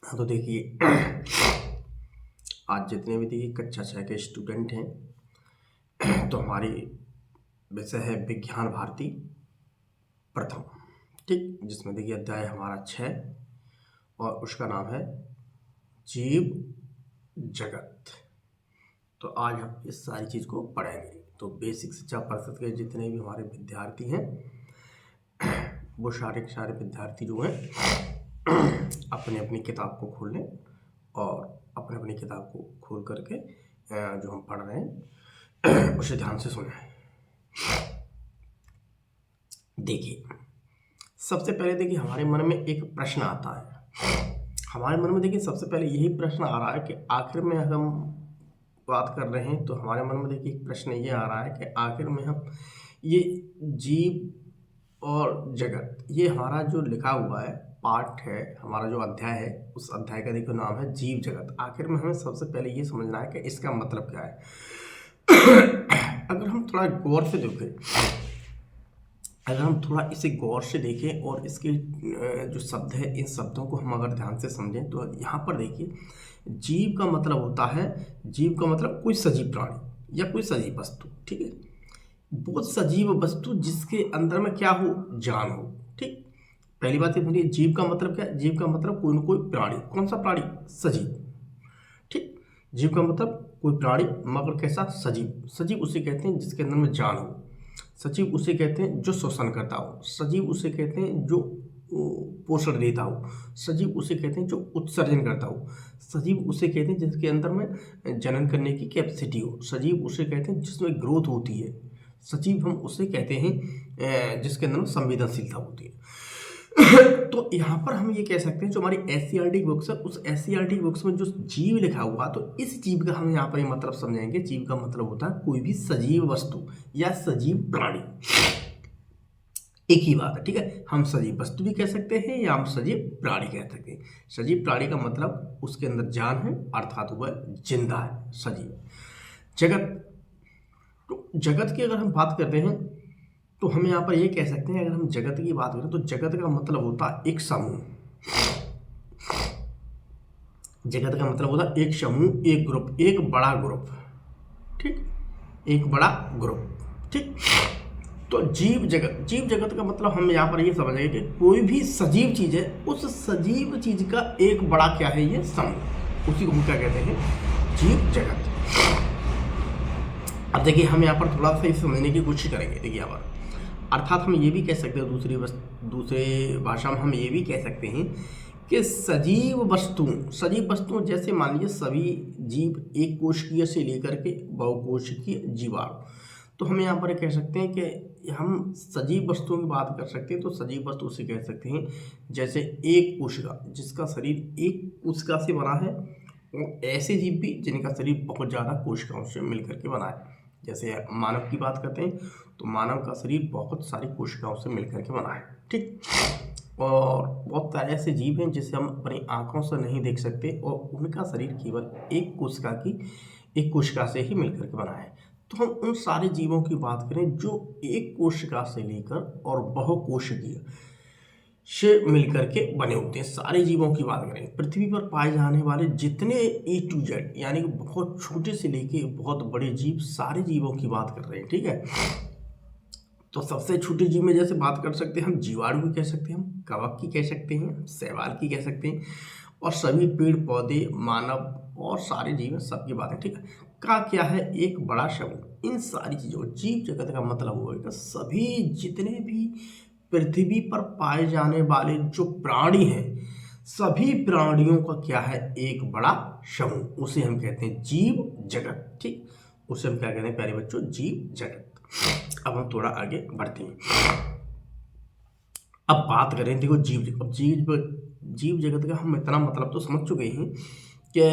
हाँ, तो देखिए आज जितने भी देखिए कक्षा 6 के स्टूडेंट हैं तो हमारी विषय है विज्ञान भारती प्रथम। ठीक, जिसमें देखिए अध्याय हमारा 6 और उसका नाम है जीव जगत। तो आज हम इस सारी चीज़ को पढ़ेंगे। तो बेसिक शिक्षा परिषद के जितने भी हमारे विद्यार्थी हैं वो सारे के सारे विद्यार्थी जो हैं अपनी अपनी किताब को खोल लें और अपनी अपनी किताब को खोल करके जो हम पढ़ रहे हैं उसे ध्यान से सुनें। देखिए, सबसे पहले देखिए हमारे मन में एक प्रश्न आता है। हमारे मन में देखिए सबसे पहले यही प्रश्न आ रहा है कि आखिर में हम बात कर रहे हैं तो हमारे मन में देखिए एक प्रश्न ये आ रहा है कि आखिर में हम ये जीव और जगत, ये हमारा जो लिखा हुआ है पाठ है, हमारा जो अध्याय है, उस अध्याय का देखो नाम है जीव जगत। आखिर में हमें सबसे पहले ये समझना है कि इसका मतलब क्या है। अगर हम थोड़ा गौर से देखें, अगर हम थोड़ा इसे गौर से देखें और इसके जो शब्द है, इन शब्दों को हम अगर ध्यान से समझें तो यहाँ पर देखिए जीव का मतलब होता है, जीव का मतलब कोई सजीव प्राणी या कोई सजीव वस्तु। ठीक है, वो सजीव वस्तु जिसके अंदर में क्या हो, जान हो। ठीक, पहली बात ये बोलिए जीव का मतलब क्या है? जीव का मतलब कोई ना कोई प्राणी। कौन सा प्राणी? सजीव। ठीक, जीव का मतलब कोई प्राणी मगर कैसा? सजीव। सजीव उसे कहते हैं जिसके अंदर में जान हो। सजीव उसे कहते हैं जो श्वसन करता हो। सजीव उसे कहते हैं जो पोषण देता हो। सजीव उसे कहते हैं जो उत्सर्जन करता हो। सजीव उसे कहते हैं जिसके अंदर में जनन करने की कैपेसिटी हो। सजीव उसे कहते हैं जिसमें ग्रोथ होती है। सजीव हम उसे कहते हैं जिसके अंदर में संवेदनशीलता होती है। तो यहाँ पर हम ये कह सकते हैं जो हमारी एससीईआरटी बुक्स है, उस एससीईआरटी बुक्स में जो जीव लिखा हुआ, तो इस जीव का हम यहाँ पर ये मतलब समझेंगे। जीव का मतलब होता है कोई भी सजीव वस्तु या सजीव प्राणी। एक ही बात है। ठीक है, हम सजीव वस्तु भी कह सकते हैं या हम सजीव प्राणी कह सकते हैं। सजीव प्राणी का मतलब उसके अंदर जान है, अर्थात वह जिंदा है, सजीव। जगत, तो जगत की अगर हम बात करते हैं तो हम यहाँ पर ये कह सकते हैं, अगर हम जगत की बात करें तो जगत का मतलब होता है एक समूह। जगत का मतलब होता है एक समूह, एक ग्रुप, एक बड़ा ग्रुप। ठीक, एक बड़ा ग्रुप। ठीक, तो जीव जगत, जीव जगत का मतलब हम यहाँ पर ये समझेंगे कि कोई भी सजीव चीज है, उस सजीव चीज का एक बड़ा क्या है, ये समूह, उसी को हम क्या कहते हैं, जीव जगत। अब देखिए हम यहाँ पर थोड़ा सा समझने की कोशिश करेंगे। देखिए यहाँ पर अर्थात हम ये भी कह सकते हैं, दूसरे भाषा में हम ये भी कह सकते हैं कि सजीव वस्तुओं जैसे मान लीजिए सभी जीव एक कोशिकीय से लेकर के बहुकोशिकीय जीवाणु। तो हम यहाँ पर कह सकते हैं कि हम सजीव वस्तुओं की बात कर सकते हैं। तो सजीव वस्तु उसे कह सकते हैं जैसे एक कोशिका, जिसका शरीर एक कोशिका से बना है, और ऐसे जीव भी जिनका शरीर बहुत ज़्यादा कोशिकाओं से मिलकर के बना है। जैसे मानव की बात करते हैं तो मानव का शरीर बहुत सारी कोशिकाओं से मिलकर के बना है। ठीक, और बहुत सारे ऐसे जीव हैं जिसे हम अपनी आंखों से नहीं देख सकते और उनका शरीर केवल एक कोशिका से ही मिलकर के बना है। तो हम उन सारे जीवों की बात करें जो एक कोशिका से लेकर और बहुकोशिकीय से मिलकर के बने होते हैं। सारे जीवों की बात करें, पृथ्वी पर पाए जाने वाले जितने A to Z, यानी कि बहुत छोटे से लेके बहुत बड़े जीव, सारे जीवों की बात कर रहे हैं। ठीक है, तो सबसे छोटे जीव में जैसे बात कर सकते हैं हम जीवाणु की कह सकते हैं, हम कवक की कह सकते हैं, शैवाल की कह सकते हैं, और सभी पेड़ पौधे, मानव और सारे जीव सबकी बात है। ठीक है, का क्या है, एक बड़ा समूह। इन सारी चीज़ों, जीव जगत का मतलब होगा सभी जितने भी पृथ्वी पर पाए जाने वाले जो प्राणी हैं, सभी प्राणियों का क्या है, एक बड़ा समूह, उसे हम कहते हैं जीव जगत। ठीक, उसे हम क्या कहते हैं प्यारे बच्चों, जीव जगत। अब हम थोड़ा आगे बढ़ते हैं। अब बात करें, देखो जीव जगत का हम इतना मतलब तो समझ चुके हैं कि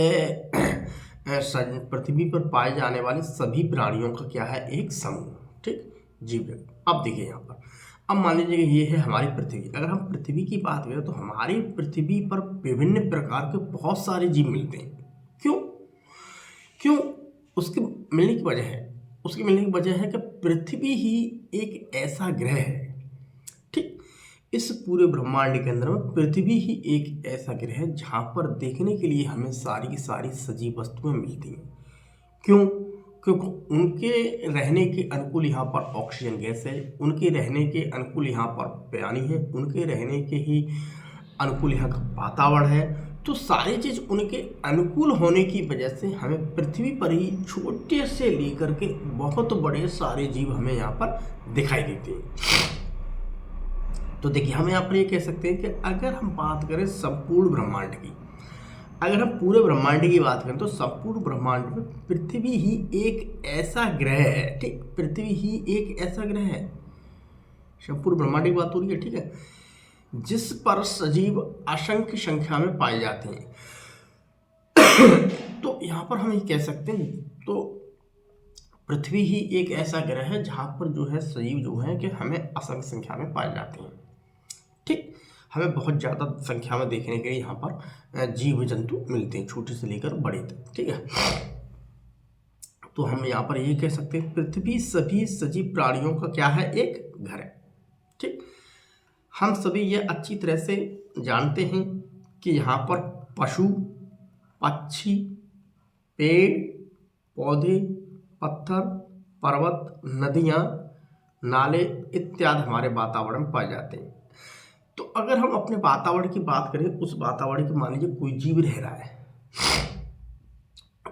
पृथ्वी पर पाए जाने वाले सभी प्राणियों का क्या है, एक समूह। ठीक, जीव जगत। अब देखिए यहाँ पर, अब मान लीजिए कि ये है हमारी पृथ्वी। अगर हम पृथ्वी की बात करें तो हमारी पृथ्वी पर विभिन्न प्रकार के बहुत सारे जीव मिलते हैं। क्यों क्यों उसके मिलने की वजह है, उसके मिलने की वजह है कि पृथ्वी ही एक ऐसा ग्रह है, ठीक, इस पूरे ब्रह्मांड के अंदर में पृथ्वी ही एक ऐसा ग्रह है जहाँ पर देखने के लिए हमें सारी की सारी सजीव वस्तुएं मिलती हैं। क्यों? क्योंकि उनके रहने के अनुकूल यहाँ पर ऑक्सीजन गैस है, उनके रहने के अनुकूल यहाँ पर पानी है, उनके रहने के ही अनुकूल यहाँ का वातावरण है। तो सारी चीज़ उनके अनुकूल होने की वजह से हमें पृथ्वी पर ही छोटे से लेकर के बहुत बड़े सारे जीव हमें यहाँ पर दिखाई देते हैं। तो देखिए, हम यहाँ पर ये कह सकते हैं कि अगर हम बात करें संपूर्ण ब्रह्मांड की, अगर हम पूरे ब्रह्मांड की बात करें तो संपूर्ण ब्रह्मांड में पृथ्वी ही एक ऐसा ग्रह है, ठीक, पृथ्वी ही एक ऐसा ग्रह है, संपूर्ण ब्रह्मांड की बात हो रही है, ठीक है, जिस पर सजीव असंख्य संख्या में पाए जाते हैं। तो यहाँ पर हम ये कह सकते हैं, तो पृथ्वी ही एक ऐसा ग्रह है जहाँ पर जो है सजीव जो है कि हमें असंख्य संख्या में पाए जाते हैं, ठीक, हमें बहुत ज़्यादा संख्या में देखने के लिए यहाँ पर जीव जंतु मिलते हैं, छोटे से लेकर बड़े तक, ठीक है। तो हम यहाँ पर ये कह सकते हैं पृथ्वी सभी सजीव प्राणियों का क्या है, एक घर है, ठीक। हम सभी ये अच्छी तरह से जानते हैं कि यहाँ पर पशु, पक्षी, पेड़ पौधे, पत्थर, पर्वत, नदियाँ, नाले इत्यादि हमारे वातावरण में पाए जाते हैं। तो अगर हम अपने वातावरण की बात करें, उस वातावरण की मान लीजिए कोई जीव रह रहा है,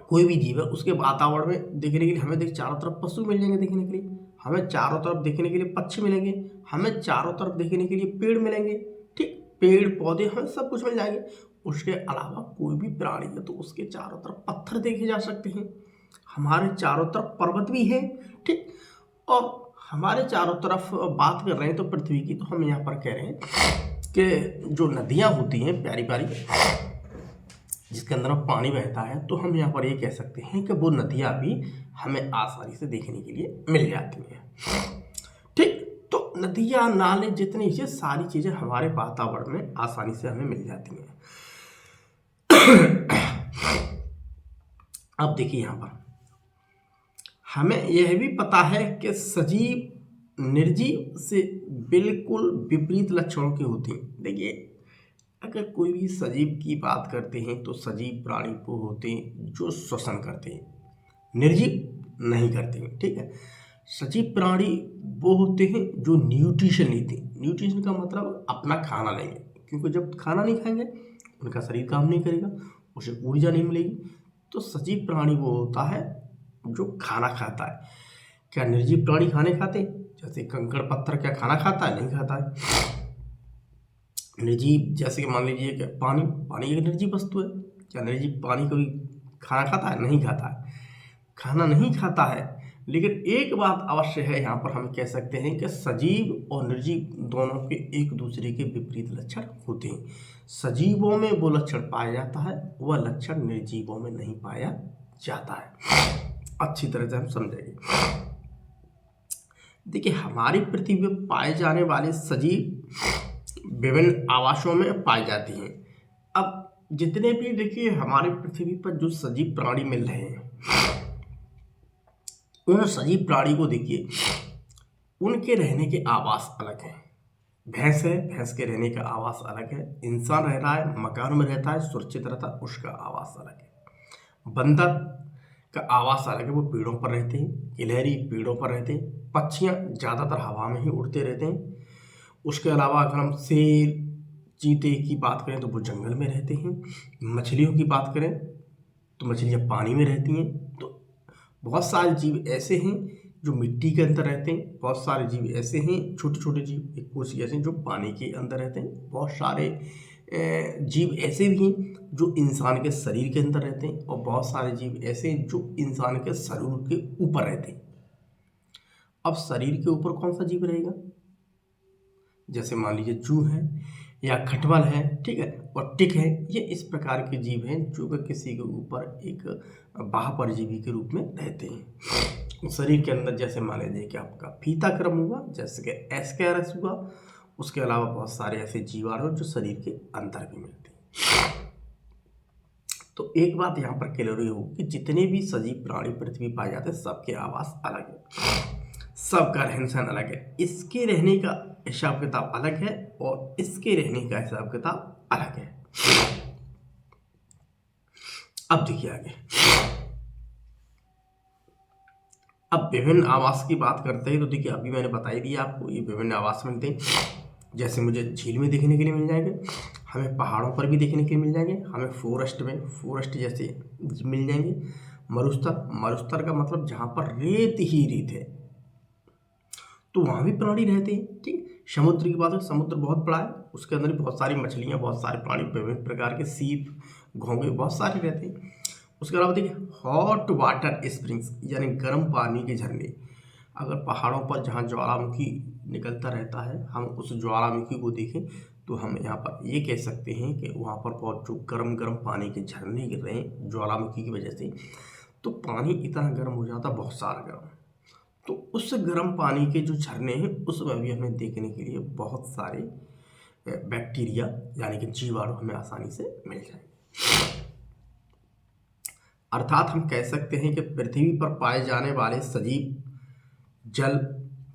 कोई भी जीव है, उसके वातावरण में देखने के लिए हमें देख चारों तरफ पशु मिल जाएंगे देखने के लिए, हमें चारों तरफ देखने के लिए पक्षी मिलेंगे, हमें चारों तरफ देखने के लिए पेड़ मिलेंगे, ठीक, पेड़ पौधे हमें सब कुछ मिल जाएंगे। उसके अलावा कोई भी प्राणी है तो उसके चारों तरफ पत्थर देखे जा सकते हैं, हमारे चारों तरफ पर्वत भी है, ठीक, और हमारे चारों तरफ बात कर रहे हैं तो पृथ्वी की, तो हम यहाँ पर कह रहे हैं कि जो नदियाँ होती हैं प्यारी प्यारी, जिसके अंदर पानी बहता है, तो हम यहाँ पर ये कह सकते हैं कि वो नदियाँ भी हमें आसानी से देखने के लिए मिल जाती हैं, ठीक। तो नदियाँ, नाले, जितनी ये सारी चीज़ें हमारे वातावरण में आसानी से हमें मिल जाती हैं। अब देखिए, यहाँ पर हमें यह भी पता है कि सजीव निर्जीव से बिल्कुल विपरीत लक्षणों की होती हैं। देखिए, अगर कोई भी सजीव की बात करते हैं तो सजीव प्राणी वो होते हैं जो श्वसन करते हैं, निर्जीव नहीं करते हैं, ठीक है। सजीव प्राणी वो होते हैं जो न्यूट्रिशन लेते हैं। न्यूट्रिशन का मतलब अपना खाना लेंगे, क्योंकि जब खाना नहीं खाएंगे उनका शरीर काम नहीं करेगा, उसे ऊर्जा नहीं मिलेगी। तो सजीव प्राणी वो होता है जो खाना खाता है। क्या निर्जीव प्राणी खाने खाते हैं? जैसे कंकड़ पत्थर क्या खाना खाता है? नहीं खाता है। निर्जीव जैसे कि मान लीजिए कि पानी एक निर्जीव वस्तु है। क्या निर्जीव पानी कभी खाना खाता है? नहीं खाता है, खाना नहीं खाता है। लेकिन एक बात अवश्य है, यहाँ पर हम कह सकते हैं कि सजीव और निर्जीव दोनों के एक दूसरे के विपरीत लक्षण होते हैं। सजीवों में वो लक्षण पाया जाता है, वह लक्षण निर्जीवों में नहीं पाया जाता है। अच्छी तरह से हम समझेंगे। देखिए, हमारी पृथ्वी पर पाए जाने वाले सजीव विभिन्न आवासों में पाई जाती हैं। अब जितने भी देखिए हमारी पृथ्वी पर जो सजीव प्राणी मिल रहे हैं, उन सजीव प्राणी को देखिए, उनके रहने के आवास अलग हैं। भैंस है, भैंस के रहने का आवास अलग है। इंसान रह रहा है, मकान में रहता है, सुरक्षित रहता है, उसका आवास अलग है। बंदर का आवास अलग है, वो पेड़ों पर रहते हैं। गिलहरी पेड़ों पर रहते हैं। पक्षियाँ ज़्यादातर हवा में ही उड़ते रहते हैं। उसके अलावा अगर हम शेर, चीते की बात करें तो वो जंगल में रहते हैं। मछलियों की बात करें तो मछलियाँ पानी में रहती हैं। तो बहुत सारे जीव ऐसे हैं जो मिट्टी के अंदर रहते हैं, बहुत सारे जीव ऐसे हैं, छोटे छोटे जीव एक कोशिश ऐसे हैं जो पानी के अंदर रहते हैं, बहुत सारे जीव ऐसे भी हैं जो इंसान के शरीर के अंदर रहते हैं, और बहुत सारे जीव ऐसे हैं जो इंसान के शरीर के ऊपर रहते हैं। अब शरीर के ऊपर कौन सा जीव रहेगा? जैसे मान लीजिए जू है या खटमल है, ठीक है, और टिक है। ये इस प्रकार के जीव हैं जो कि किसी के ऊपर एक बाह्य परजीवी के रूप में रहते हैं। शरीर के अंदर जैसे मान लीजिए कि आपका फीताक्रम हुआ, जैसे कि एस्केरस हुआ। उसके अलावा बहुत सारे ऐसे जीवाणु जो शरीर के अंदर भी मिलते हैं। तो एक बात यहाँ पर क्लियर हो कि जितने भी सजीव प्राणी पृथ्वी पाए जाते हैं, सबके आवास अलग है। सबका रहन सहन अलग है। इसके रहने का हिसाब किताब अलग है और इसके रहने का हिसाब किताब अलग है। अब देखिए आगे, अब विभिन्न आवास की बात करते हैं तो देखिए अभी मैंने बता ही दिया आपको, ये विभिन्न आवास मिलते हैं। जैसे मुझे झील में देखने के लिए मिल जाएंगे, हमें पहाड़ों पर भी देखने के लिए मिल जाएंगे, हमें फॉरेस्ट जैसे मिल जाएंगे। मरुस्तर का मतलब जहाँ पर रेत ही रेत है तो वहाँ भी प्राणी रहते हैं। ठीक, समुद्र की बात है, समुद्र बहुत बड़ा है, उसके अंदर भी बहुत सारी मछलियाँ, बहुत सारे प्राणी, विभिन्न प्रकार के सीप, घोंगे बहुत सारे रहते हैं। उसके अलावा देखिए हॉट वाटर स्प्रिंग्स यानी गर्म पानी के झरने। अगर पहाड़ों पर जहाँ ज्वालामुखी निकलता रहता है, हम उस ज्वालामुखी को देखें तो हम यहाँ पर ये कह सकते हैं कि वहाँ पर बहुत जो गर्म गर्म पानी के झरने गिर रहे हैं ज्वालामुखी की वजह से, तो पानी इतना गर्म हो जाता, बहुत सारा गर्म। तो उस गर्म पानी के जो झरने हैं उसमें भी हमें देखने के लिए बहुत सारे बैक्टीरिया यानी कि जीवाणु हमें आसानी से मिल जाएंगे। अर्थात हम कह सकते हैं कि पृथ्वी पर पाए जाने वाले सजीव जल,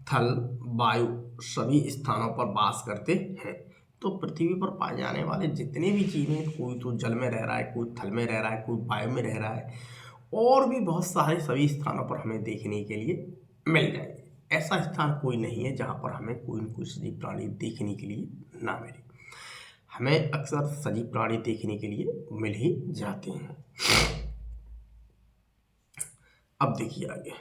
थल, वायु सभी स्थानों पर वास करते हैं। तो पृथ्वी पर पाए जाने वाले जितने भी जीव हैं, कोई तो जल में रह रहा है, कोई थल में रह रहा है, कोई वायु में रह रहा है, और भी बहुत सारे सभी स्थानों पर हमें देखने के लिए मिल जाएंगे। ऐसा स्थान कोई नहीं है जहाँ पर हमें कोई न कोई सजीव प्राणी देखने के लिए ना मिले। हमें अक्सर सजीव प्राणी देखने के लिए मिल ही जाते हैं। अब देखिए आगे,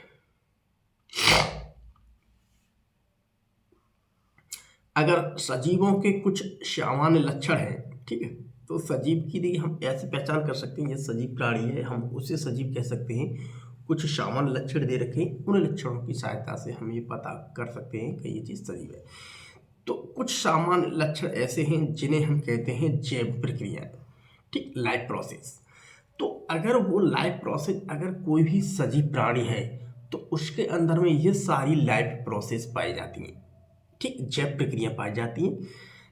अगर सजीवों के कुछ सामान्य लक्षण हैं, ठीक है, तो सजीव की देखिए हम ऐसे पहचान कर सकते हैं ये सजीव प्राणी है, हम उसे सजीव कह सकते हैं। कुछ सामान्य लक्षण दे रखे, उन लक्षणों की सहायता से हम ये पता कर सकते हैं कि ये चीज़ सजीव है। तो कुछ सामान्य लक्षण ऐसे हैं जिन्हें हम कहते हैं जैव प्रक्रिया, ठीक, लाइफ प्रोसेस। तो अगर वो लाइफ प्रोसेस, अगर कोई भी सजीव प्राणी है तो उसके अंदर में ये सारी लाइफ प्रोसेस पाई जाती हैं, ठीक, जैव प्रक्रिया पाई जाती हैं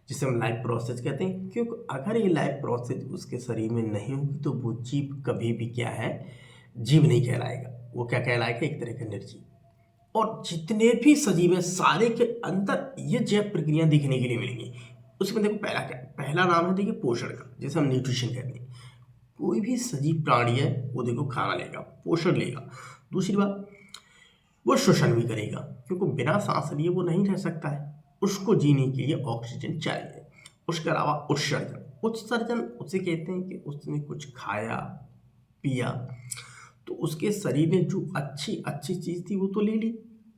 जिसे हम लाइफ प्रोसेस कहते हैं। क्योंकि अगर ये लाइफ प्रोसेस उसके शरीर में नहीं होगी तो वो जीव कभी भी क्या है, जीव नहीं कहलाएगा, वो क्या कहलाएगा, एक तरह का निर्जीव। और जितने भी सजीव हैं सारे के अंदर ये जैव प्रक्रिया देखने के लिए मिलेंगी। उसमें देखो पहला क्या, पहला नाम है देखिए पोषण का, जिसे हम न्यूट्रिशन कहते हैं। कोई भी सजीव प्राणी है वो देखो खाना लेगा, पोषण लेगा। दूसरी बात, वो श्वसन भी करेगा, क्योंकि बिना सांस लिए वो नहीं रह सकता है, उसको जीने के लिए ऑक्सीजन चाहिए। उसके अलावा उत्सर्जन उसे कहते हैं कि उसने कुछ खाया पिया तो उसके शरीर ने जो अच्छी अच्छी चीज़ थी वो तो ले ली।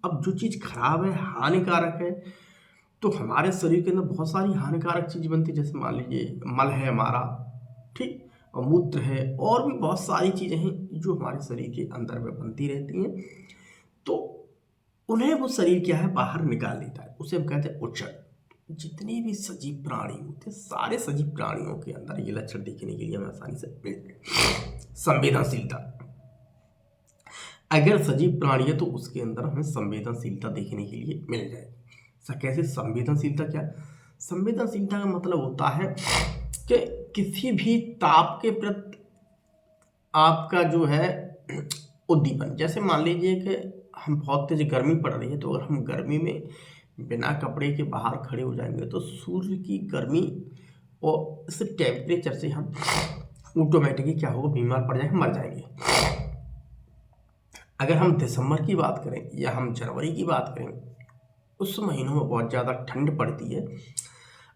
अब जो चीज़ खराब है, हानिकारक है, तो हमारे शरीर के अंदर बहुत सारी हानिकारक चीज़ बनती है। जैसे मान लीजिए मल है हमारा, ठीक, और मूत्र है, और भी बहुत सारी चीज़ें हैं जो हमारे शरीर के अंदर में बनती रहती हैं। तो उन्हें वो शरीर क्या है, बाहर निकाल देता है, उसे हम कहते हैं उत्सर्जन। जितने भी सजीव प्राणी होते हैं सारे सजीव प्राणियों के अंदर ये लक्षण देखने के लिए हमें आसानी से मिल जाए। संवेदनशीलता, अगर सजीव प्राणी है तो उसके अंदर हमें संवेदनशीलता देखने के लिए मिल जाएगी। कैसे संवेदनशीलता, क्या संवेदनशीलता का मतलब होता है कि किसी भी ताप के प्रति आपका जो है उद्दीपन। जैसे मान लीजिए कि हम बहुत तेज गर्मी पड़ रही है, तो अगर हम गर्मी में बिना कपड़े के बाहर खड़े हो जाएंगे तो सूर्य की गर्मी और इस टेम्परेचर से हम ऑटोमेटिकली क्या होगा, बीमार पड़ जाएंगे, मर जाएंगे। अगर हम दिसंबर की बात करें या हम जनवरी की बात करें, उस महीनों में बहुत ज़्यादा ठंड पड़ती है।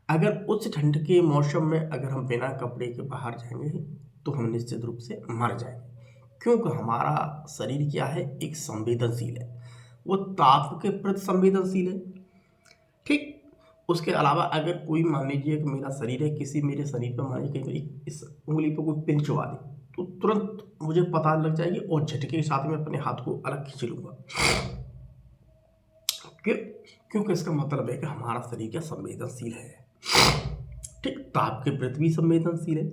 अगर उस ठंड के मौसम में अगर हम बिना कपड़े के बाहर जाएंगे तो हम निश्चित रूप से मर जाएंगे, क्योंकि हमारा शरीर क्या है, एक संवेदनशील है, वो ताप के प्रति संवेदनशील है, ठीक। उसके अलावा अगर कोई मान लीजिए कि मेरा शरीर है, किसी मेरे शरीर पर मान लीजिए कहीं इस उंगली पर कोई पिन चुबा दे तो तुरंत मुझे पता लग जाएगी और झटके के साथ में अपने हाथ को अलग खींच लूँगा। क्योंकि इसका मतलब है कि हमारा शरीर क्या संवेदनशील है, ठीक, ताप के प्रति भी संवेदनशील है।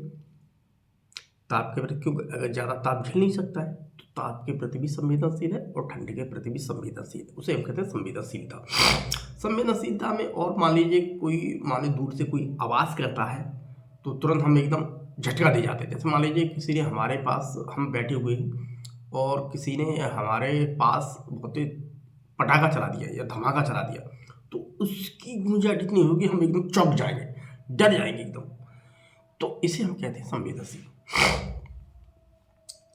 ताप के प्रति, क्योंकि अगर ज़्यादा ताप झेल नहीं सकता है तो ताप के प्रति भी संवेदनशील है और ठंड के प्रति भी संवेदनशील है, उसे हम कहते हैं संवेदनशीलता। संवेदनशीलता में और मान लीजिए कोई, माने दूर से कोई आवाज़ करता है तो तुरंत हम एकदम झटका दे जाते हैं। जैसे मान लीजिए किसी ने हमारे पास, हम बैठे हुए हैं और किसी ने हमारे पास बहुत पटाखा चला दिया या धमाका चला दिया तो उसकी गूंजाहट इतनी होगी हम एकदम चौंक जाएंगे, डर जाएंगे एकदम। तो इसे हम कहते हैं संवेदनशील।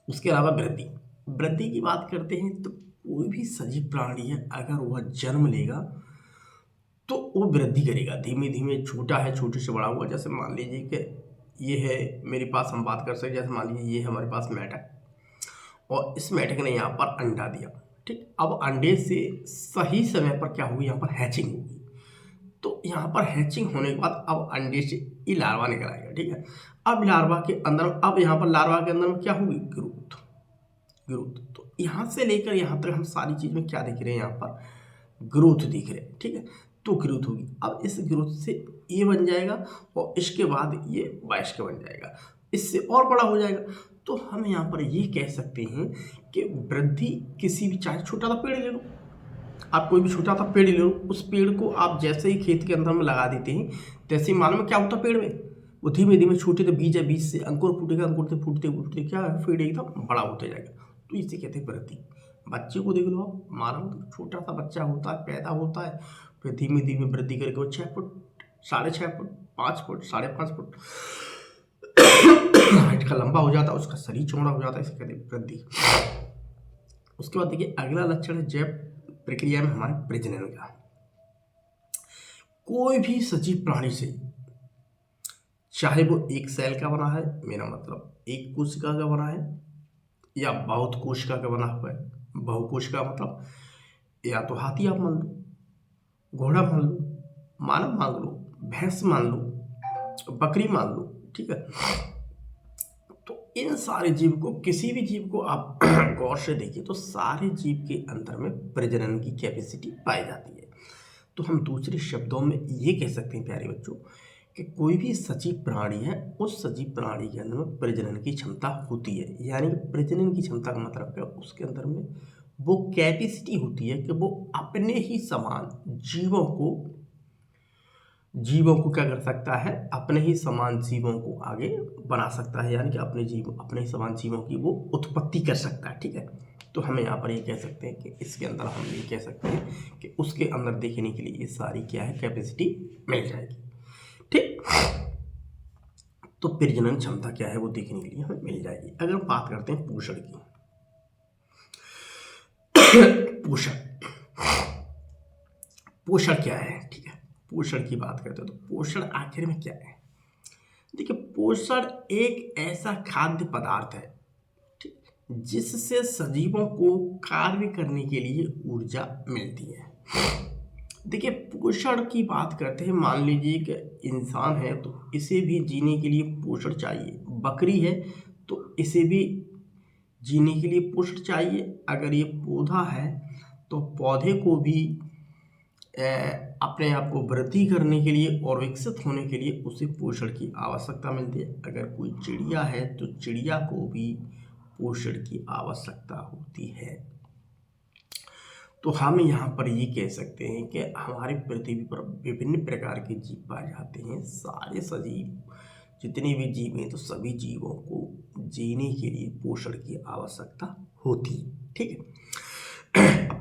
उसके अलावा वृद्धि, वृद्धि की बात करते हैं तो कोई भी सजीव प्राणी है अगर वह जन्म लेगा तो वो वृद्धि करेगा, धीमे धीमे छोटा है छोटे से बड़ा हुआ। जैसे मान लीजिए कि ये है मेरे पास, हम बात कर सकते, जैसे मान लीजिए ये है हमारे पास मेढक और इस मेढक ने यहाँ पर अंडा दिया, ठीक। अब अंडे से सही समय पर क्या होगी, यहाँ पर हैचिंग होगी। तो यहाँ पर हैचिंग होने के बाद अब अंडे से ये लार्वा निकल आएगा, ठीक है। अब लार्वा के अंदर, अब यहाँ पर लार्वा के अंदर में क्या होगी, ग्रोथ, ग्रोथ। तो यहाँ से लेकर यहाँ तक हम सारी चीज़ में क्या दिख रहे हैं, यहाँ पर ग्रोथ दिख रहे हैं, ठीक है। तो ग्रोथ होगी, अब इस ग्रोथ से ये बन जाएगा और इसके बाद ये वयस्क बन जाएगा, इससे और बड़ा हो जाएगा। तो हम यहाँ पर ये कह सकते हैं कि वृद्धि किसी भी, चाहे छोटा सा पेड़ ले लो, आप कोई भी छोटा सा पेड़ ले लो, उस पेड़ को आप जैसे ही खेत के अंदर में लगा देते हैं तैसे ही मालूम क्या होता है पेड़ में, वो धीमे धीमे छोटे से बीज है, बीज से अंकुर फूटेगा, अंकुर से फूटते फूटते क्या है, पेड़ एकदम बड़ा होते जाएगा। तो इसे कहते हैं वृद्धि। बच्चे को देख लो आप, मानो छोटा सा बच्चा होता है, पैदा होता है, फिर धीमे धीमे वृद्धि करके वो 6 foot, 6.5 foot, 5 foot, 5.5 foot height का लंबा हो जाता है, उसका शरीर चौड़ा हो जाता है, इसे कहते हैं वृद्धि। उसके बाद देखिए अगला लक्षण है जैव प्रक्रिया में हमारे प्रजनन का। कोई भी सजीव प्राणी से, चाहे वो एक सेल का बना है, मेरा मतलब एक कोशिका का बना है, या बहुत कोशिका का बना हुआ है, बहुकोशिका मतलब, या तो हाथी आप मान लो, घोड़ा मान लो, मानव मान लो, भैंस मान लो, बकरी मान लो, ठीक है। तो इन सारे जीव को, किसी भी जीव को आप गौर से देखिए तो सारे जीव के अंदर में प्रजनन की कैपेसिटी पाई जाती है। तो हम दूसरे शब्दों में ये कह सकते हैं प्यारे बच्चों कि कोई भी सजीव प्राणी है, उस सजीव प्राणी के अंदर में प्रजनन की क्षमता होती है। यानी कि प्रजनन की क्षमता का मतलब है उसके अंदर में वो कैपेसिटी होती है कि वो अपने ही समान जीवों को क्या कर सकता है, अपने ही समान जीवों को आगे बना सकता है, यानी कि अपने ही समान जीवों की वो उत्पत्ति कर सकता है, ठीक है। तो हमें यहाँ पर ये कह सकते हैं कि इसके अंदर हम ये कह सकते हैं कि उसके अंदर देखने के लिए ये सारी क्या है, कैपेसिटी मिल जाएगी, ठीक। तो प्रजनन क्षमता क्या है वो देखने के लिए हमें मिल जाएगी। अगर हम बात करते हैं पोषण की, पोषण क्या है, ठीक है। पोषण की बात करते हैं तो पोषण आखिर में क्या है, देखिए पोषण एक ऐसा खाद्य पदार्थ है, ठीक, जिससे सजीवों को कार्य करने के लिए ऊर्जा मिलती है। देखिए पोषण की बात करते हैं, मान लीजिए कि इंसान है तो इसे भी जीने के लिए पोषण चाहिए, बकरी है तो इसे भी जीने के लिए पोषण चाहिए, अगर ये पौधा है तो पौधे को भी अपने आप को वृद्धि करने के लिए और विकसित होने के लिए उसे पोषण की आवश्यकता मिलती है। अगर कोई चिड़िया है तो चिड़िया को भी पोषण की आवश्यकता होती है। तो हम यहाँ पर ये कह सकते हैं कि हमारी पृथ्वी पर विभिन्न प्रकार के जीव पाए जाते हैं। सारे सजीव जितने भी जीव हैं तो सभी जीवों को जीने के लिए पोषण की आवश्यकता होती है, ठीक है।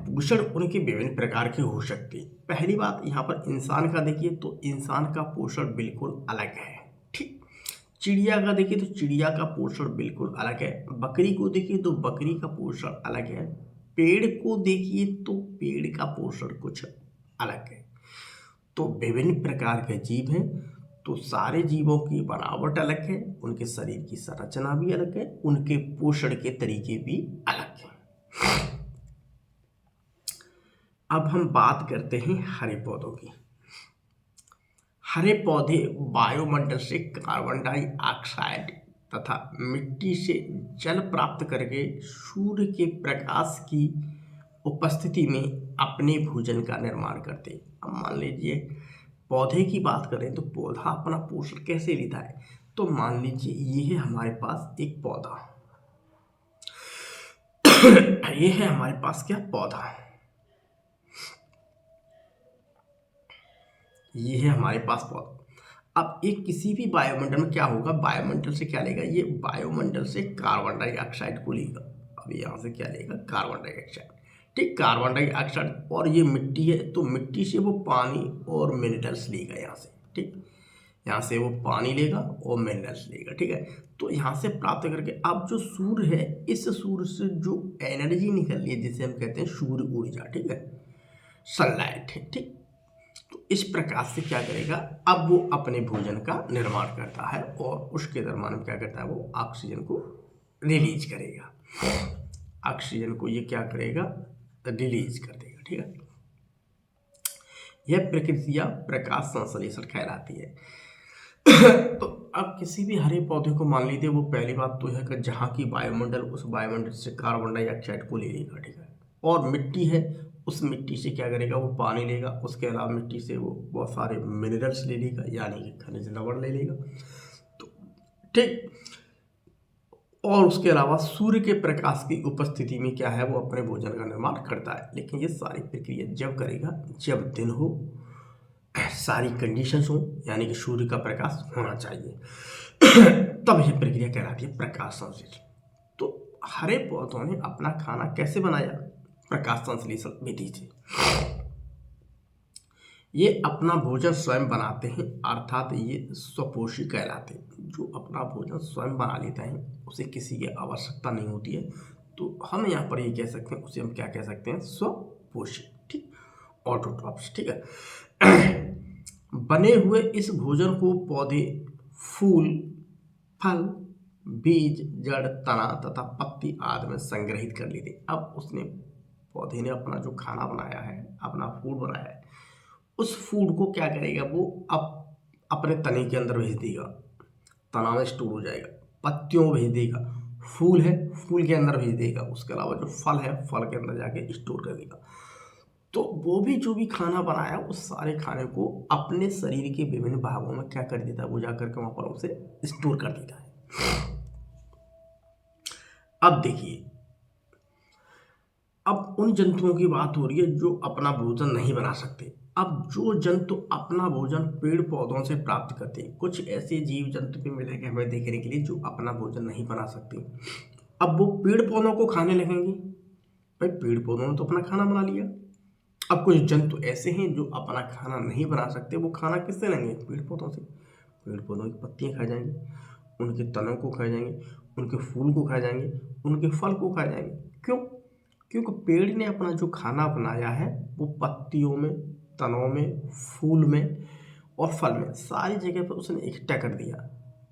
पोषण उनके विभिन्न प्रकार के हो सकते हैं। पहली बात यहाँ पर इंसान का देखिए तो इंसान का पोषण बिल्कुल अलग है, ठीक। चिड़िया का देखिए तो चिड़िया का पोषण बिल्कुल अलग है, बकरी को देखिए तो बकरी का पोषण अलग है, पेड़ को देखिए तो पेड़ का पोषण कुछ अलग है। तो विभिन्न प्रकार के जीव हैं, तो सारे जीवों की बनावट अलग है, उनके शरीर की संरचना भी अलग है, उनके पोषण के तरीके भी अलग हैं। अब हम बात करते हैं हरे पौधों की। हरे पौधे वायुमंडल से कार्बन डाइऑक्साइड तथा मिट्टी से जल प्राप्त करके सूर्य के प्रकाश की उपस्थिति में अपने भोजन का निर्माण करते हैं। अब मान लीजिए पौधे की बात करें तो पौधा अपना पोषण कैसे लेता है, तो मान लीजिए ये है हमारे पास एक पौधा ये है हमारे पास क्या, पौधा, ये है हमारे पास पौधा। अब एक किसी भी वायुमंडल में क्या होगा, वायुमंडल से क्या लेगा, ये वायुमंडल से कार्बन डाइऑक्साइड को लेगा। अब यहाँ से क्या लेगा, कार्बन डाइऑक्साइड, ठीक, कार्बन डाइऑक्साइड, और ये मिट्टी है तो मिट्टी से वो पानी और मिनरल्स लेगा यहाँ से। ठीक, यहाँ से वो पानी लेगा और मिनरल्स लेगा। ठीक है, तो यहाँ से प्राप्त करके अब जो सूर्य है, इस सूर्य से जो एनर्जी निकल रही है जिसे हम कहते हैं सूर्य ऊर्जा, ठीक है, सनलाइट है। ठीक, तो इस प्रकार से क्या करेगा, अब वो अपने भोजन का निर्माण करता है और उसके दरम्यान क्या करता है, वो ऑक्सीजन को रिलीज करेगा। ऑक्सीजन को ये क्या करेगा, रिलीज कर देगा। ठीक है, यह प्रक्रिया प्रकाश संश्लेषण कहलाती है। तो अब किसी भी हरे पौधे को मान लीजिए, वो पहली बात तो है कि जहाँ की वायुमंडल, उस वायुमंडल से कार्बन डाइऑक्साइड को ले लेगा। ठीक है, और मिट्टी है, उस मिट्टी से क्या करेगा, वो पानी लेगा, उसके अलावा मिट्टी से वो बहुत सारे मिनरल्स ले लेगा, यानी कि खनिज लवण ले लेगा। तो ठीक, और उसके अलावा सूर्य के प्रकाश की उपस्थिति में क्या है, वो अपने भोजन का निर्माण करता है। लेकिन ये सारी प्रक्रिया जब करेगा जब दिन हो, सारी कंडीशंस हो, यानी कि सूर्य का प्रकाश होना चाहिए, तब यह प्रक्रिया कहलाती है प्रकाश संश्लेषण। तो हरे पौधों ने अपना खाना कैसे बनाया, प्रकाश संश्लेषण विधि से। ये अपना भोजन स्वयं बनाते हैं, अर्थात ये स्वपोषी कहलाते हैं। जो अपना भोजन स्वयं बना लेता है, उसे किसी की आवश्यकता नहीं होती है, तो हम यहाँ पर ये कह सकते हैं, उसे हम क्या कह सकते हैं, स्वपोषी। ठीक, ऑटोट्रॉफ्स। ठीक है, बने हुए इस भोजन को पौधे फूल, फल, बीज, जड़, तना तथा पत्ती आदि में संग्रहित कर लेते। अब उसने, पौधे ने अपना जो खाना बनाया है, अपना फूड बनाया है, उस फूड को क्या करेगा, वो अब अपने तने के अंदर भेज देगा, तना में स्टोर हो जाएगा, पत्तियों में भेज देगा, फूल है फूल के अंदर भेज देगा, उसके अलावा जो फल है फल के अंदर जाके स्टोर कर देगा। तो वो भी जो भी खाना बनाया, उस सारे खाने को अपने शरीर के विभिन्न भागों में क्या कर देता है, वो जा करके वहाँ पर उसे स्टोर कर देता है। अब देखिए, अब उन जंतुओं की बात हो रही है जो अपना भोजन नहीं बना सकते। अब जो जंतु अपना भोजन पेड़ पौधों से प्राप्त करते हैं, कुछ ऐसे जीव जंतु भी मिलेंगे हमें देखने के लिए जो अपना भोजन नहीं बना सकते। अब वो पेड़ पौधों को खाने लगेंगे। भाई, पेड़ पौधों ने तो अपना खाना बना लिया। अब कुछ जंतु ऐसे हैं जो अपना खाना नहीं बना सकते, वो खाना किससे लेंगे, पेड़ पौधों से। पेड़ पौधों की पत्तियाँ खा जाएंगे, उनके तनों को खा जाएंगे, उनके फूल को खा जाएंगे, उनके फल को खा जाएंगे। क्यों? क्योंकि पेड़ ने अपना जो खाना बनाया है वो पत्तियों में, तनों में, फूल में और फल में, सारी जगह पर उसने इकट्ठा कर दिया।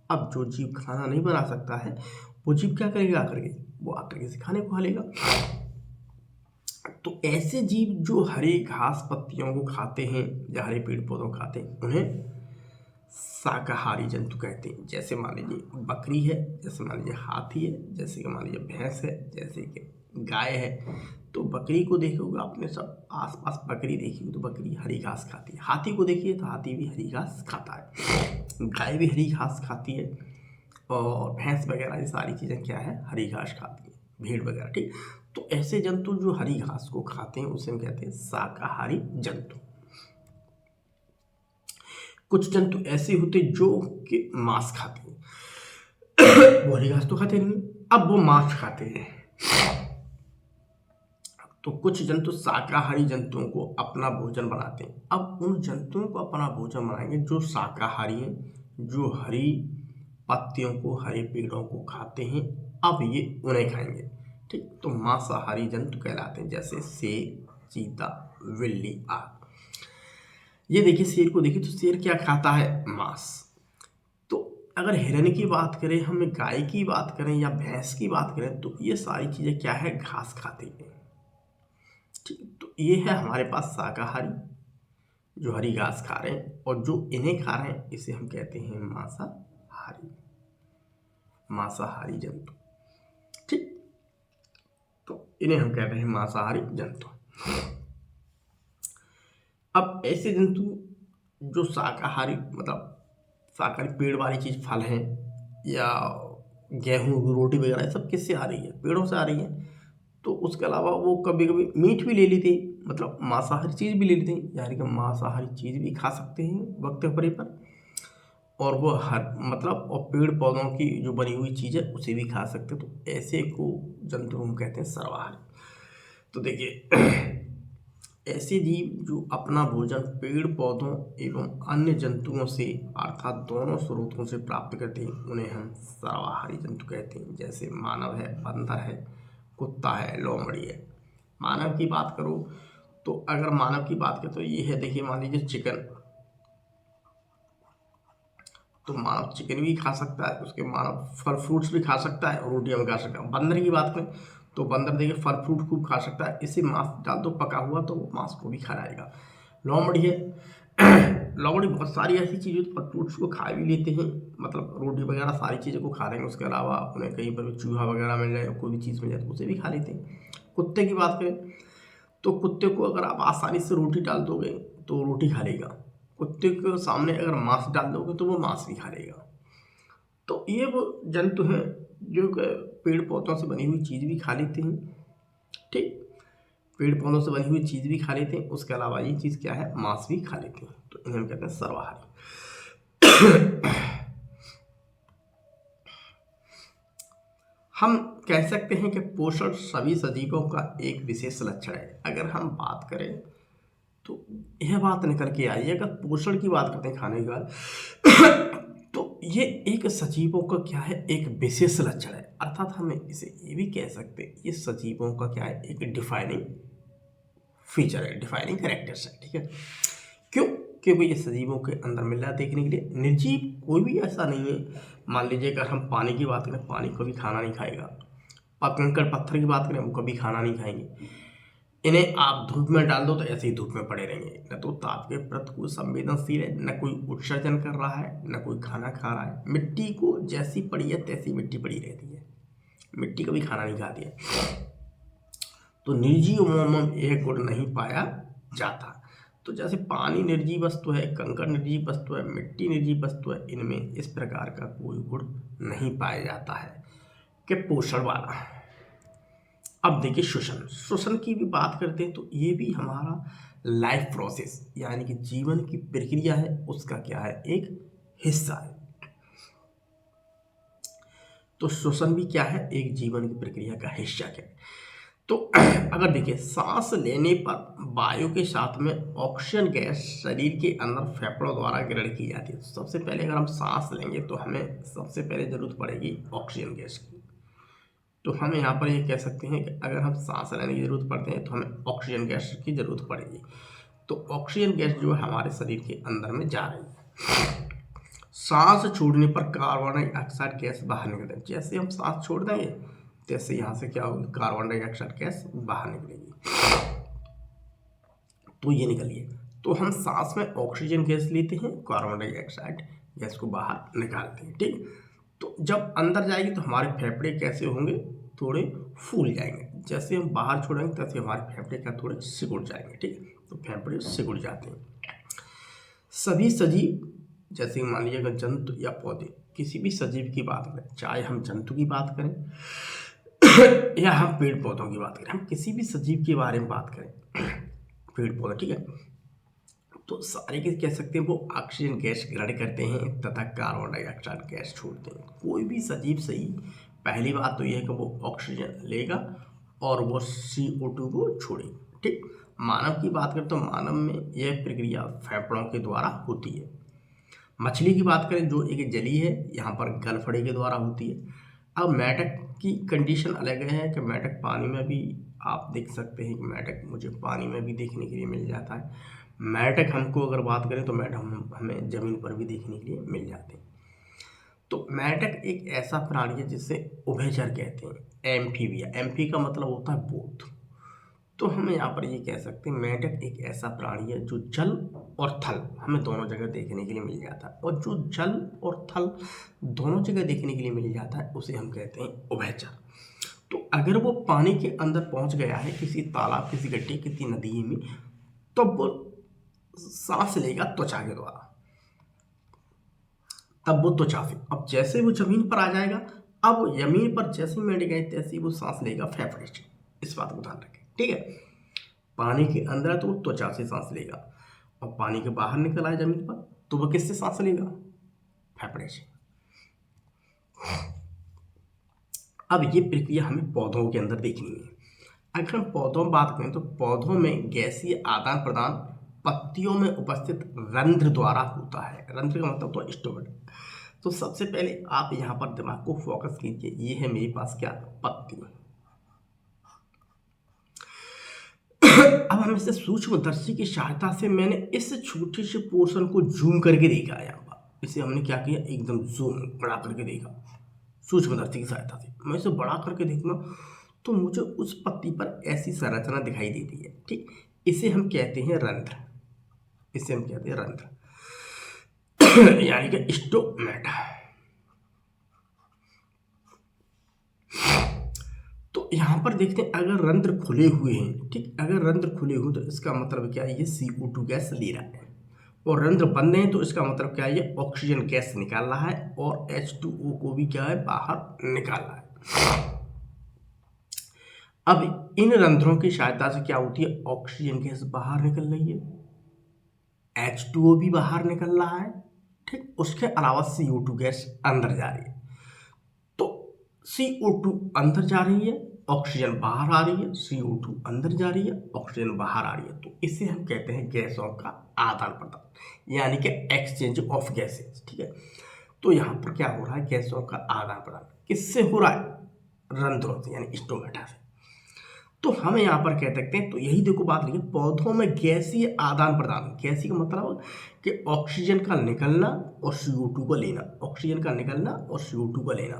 अब जो जीव खाना नहीं बना सकता है, वो जीव क्या करेगा, आकर के वो आकर के खाने को खा लेगा। तो ऐसे जीव जो हरे घास पत्तियों को खाते हैं या हरे पेड़ पौधों को खाते हैं, उन्हें शाकाहारी जंतु कहते हैं। जैसे मान लीजिए बकरी है, जैसे मान लीजिए हाथी है, जैसे कि मान लीजिए भैंस है, जैसे कि गाय है। तो बकरी को देखिए होगा आपने, सब आसपास बकरी देखी हो तो बकरी हरी घास खाती है। हाथी को देखिए तो हाथी भी हरी घास खाता है, गाय भी हरी घास खाती है, और भैंस वगैरह ये सारी चीज़ें क्या है, हरी घास खाती है, भेड़ वगैरह। ठीक, तो ऐसे जंतु जो हरी घास को खाते हैं उसे हम कहते हैं शाकाहारी जंतु। कुछ जंतु ऐसे होते जो कि मांस खाते हैं, वो हरी घास तो खाते नहीं, अब वो मांस खाते हैं। तो कुछ जंतु शाकाहारी जंतुओं को अपना भोजन बनाते हैं। अब उन जंतुओं को अपना भोजन बनाएंगे जो शाकाहारी हैं, जो हरी पत्तियों को, हरे पेड़ों को खाते हैं। अब ये उन्हें खाएंगे। ठीक, तो मांसाहारी जंतु कहलाते हैं, जैसे शेर, चीता, बिल्ली आदि। ये देखिए, शेर को देखिए तो शेर क्या खाता है, मांस। तो अगर हिरण की बात करें, हम गाय की बात करें या भैंस की बात करें, तो ये सारी चीज़ें क्या है, घास खाती हैं। ठीक, तो ये है हमारे पास शाकाहारी जो हरी घास खा रहे हैं, और जो इन्हें खा रहे हैं इसे हम कहते हैं मांसाहारी, मांसाहारी जंतु। ठीक, तो इन्हें हम कहते हैं मांसाहारी जंतु। अब ऐसे जंतु जो शाकाहारी, मतलब शाकाहारी पेड़ वाली चीज़, फल हैं या गेहूँ रोटी वगैरह, सब किससे आ रही है, पेड़ों से आ रही है। तो उसके अलावा वो कभी कभी मीट भी ले लेते हैं, मतलब मांसाहारी चीज़ भी ले लेते हैं, यानी कि मांसाहारी चीज़ भी खा सकते हैं वक्त पड़ने पर, और वो हर मतलब और पेड़ पौधों की जो बनी हुई चीज़ है उसे भी खा सकते हैं। तो ऐसे को जंतु हम कहते हैं सर्वाहारी। तो देखिए ऐसे जीव जो अपना भोजन पेड़ पौधों एवं अन्य जंतुओं से अर्थात दोनों स्रोतों से प्राप्त करते हैं उन्हें हम सर्वाहारी जंतु कहते हैं। जैसे मानव है, बंदर है, कुत्ता है, लोमड़ी है। मानव की बात करो तो अगर मानव की बात करें तो ये है, देखिए मान लीजिए चिकन, तो मानव चिकन भी खा सकता है, उसके मानव फल फ्रूट्स भी खा सकता है और रोटियां भी खा सकता है। बंदर की बात करें तो बंदर देखिए फल फ्रूट खूब खा सकता है, इसे मांस डाल दो पका हुआ तो वो मांस को भी खा जाएगा। लोमड़ी है लोमड़ी बहुत सारी ऐसी चीज़ें फल फ्रूट्स को खा भी लेते हैं, मतलब रोटी वगैरह सारी चीज़ों को खा लेंगे। उसके अलावा उन्हें कहीं पर भी चूहा वगैरह मिल जाए, कोई भी चीज़ मिल जाए तो उसे भी खा लेते हैं। कुत्ते की बात करें तो कुत्ते को अगर आप आसानी से रोटी डाल दोगे तो रोटी खा लेगा, कुत्ते के सामने अगर मांस डाल दोगे तो वो मांस भी खा लेगा। तो ये वो जंतु हैं जो कि पेड़ पौधों से बनी हुई चीज़ भी खा लेते हैं। ठीक, पेड़ पौधों से बनी हुई चीज़ भी खा लेते हैं, उसके अलावा ये चीज़ क्या है, मांस भी खा लेते हैं। तो इन्हें हम कहते हैं सर्वाहारी। हम कह सकते हैं कि पोषण सभी सजीवों का एक विशेष लक्षण है। अगर हम बात करें तो यह बात निकल के आई है, अगर पोषण की बात करते हैं खाने की बात तो ये एक सजीवों का क्या है, एक विशेष लक्षण है। अर्थात हमें इसे ये भी कह सकते हैं ये सजीवों का क्या है, एक डिफाइनिंग फीचर है, डिफाइनिंग कैरेक्टर्स है। ठीक है, क्यों? क्योंकि ये सजीवों के अंदर मिल रहा है देखने के लिए। निर्जीव कोई भी ऐसा नहीं है। मान लीजिए अगर हम पानी की बात करें, पानी कभी खाना नहीं खाएगा। कंकड़ पत्थर की बात करें, वो कभी खाना नहीं खाएंगे। इन्हें आप धूप में डाल दो तो ऐसे ही धूप में पड़े रहेंगे, न तो ताप के प्रति कोई संवेदनशील है, न कोई उत्सर्जन कर रहा है, न कोई खाना खा रहा है। मिट्टी को जैसी पड़ी है तैसी मिट्टी पड़ी रहती है, मिट्टी कभी खाना नहीं खाती है। तो निर्जीवों में यह गुण नहीं पाया जाता। तो जैसे पानी निर्जीव वस्तु है, कंकड़ निर्जीव वस्तु है, मिट्टी निर्जीव वस्तु है, इनमें इस प्रकार का कोई गुण नहीं पाया जाता है कि पोषण वाला। अब देखिए श्वसन की भी बात करते हैं तो ये भी हमारा लाइफ प्रोसेस यानी कि जीवन की प्रक्रिया है, उसका क्या है, एक हिस्सा है। तो श्वसन भी क्या है, एक जीवन की प्रक्रिया का हिस्सा है। तो अगर देखिए सांस लेने पर वायु के साथ में ऑक्सीजन गैस शरीर के अंदर फेफड़ों द्वारा ग्रहण की जाती है। सबसे पहले अगर हम सांस लेंगे तो हमें सबसे पहले जरूरत पड़ेगी ऑक्सीजन गैस की। तो हम यहाँ पर ये कह सकते हैं कि अगर हम सांस लेने की ज़रूरत पड़ती है तो हमें ऑक्सीजन गैस की ज़रूरत पड़ेगी। तो ऑक्सीजन गैस जो है हमारे शरीर के अंदर में जा रही है। सांस छोड़ने पर कार्बन डाइऑक्साइड गैस बाहर निकलती है। जैसे हम सांस छोड़ देंगे तैसे यहाँ से क्या होगी, कार्बन डाइऑक्साइड गैस बाहर निकलेगी। तो ये निकलिए, तो हम सांस में ऑक्सीजन गैस लेते हैं, कार्बन डाइऑक्साइड गैस को बाहर निकालते हैं। ठीक, तो जब अंदर जाएगी तो हमारे फेफड़े कैसे होंगे, थोड़े फूल जाएंगे। जैसे हम बाहर छोड़ेंगे तैसे हमारे फेफड़े का थोड़े सिकुड़ जाएंगे। ठीक, तो फेफड़े सिकुड़ जाते हैं। सभी सजीव, जैसे मान लीजिए अगर जंतु या पौधे, किसी भी सजीव की बात करें, चाहे हम जंतु की बात करें या हम पेड़ पौधों की बात करें, हम किसी भी सजीव के बारे में बात करें, पेड़ पौधे, ठीक है, तो सारे के कह सकते हैं वो ऑक्सीजन गैस ग्रहण करते हैं तथा कार्बन डाइऑक्साइड गैस छोड़ते हैं। कोई भी सजीव सही, पहली बात तो यह है कि वो ऑक्सीजन लेगा और वो CO2 को छोड़ेगा। ठीक, मानव की बात करें तो मानव में यह प्रक्रिया फेफड़ों के द्वारा होती है। मछली की बात करें जो एक जली है, यहाँ पर गलफड़े के द्वारा होती है। अब मेंढक की कंडीशन अलग है कि मेंढक पानी में भी, आप देख सकते हैं कि मेंढक मुझे पानी में भी देखने के लिए मिल जाता है। मेंढक हमको अगर बात करें तो मेंढक हमें ज़मीन पर भी देखने के लिए मिल जाते हैं। तो मेंढक एक ऐसा प्राणी है जिसे उभयचर कहते हैं, एम्फीबिया। एम्फी का मतलब होता है बोथ। तो हम यहाँ पर ये कह सकते हैं मेंढक एक ऐसा प्राणी है जो जल और थल हमें दोनों जगह देखने के लिए मिल जाता है, और जो जल और थल दोनों जगह देखने के लिए मिल जाता है उसे हम कहते हैं उभयचर। तो अगर वो पानी के अंदर पहुंच गया है, किसी तालाब, किसी गड्ढे, किसी नदी में, तो वो सांस लेगा त्वचा के द्वारा, तब वो त्वचा से। अब जैसे वो जमीन पर आ जाएगा, अब जमीन पर जैसे मेंढक गए तैसे वो सांस लेगा फेफड़े से। इस बात को ध्यान रखें, ठीक है। पानी के अंदर है तो वो त्वचा से सांस लेगा, और पानी के बाहर निकल आए जमीन पर तो वो किससे सांस लेगा, फेफड़े से। अब ये प्रक्रिया हमें पौधों के अंदर देखनी है। अगर हम पौधों में बात करें तो पौधों में गैसीय आदान प्रदान पत्तियों में उपस्थित रंध्र द्वारा होता है। रंध्र का मतलब तो स्टोमेटा। तो सबसे पहले आप यहाँ पर दिमाग को फोकस कीजिए, ये है मेरे पास क्या, पत्ती। अब हम इसे सूक्ष्मदर्शी की सहायता से मैंने इस छोटे से पोर्शन को जूम करके देखा। यहाँ पर इसे हमने क्या किया, एकदम जूम बड़ा करके देखा सूक्ष्मदर्शी की सहायता से। मैं इसे बड़ा करके देखूंगा तो मुझे उस पत्ती पर ऐसी संरचना दिखाई देती है। ठीक, इसे हम कहते हैं रंध्र, इसे हम कहते हैं रंध्र यानी कि स्टोमेटा। तो यहाँ पर देखते हैं अगर रंध्र खुले हुए हैं, ठीक, अगर रंध्र खुले हुए तो इसका मतलब क्या है, ये CO2 गैस ले रहा है। और रंध्र बंद हैं तो इसका मतलब क्या है, ये ऑक्सीजन गैस निकाल रहा है और H2O को भी क्या है, बाहर निकाल रहा है। अब इन रंध्रों की सहायता से क्या होती है, ऑक्सीजन गैस बाहर निकल रही है, H2O भी बाहर निकल रहा है। ठीक, उसके अलावा CO2 गैस अंदर जा रही है। तो CO2 अंदर जा रही है, ऑक्सीजन बाहर आ रही है, CO2 अंदर जा रही है, ऑक्सीजन बाहर आ रही है। तो इसे हम कहते हैं गैसों का आदान प्रदान, यानी कि एक्सचेंज ऑफ गैसेज। ठीक है, तो यहाँ पर क्या हो रहा है, गैसों का आदान प्रदान किससे हो रहा है, रंध्रों से यानी स्टोमेटा से। तो हम यहाँ पर कह सकते हैं, तो यही देखो बात लिखिए, पौधों में गैसीय आदान प्रदान, गैसीय का मतलब कि ऑक्सीजन का निकलना और CO2 को लेना, ऑक्सीजन का निकलना और CO2 को लेना,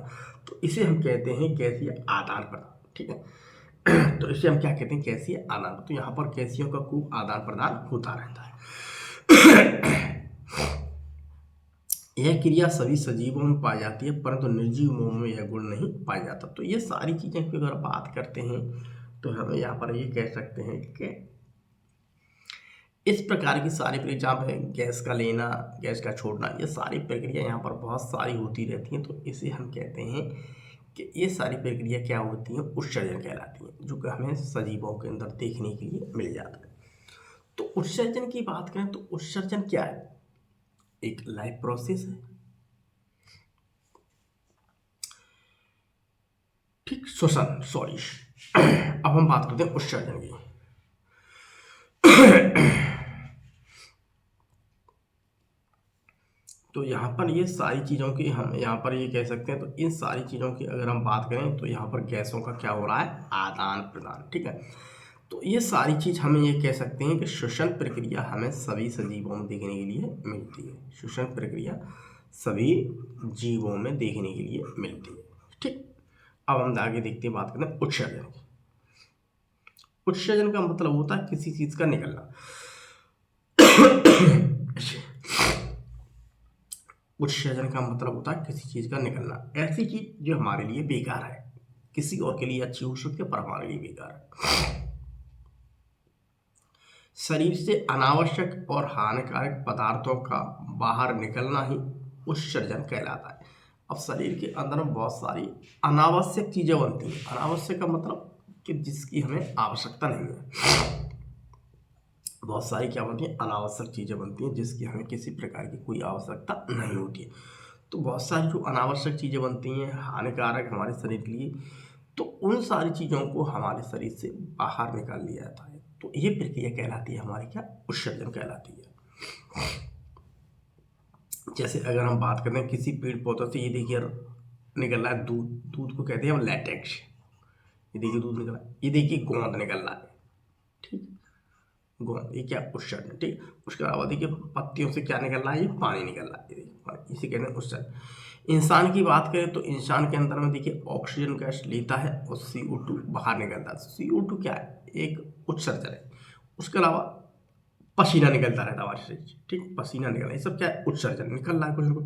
तो इसे हम कहते हैं गैसीय आदान प्रदान। ठीक है, तो इसे हम क्या कहते हैं, गैसीय आदान। तो यहाँ पर गैसियों का खूब आदान प्रदान होता रहता है। यह क्रिया सभी सजीवों में पाई जाती है, परंतु निर्जीवों में यह गुण नहीं पाया जाता। तो ये सारी चीज़ें की अगर बात करते हैं तो हम यहाँ पर ये कह सकते हैं कि इस प्रकार की सारी प्रक्रिया में गैस का लेना, गैस का छोड़ना, ये सारी प्रक्रिया यहाँ पर बहुत सारी होती रहती हैं। तो इसे हम कहते हैं कि ये सारी प्रक्रिया क्या होती हैं, उत्सर्जन कहलाती हैं, जो कि हमें सजीवों के अंदर देखने के लिए मिल जाता है। तो उत्सर्जन की बात करें तो उत्सर्जन क्या है, एक लाइफ प्रोसेस है। ठीक, श्वसन, सॉरी अब हम बात करते हैं उत्सर्जन की। तो यहाँ पर ये सारी चीज़ों की हम यहाँ पर ये कह सकते हैं, तो इन सारी चीज़ों की अगर हम बात करें तो यहाँ पर गैसों का क्या हो रहा है, आदान प्रदान। ठीक है, तो ये सारी चीज़ हमें ये कह सकते हैं कि श्वसन प्रक्रिया हमें सभी सजीवों में देखने के लिए मिलती है। श्वसन प्रक्रिया सभी जीवों में देखने के लिए मिलती है। ठीक, अब हम आगे देखते हैं, बात करते हैं उत्सर्जन की। उत्सर्जन का मतलब होता है किसी चीज़ का निकलना। उत्सर्जन का मतलब होता है किसी चीज़ का निकलना, ऐसी चीज़ जो हमारे लिए बेकार है, किसी और के लिए अच्छी हो सकती है पर हमारे लिए बेकार है। शरीर से अनावश्यक और हानिकारक पदार्थों का बाहर निकलना ही उत्सर्जन कहलाता है। अब शरीर के अंदर में बहुत सारी अनावश्यक चीज़ें बनती हैं। अनावश्यक का मतलब कि जिसकी हमें आवश्यकता नहीं है। बहुत सारी क्या बनती हैं, अनावश्यक चीज़ें बनती हैं जिसकी हमें किसी प्रकार की कोई आवश्यकता नहीं होती है। तो बहुत सारी जो अनावश्यक चीज़ें बनती हैं, हानिकारक हमारे शरीर के लिए, तो उन सारी चीज़ों को हमारे शरीर से बाहर निकाल लिया जाता है। तो ये प्रक्रिया कहलाती है हमारी क्या, उत्सर्जन कहलाती है। जैसे अगर हम बात करें किसी पेड़ पौधों से, ये देखिए निकल रहा है दूध, दूध को कहते हैं हम लैटेक्स। ये देखिए दूध निकल रहा है, ये देखिए गोंद निकल रहा है। ठीक, गोंद, ये क्या, उत्सर्जन। ठीक, उसके अलावा देखिए पत्तियों से क्या निकल रहा है, ये पानी निकल रहा है, इसे कहते हैं उत्सर्जन। इंसान की बात करें तो इंसान के अंदर में देखिए ऑक्सीजन गैस लेता है और CO2 बाहर निकलता है। CO2 क्या है, एक उत्सर्जन है। उसके अलावा पसीना निकलता रहता है हमारे शरीर से। ठीक, पसीना निकलना, ये सब क्या है, उत्सर्जन, निकल रहा है कुछ ना कुछ।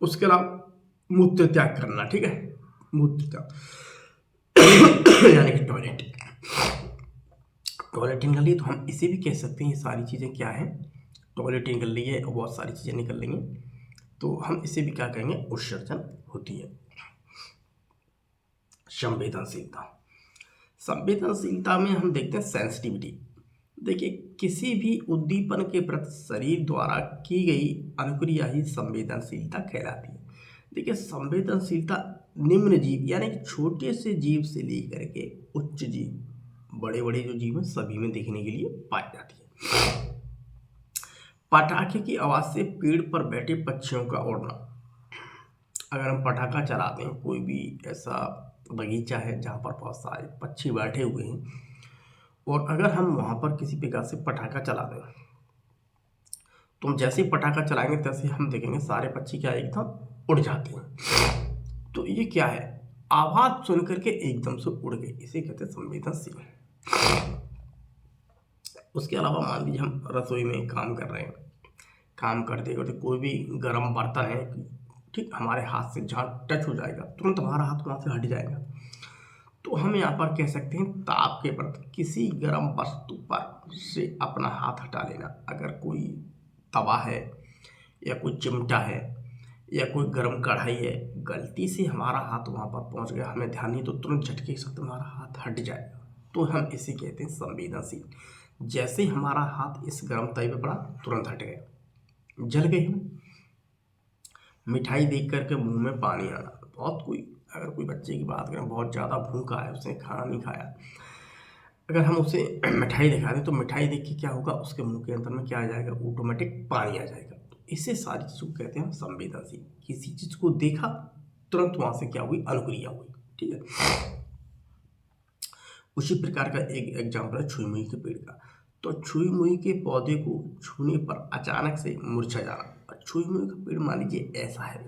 उसके अलावा मूत्र त्याग करना। ठीक है, मूत्र त्याग यानी कि टॉयलेट, टॉयलेट निकल रही है, तो हम इसे भी कह सकते हैं ये सारी चीज़ें क्या है, टॉयलेट निकल रही है और बहुत सारी चीज़ें निकल रही हैं, तो हम इसे भी क्या कहेंगे, उत्सर्जन होती है। संवेदनशीलता, संवेदनशीलता में हम देखते हैं सेंसिटिविटी। देखिए किसी भी उद्दीपन के प्रति शरीर द्वारा की गई अनुक्रिया ही संवेदनशीलता कहलाती है। देखिए संवेदनशीलता निम्न जीव यानी कि छोटे से जीव से लेकर के उच्च जीव, बड़े बड़े जो जीव हैं सभी में देखने के लिए पाई जाती है। पटाखे की आवाज से पेड़ पर बैठे पक्षियों का उड़ना। अगर हम पटाखा चलाते हैं, कोई भी ऐसा बगीचा है जहाँ पर बहुत सारे पक्षी बैठे हुए हैं, और अगर हम वहाँ पर किसी प्रकार से पटाखा चला दें, तो हम जैसे ही पटाखा चलाएंगे तैसे हम देखेंगे सारे पक्षी क्या एकदम उड़ जाते हैं। तो ये क्या है, आवाज सुन करके एकदम से उड़ गए, इसे कहते हैं संवेदनशील। उसके अलावा मान लीजिए हम रसोई में काम कर रहे हैं, काम करते करते कोई भी गर्म बर्तन है, ठीक, हमारे हाथ से जहाँ टच हो जाएगा तुरंत हमारा हाथ वहाँ से हट जाएगा। तो हम यहाँ पर कह सकते हैं ताप के प्रति किसी गर्म वस्तु पर से अपना हाथ हटा लेना। अगर कोई तवा है या कोई चिमटा है या कोई गर्म कढ़ाई है, गलती से हमारा हाथ वहाँ पर पहुँच गया, हमें ध्यान नहीं, तो तुरंत झटके के साथ हमारा हाथ हट जाएगा। तो हम इसे कहते हैं संवेदनशील। जैसे हमारा हाथ इस गर्म तवे पर पड़ा, तुरंत हट गया, जल गई हम। मिठाई देख करके मुंह में पानी आना। बहुत कोई, अगर कोई बच्चे की बात करें, बहुत ज़्यादा भूखा है, उसने खाना नहीं खाया, अगर हम उसे मिठाई दिखा दें तो मिठाई देख के क्या होगा, उसके मुंह के अंदर में क्या आ जाएगा, ऑटोमेटिक पानी आ जाएगा। तो इसे सारी चीज़ों को कहते हैं संवेदनशील। किसी चीज़ को देखा, तुरंत वहाँ से क्या हुई, अनुक्रिया हुई, ठीक है। उसी प्रकार का एक एग्जाम्पल है छुई मुई के पेड़ का। तो छुई मुई के पौधे को छूने पर अचानक से मुरझा जाना। छुई मुई का पेड़ मान लीजिए ऐसा है,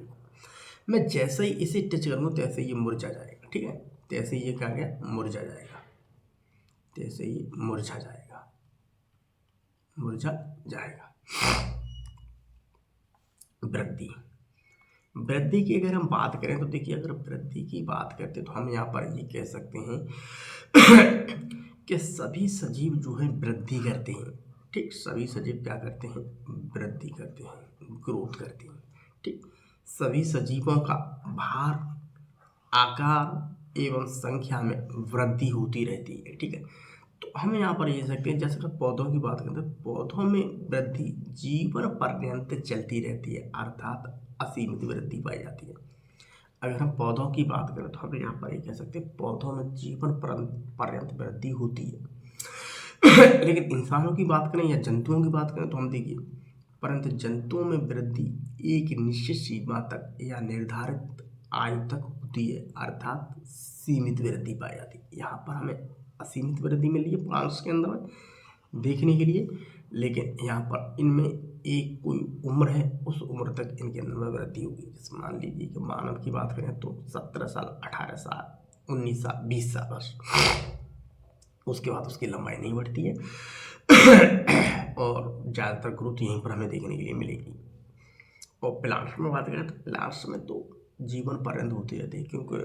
मैं जैसे ही इसे टच करूँगा तैसे ये मुरझा जाएगा, ठीक है, तैसे ये क्या गया, मुरझा जाएगा, तैसे ही मुरझा जाएगा, मुरझा जाएगा। वृद्धि, वृद्धि की अगर हम बात करें तो देखिए, अगर वृद्धि की बात करते तो हम यहाँ पर ये कह सकते हैं कि सभी सजीव जो है वृद्धि करते हैं, ठीक, सभी सजीव क्या करते हैं, वृद्धि करते हैं, ग्रोथ करते हैं, ठीक। सभी सजीवों का भार, आकार एवं संख्या में वृद्धि होती रहती है, ठीक है। तो हम यहाँ पर ये सकते हैं, जैसे कि पौधों की बात करते हैं, पौधों में वृद्धि जीवन पर्यंत चलती रहती है, अर्थात असीमित वृद्धि पाई जाती है। अगर हम पौधों की बात करें तो हम यहाँ पर ये कह सकते हैं पौधों में जीवन पर्यंत वृद्धि होती है। लेकिन इंसानों की बात करें या जंतुओं की बात करें तो हम देखिए, परंतु जंतुओं में वृद्धि एक निश्चित सीमा तक या निर्धारित आयु तक होती है, अर्थात सीमित वृद्धि पाई जाती है। यहाँ पर हमें असीमित वृद्धि मिली है प्लांट्स के अंदर में देखने के लिए, लेकिन यहाँ पर इनमें एक कोई उम्र है, उस उम्र तक इनके अंदर में वृद्धि होगी। जैसे मान लीजिए कि मानव की बात करें तो 17 साल, 18 साल, 19 साल, 20 साल बस, उसके बाद उसकी लंबाई नहीं बढ़ती है और ज़्यादातर ग्रोथ यहीं पर हमें देखने के लिए मिलेगी। और प्लांट्स में बात करें तो प्लांट्स में तो जीवन पर्यंत होती रहती है, क्योंकि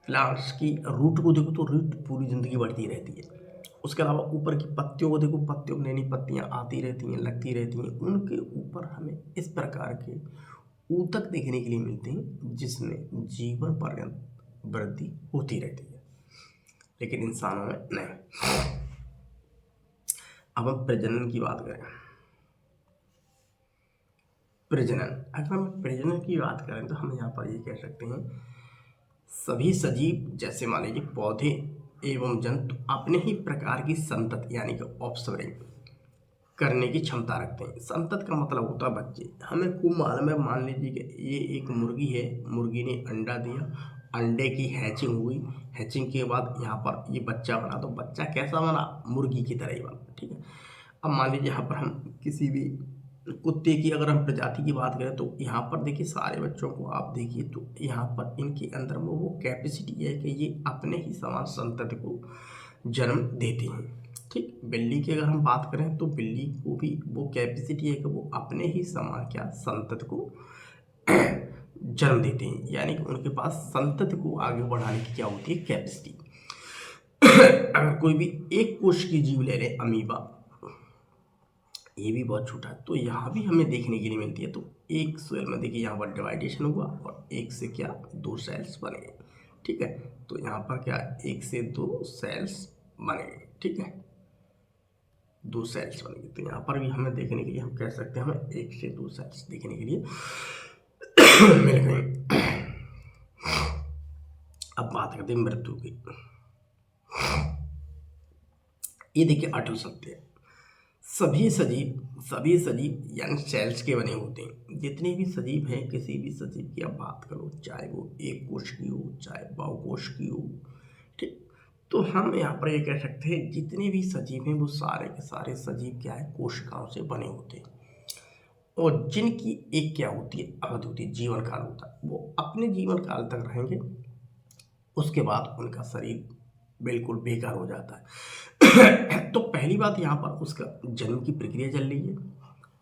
प्लांट्स की रूट को देखो तो रूट पूरी ज़िंदगी बढ़ती रहती है। उसके अलावा ऊपर की पत्तियों को देखो, पत्तियों में नई नई पत्तियाँ आती रहती हैं, लगती रहती हैं, उनके ऊपर हमें इस प्रकार के ऊतक देखने के लिए मिलते हैं जिसमें जीवन पर्यंत वृद्धि होती रहती है, लेकिन इंसानों में नहीं। अब हम प्रजनन की बात करें, प्रजनन, अगर हम प्रजनन की बात करें तो हम यहाँ पर ये कह सकते हैं सभी सजीव, जैसे मान लीजिए पौधे एवं जंतु, अपने ही प्रकार की संतति यानी कि ऑफस्प्रिंग करने की क्षमता रखते हैं। संतत का मतलब होता है बच्चे। हमें खूब मालूम है, मान लीजिए कि ये एक मुर्गी है, मुर्गी ने अंडा दिया, अंडे की हैचिंग हुई, हैचिंग के बाद यहाँ पर ये बच्चा बना, तो बच्चा कैसा बना, मुर्गी की तरह ही बना, ठीक है। अब मान लीजिए यहाँ पर हम किसी भी कुत्ते की अगर हम प्रजाति की बात करें तो यहाँ पर देखिए सारे बच्चों को आप देखिए तो यहाँ पर इनके अंदर में वो कैपेसिटी है कि ये अपने ही समान संतति को जन्म देते हैं, ठीक। बिल्ली की अगर हम बात करें तो बिल्ली को भी वो कैपेसिटी है कि वो अपने ही समान क्या संतति को जन्म देते हैं, यानी कि उनके पास संतति को आगे बढ़ाने की क्या होती है, कैपेसिटी। अगर कोई भी एक कोश की जीव ले लें, अमीबा, ये भी बहुत छोटा है, तो यहाँ भी हमें देखने के लिए मिलती है। तो एक सेल में देखिए यहाँ पर डिवाइडेशन हुआ और एक से क्या 2 सेल्स बने, ठीक है। तो यहाँ पर क्या 1 से 2 सेल्स बने, ठीक है, 2 सेल्स बनेंगे। तो यहाँ पर भी हमें देखने के लिए हम कह सकते हैं हमें 1 से 2 सेल्स देखने के लिए मिल गए। अब बात करते हैं मृत्यु की। ये देखिए अटल सत्य है, सभी सजीव यानी सेल्स के बने होते हैं। जितने भी सजीव हैं, किसी भी सजीव की आप बात करो, चाहे वो एक कोश की हो, चाहे बहुकोश की हो, ठीक। तो हम यहाँ पर ये कह सकते हैं जितने भी सजीव हैं वो सारे के सारे सजीव क्या है, कोशिकाओं से बने होते हैं। और जिनकी एक क्या होती है, अवधि होती है, जीवन काल होता है। वो अपने जीवन काल तक रहेंगे, उसके बाद उनका शरीर बिल्कुल बेकार हो जाता है। तो पहली बात यहाँ पर उसका जन्म की प्रक्रिया चल रही है,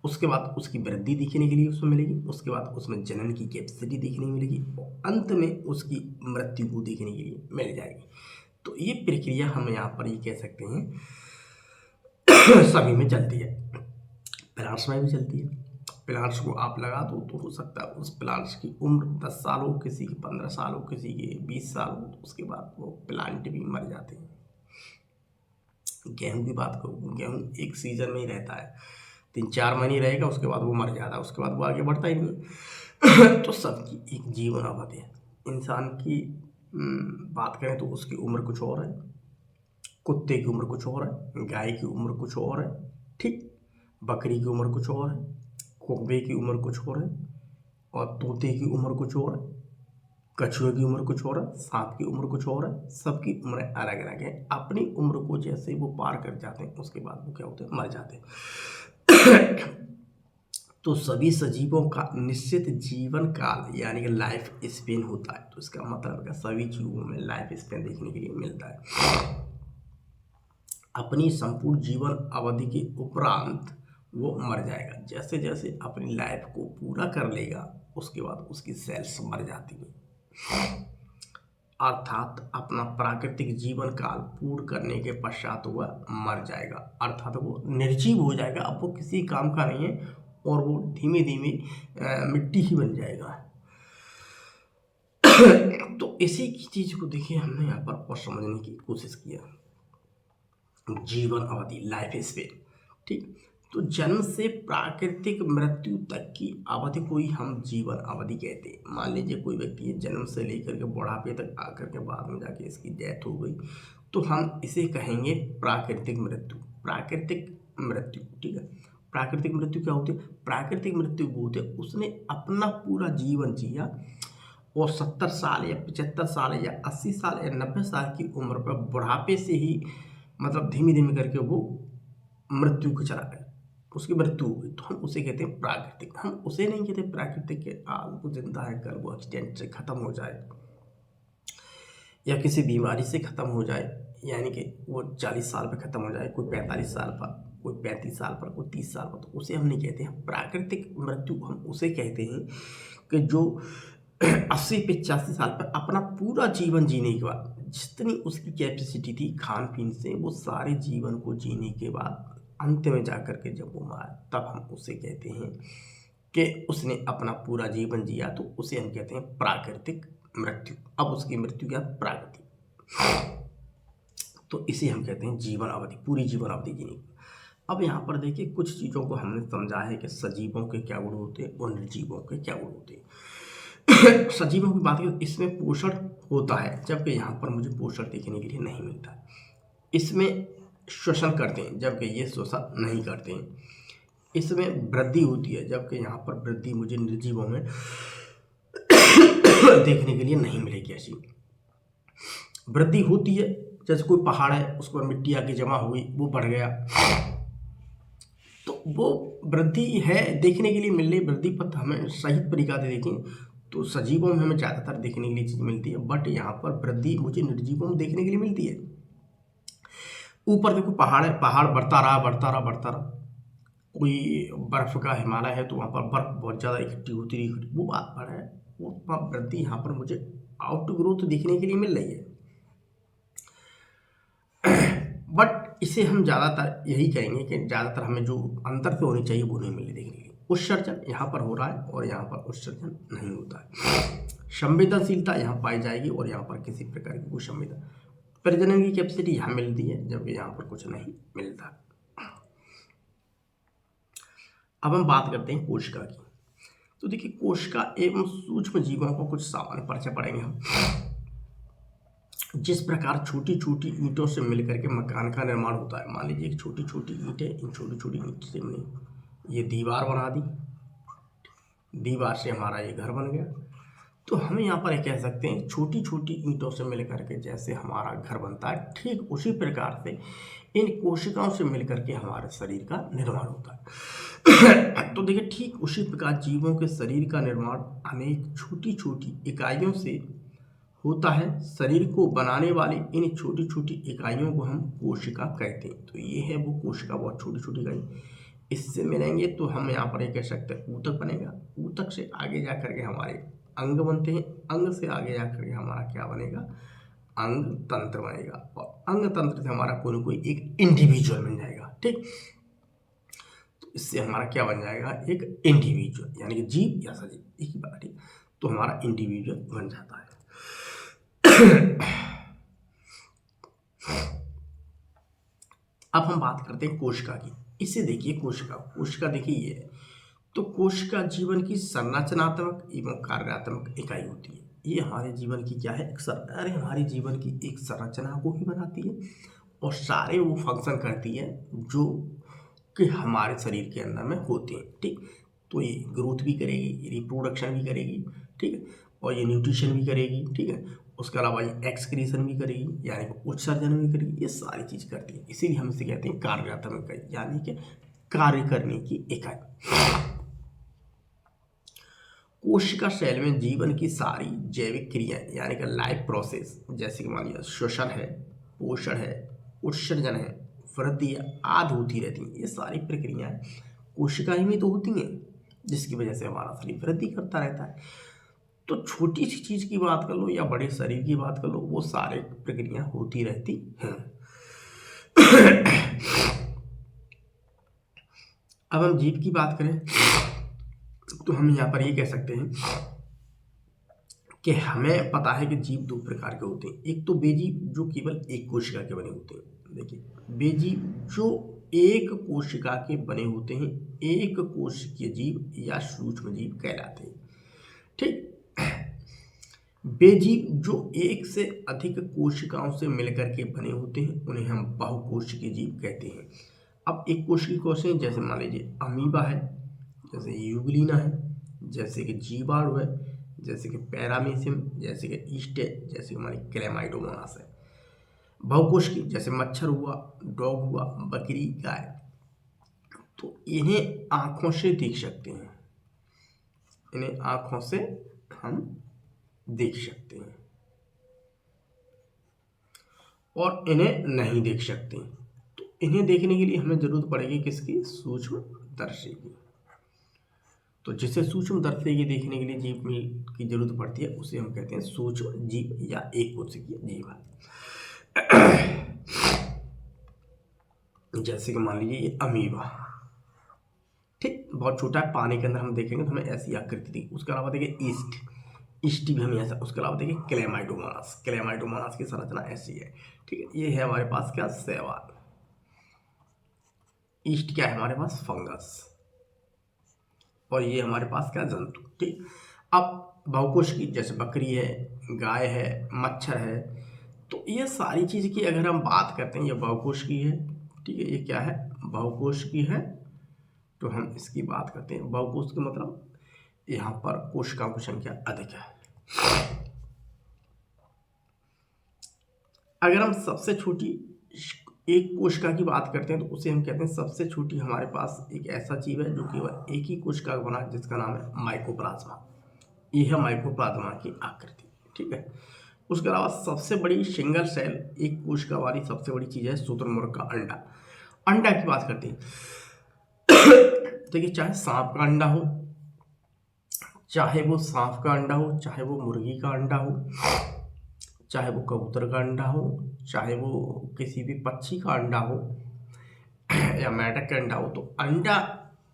उसके बाद उसकी वृद्धि देखने के लिए उसमें मिलेगी, उसके बाद उसमें जनन की कैपेसिटी देखने को मिलेगी, और अंत में उसकी मृत्यु को देखने के लिए मिल जाएगी। तो ये प्रक्रिया हम यहाँ पर ये कह सकते हैं सभी में चलती है। प्लांट्स में भी चलती है। प्लांट्स को आप लगा दो तो हो सकता है उस प्लांट्स की उम्र 10 साल हो, किसी की 15 साल हो, किसी के 20 साल हो, तो उसके बाद वो प्लांट भी मर जाते हैं। गेहूं की बात करूँ, गेहूं एक सीजन में ही रहता है, 3-4 महीने रहेगा, उसके बाद वो मर जाता है, उसके बाद वो आगे बढ़ता ही नहीं। तो सबकी एक जीवन अवधि है। इंसान की बात करें तो उसकी उम्र कुछ और है, कुत्ते की उम्र कुछ और है, गाय की उम्र कुछ और है, ठीक, बकरी की उम्र कुछ और है, कौवे की उम्र कुछ और है, और तोते की उम्र कुछ और है, कछुए की उम्र कुछ और है, सांप की उम्र कुछ और है। सबकी उम्रें अलग अलग हैं। अपनी उम्र को जैसे वो पार कर जाते हैं, उसके बाद वो क्या होते हैं, मर जाते हैं। तो सभी सजीवों का निश्चित जीवन काल यानी कि लाइफ स्पेन होता है। तो इसका मतलब है सभी जीवों में लाइफ स्पेन देखने के लिए मिलता है। अपनी संपूर्ण जीवन अवधि के उपरांत वो मर जाएगा। जैसे जैसे अपनी लाइफ को पूरा कर लेगा, उसके बाद उसकी सेल्स मर जाती है, अर्थात अपना प्राकृतिक जीवन काल पूर्ण करने के पश्चात वह मर जाएगा, अर्थात वो निर्जीव हो जाएगा। अब वो किसी काम का नहीं है, और वो धीमे धीमे मिट्टी ही बन जाएगा। तो इसी की चीज को देखिए हमने यहाँ पर और समझने की कोशिश किया। जीवन अवधि, लाइफ स्पेन, ठीक। तो जन्म से प्राकृतिक मृत्यु तक की अवधि को ही हम जीवन अवधि कहते हैं। मान लीजिए कोई व्यक्ति है, जन्म से लेकर के बुढ़ापे तक आकर के बाद में जाके इसकी डेथ हो गई, तो हम इसे कहेंगे प्राकृतिक मृत्यु। प्राकृतिक मृत्यु, ठीक है। प्राकृतिक मृत्यु क्या होती है? प्राकृतिक मृत्यु वो होती है उसने अपना पूरा जीवन जिया, और 70 साल या 75 साल या 80 साल या 90 साल की उम्र पर बुढ़ापे से ही मतलब धीमे धीमे करके वो मृत्यु को चला गया, उसकी मृत्यु हो गई, तो हम उसे कहते हैं प्राकृतिक। हम उसे नहीं कहते प्राकृतिक के आज वो जिंदा है, कल वो एक्सीडेंट से खत्म हो जाए या किसी बीमारी से खत्म हो जाए, यानी कि वो 40 साल पर खत्म हो जाए, कोई 45 साल पर, कोई 35 साल पर, कोई 30 साल पर, तो उसे हम नहीं कहते हैं प्राकृतिक मृत्यु। हम उसे कहते हैं कि जो 80-85 साल पर अपना पूरा जीवन जीने के बाद जितनी उसकी कैपेसिटी थी खान पीन से, वो सारे जीवन को जीने के बाद अंत में जाकर के जब वो मारा, तब हम उसे कहते हैं कि उसने अपना पूरा जीवन जिया, तो उसे हम कहते हैं प्राकृतिक मृत्यु। अब उसकी मृत्यु क्या? प्राकृतिक। तो इसे हम कहते हैं जीवन अवधि, पूरी जीवन अवधि जीने। अब यहाँ पर देखिए कुछ चीज़ों को हमने समझा है कि सजीवों के क्या गुण होते हैं और निर्जीवों के क्या गुण होते हैं। सजीवों की बात करें, इसमें पोषण होता है, जबकि यहाँ पर मुझे पोषण देखने के लिए नहीं मिलता। इसमें श्वसन करते हैं, जबकि ये श्वसन नहीं करते हैं। इसमें वृद्धि होती है, जबकि यहाँ पर वृद्धि मुझे निर्जीवों में देखने के लिए नहीं मिलेगी। ऐसी वृद्धि होती है, जैसे कोई पहाड़ है, उस पर मिट्टी आके जमा हुई, वो बढ़ गया, तो वो वृद्धि है देखने के लिए मिल रही। वृद्धि पथ हमें सही तरीका से देखें तो सजीवों में हमें ज़्यादातर देखने के लिए चीज़ मिलती है, बट यहाँ पर वृद्धि मुझे निर्जीवों में देखने के लिए मिलती है। ऊपर देखो पहाड़ है, पहाड़ बढ़ता रहा बढ़ता रहा बढ़ता रहा, कोई बर्फ़ का हिमालय है तो वहाँ पर बर्फ़ बहुत ज़्यादा इकट्ठी होती रही, वो बात पर है। वो वृद्धि यहाँ पर मुझे आउट ग्रोथ देखने के लिए मिल रही है, बट इसे हम ज़्यादातर यही कहेंगे कि ज़्यादातर हमें जो अंतर से होनी चाहिए वो नहीं मिल रही देखने के लिए। उत्सर्जन यहाँ पर हो रहा है और यहाँ पर उत्सर्जन नहीं होता है। संवेदनशीलता यहाँ पाई जाएगी और यहाँ पर किसी प्रकार की कोई संवेदन, प्रजनन की कैपेसिटी यहाँ मिलती है, जबकि यहाँ पर कुछ नहीं मिलता। अब हम बात करते हैं कोशिका की। तो देखिए कोशिका एवं सूक्ष्म जीवों को कुछ सामान्य परिचय पढ़ेंगे हम। जिस प्रकार छोटी छोटी ईंटों से मिलकर के मकान का निर्माण होता है, मान लीजिए एक छोटी छोटी ईंट है, इन छोटी छोटी ईंट से हमने ये दीवार बना दी, दीवार से हमारा ये घर बन गया। तो हम यहाँ पर कह सकते हैं छोटी छोटी ईंटों से मिलकर के जैसे हमारा घर बनता है, ठीक उसी प्रकार से इन कोशिकाओं से मिलकर के हमारे शरीर का निर्माण होता है। तो देखिए, ठीक उसी प्रकार जीवों के शरीर का निर्माण अनेक छोटी छोटी इकाइयों से होता है। शरीर को बनाने वाली इन छोटी छोटी इकाइयों को हम कोशिका कहते हैं। तो ये है वो कोशिका, बहुत छोटी छोटी इकाई। इससे मिलेंगे तो हम यहाँ पर ये कह सकते हैं ऊतक बनेगा। ऊतक से आगे जा करके हमारे अंग बनते हैं। अंग से आगे जा करके हमारा क्या बनेगा? अंग तंत्र बनेगा। और अंग तंत्र से हमारा कोई ना कोई एक इंडिविजुअल बन जाएगा। ठीक, तो इससे हमारा क्या बन जाएगा? एक इंडिविजुअल, यानी कि जीव या सजीव, एक ही बात। ठीक, तो हमारा इंडिविजुअल बन जाता है। अब हम बात करते हैं कोशिका की। इसे देखिए, कोशिका देखिए ये है। तो कोशिका जीवन की संरचनात्मक एवं कार्यात्मक इकाई होती है। ये हमारे जीवन की क्या है? हमारे जीवन की एक संरचना को ही बनाती है और सारे वो फंक्शन करती है जो कि हमारे शरीर के अंदर में होते हैं। ठीक, तो ये ग्रोथ भी करेगी, रिप्रोडक्शन भी करेगी, ठीक है, और ये न्यूट्रिशन भी करेगी, ठीक है। उसके अलावा ये एक्सक्रीशन भी करेगी, यानी कि उत्सर्जन भी करेगी। ये सारी चीज़ करती है, इसीलिए हम इसे कहते हैं कार्यात्मक इकाई, यानी कि कार्य करने की इकाई। कोशिका सेल में जीवन की सारी जैविक क्रियाएं, यानी कि लाइफ प्रोसेस, जैसे कि मान लिया श्वसन है, पोषण है, उत्सर्जन है, वृद्धि आदि होती रहती हैं। ये सारी प्रक्रियाएं कोशिका ही में तो होती हैं, जिसकी वजह से हमारा शरीर वृद्धि करता रहता है। तो छोटी सी चीज़ की बात कर लो या बड़े शरीर की बात कर लो, वो सारे प्रक्रियाएं होती रहती हैं। अब हम जीव की बात करें तो हम यहाँ पर ये कह सकते हैं कि हमें पता है कि जीव दो प्रकार के होते हैं। एक तो बेजीव जो केवल एक कोशिका के बने होते हैं। देखिए, बेजीव जो एक कोशिका के बने होते हैं, एक कोशिकीय जीव या सूक्ष्म जीव कहलाते हैं। ठीक, बेजीव जो एक से अधिक कोशिकाओं से मिलकर के बने होते हैं, उन्हें हम बहुकोशिकीय जीव कहते हैं। अब एक कोशिकीय कोशिका जैसे मान लीजिए अमीबा है, जैसे यूग्लिना है, जैसे कि जीवाणु है, जैसे कि पैरामीशियम, जैसे कि ईस्ट है, जैसे कि हमारी क्लेमाइडोमोनास है। बहुकोशिकीय जैसे मच्छर हुआ, डॉग हुआ, बकरी, गाय। तो इन्हें आँखों से देख सकते हैं, इन्हें आँखों से हम देख सकते हैं और इन्हें नहीं देख सकते। तो इन्हें देखने के लिए हमें जरूरत पड़ेगी किसकी? सूक्ष्मदर्शी की। तो जिसे सूक्ष्मदर्शी की देखने के लिए जीव की जरूरत पड़ती है, उसे हम कहते हैं सूक्ष्म जीव या एक कोशिकीय जीव। जैसे कि मान लीजिए ये अमीबा, ठीक, बहुत छोटा है, पानी के अंदर हम देखेंगे तो हमें ऐसी आकृति दिखेगी। उसके अलावा देखिए ईस्ट भी हमें ऐसा। उसके अलावा देखिए क्लेमाइडोमोनास की संरचना ऐसी है। ठीक है, ये है हमारे पास क्या? शैवाल। ईस्ट क्या है हमारे पास? फंगस। और ये हमारे पास क्या? जंतु। ठीक, अब बहुकोशिकीय जैसे बकरी है, गाय है, मच्छर है। तो ये सारी चीज़ की अगर हम बात करते हैं, ये बहुकोशिकीय है। ठीक है, ये क्या है? बहुकोशिकीय है। तो हम इसकी बात करते हैं। बहुकोशिकीय मतलब यहाँ पर कोशिकाओं की संख्या अधिक है। अगर हम सबसे छोटी एक कोशिका की बात करते हैं तो उसे हम कहते हैं सबसे छोटी। हमारे पास एक ऐसा जीव है जो केवल एक ही कोशिका का बना, जिसका नाम है माइकोप्लाज्मा। यह है माइकोप्लाज्मा की आकृति। ठीक है, उसके अलावा सबसे बड़ी सिंगल सेल एक कोशिका वाली सबसे बड़ी चीज है शुतुरमुर्ग का अंडा। अंडा की बात करते हैं, देखिए, चाहे सांप का अंडा हो, चाहे वो सांप का अंडा हो, चाहे वो मुर्गी का अंडा हो, चाहे वो कबूतर का अंडा हो, चाहे वो किसी भी पक्षी का अंडा हो या मेंढक का अंडा हो, तो अंडा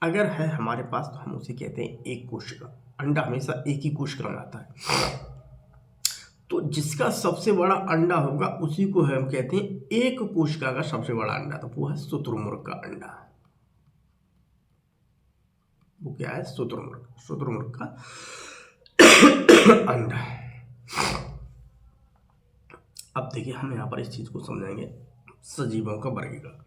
अगर है हमारे पास तो हम उसे कहते हैं एक कोशिका। अंडा हमेशा एक ही कोशिका में आता है। तो जिसका सबसे बड़ा अंडा होगा उसी को हम कहते हैं एक कोशिका का सबसे बड़ा अंडा। तो वो है शुतुरमुर्ग का अंडा। वो क्या है? शुतुरमुर्ग का अंडा। अब देखिए हम यहाँ पर इस चीज़ को समझेंगे, सजीवों का वर्गीकरण।